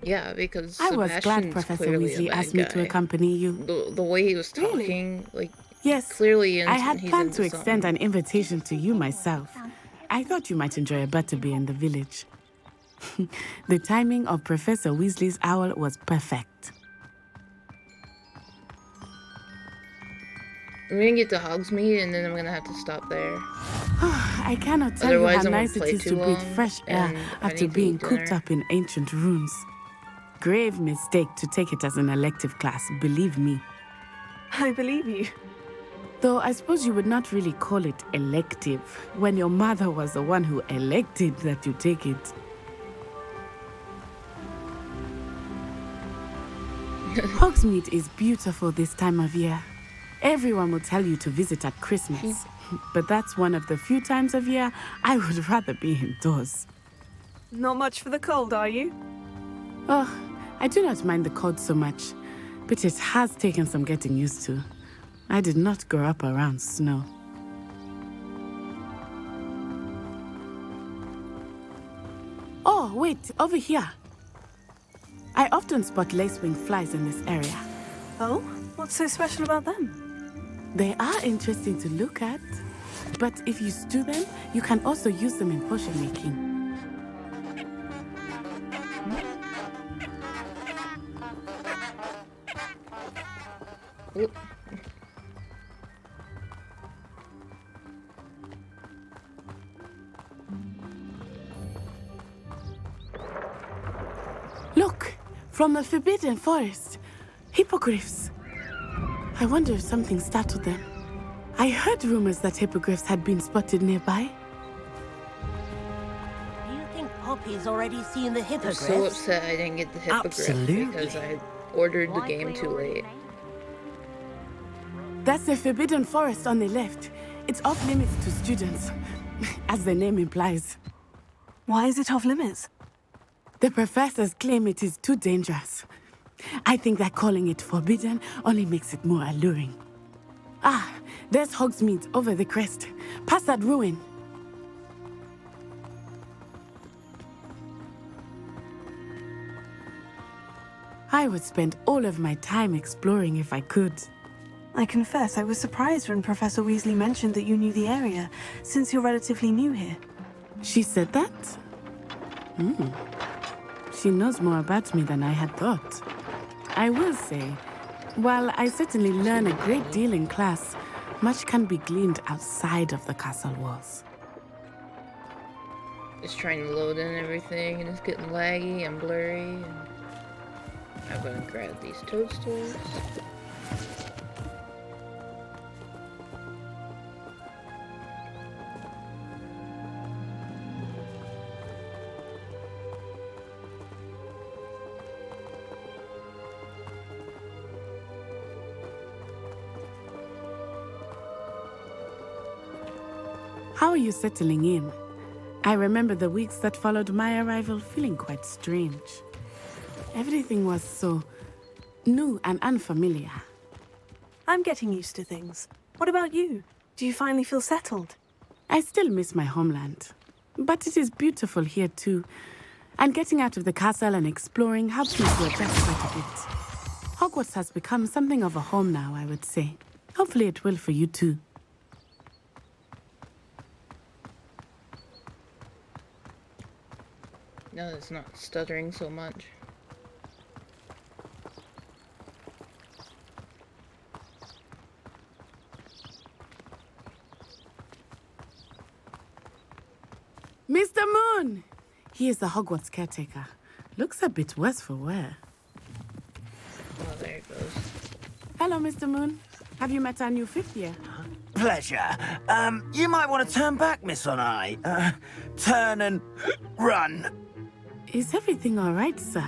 Yeah, because I was glad Sebastian's Professor clearly Weasley a bad asked me to guy. accompany you. The way he was talking, like, Yes, clearly I had he's planned to into extend an invitation to you myself. I thought you might enjoy a butterbeer in the village. The timing of Professor Weasley's owl was perfect. I'm gonna get to Hogsmeade and then I'm gonna have to stop there. I cannot tell Otherwise, you how I'm gonna nice it play is too to breathe long, fresh air and I after need to being eat cooped dinner. up in ancient rooms. Grave mistake to take it as an elective class, believe me. I believe you. Though I suppose you would not really call it elective when your mother was the one who elected that you take it. Hogsmeade is beautiful this time of year. Everyone will tell you to visit at Christmas, but that's one of the few times of year I would rather be indoors. Not much for the cold, are you? Oh, I do not mind the cold so much, but it has taken some getting used to. I did not grow up around snow. Oh, wait, over here. I often spot lacewing flies in this area. Oh? What's so special about them? They are interesting to look at, but if you stew them, you can also use them in potion making. Look, from the Forbidden Forest, hippogriffs. I wonder if something startled them. I heard rumors that hippogriffs had been spotted nearby. Do you think Poppy's already seen the I'm hippogriffs? so upset I didn't get the hippogriff because I ordered the game too late. That's the Forbidden Forest on the left. It's off limits to students, as the name implies. Why is it off limits? The professors claim it is too dangerous. I think that calling it forbidden only makes it more alluring. Ah, there's Hogsmeade over the crest, past that ruin. I would spend all of my time exploring if I could. I confess I was surprised when Professor Weasley mentioned that you knew the area, since you're relatively new here. She said that? She knows more about me than I had thought. I will say, while I certainly learn a great deal in class, much can be gleaned outside of the castle walls. Just trying to load in everything and it's getting laggy and blurry. And I'm gonna grab these toadstools. How are you settling in? I remember the weeks that followed my arrival feeling quite strange. Everything was so new and unfamiliar. I'm getting used to things. What about you? Do you finally feel settled? I still miss my homeland, but it is beautiful here too. And getting out of the castle and exploring helps me to adjust quite a bit. Hogwarts has become something of a home now, I would say. Hopefully it will for you too. No, it's not stuttering so much. Mr. Moon! He is the Hogwarts caretaker. Looks a bit worse for wear. Oh, there it goes. Hello, Mr. Moon. Have you met our new fifth year? Pleasure. You might want to turn back, Miss Onai. Turn and run. Is everything all right, sir?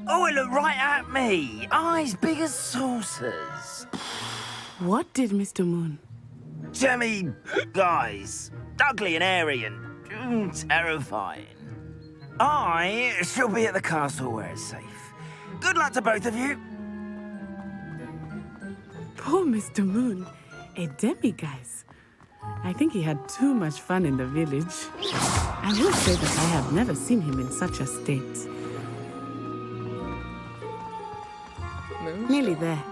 Oh, it looked right at me. Eyes big as saucers. What did Mr. Moon? Jemmy guys. Ugly and airy and terrifying. I shall be at the castle where it's safe. Good luck to both of you. Poor Mr. Moon. A demiguise. I think he had too much fun in the village. I will say that I have never seen him in such a state. Nearly there.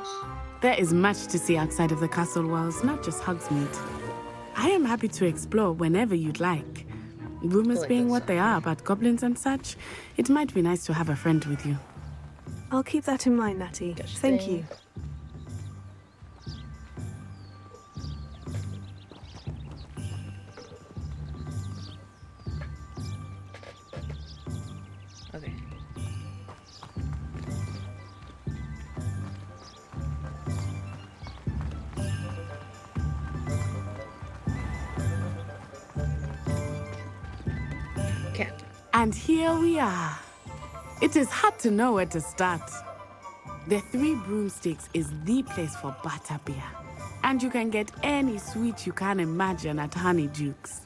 There is much to see outside of the castle walls, not just Hogsmeade. I am happy to explore whenever you'd like. Rumors being what they are about goblins and such, it might be nice to have a friend with you. I'll keep that in mind, Natty. Thank you. Okay. Cat. And here we are. It is hard to know where to start. The Three Broomsticks is the place for butterbeer. And you can get any sweet you can imagine at Honeydukes.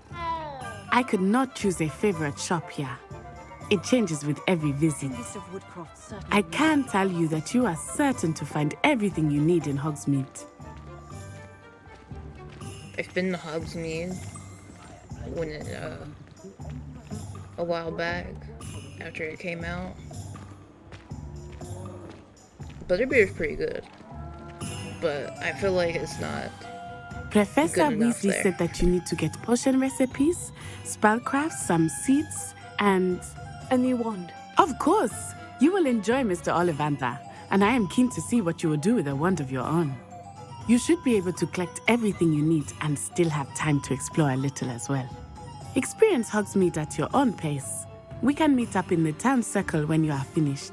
I could not choose a favorite shop here. It changes with every visit. I can tell you that you are certain to find everything you need in Hogsmeade. I've been to Hogsmeade when it, a while back, after it came out. Butterbeer is pretty good, but I feel like it's not Professor good enough Weasley there. said that you need to get potion recipes, spellcraft, some seeds, and a new wand. Of course! You will enjoy Mr. Ollivander, and I am keen to see what you will do with a wand of your own. You should be able to collect everything you need and still have time to explore a little as well. Experience Hogsmeade at your own pace. We can meet up in the town circle when you are finished.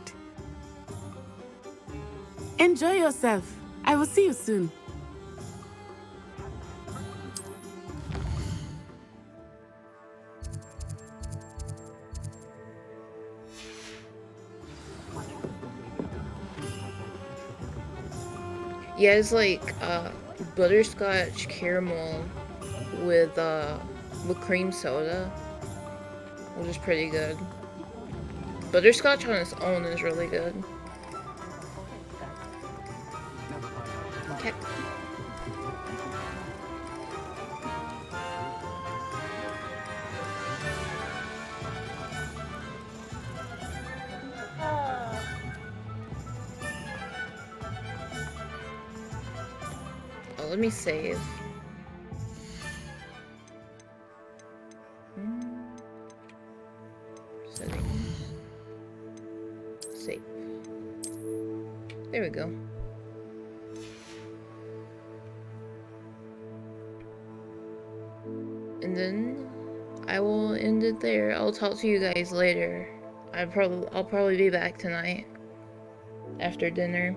Enjoy yourself. I will see you soon. Yeah, it's like butterscotch caramel with cream soda, which is pretty good. Butterscotch on its own is really good. Okay. Oh, let me save. Settings. Save. There we go. And then I will end it there. I'll talk to you guys later. I'll probably be back tonight after dinner.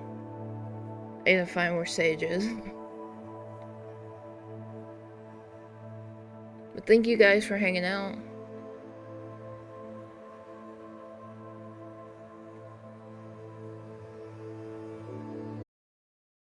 I need to find where Sage is. But thank you guys for hanging out.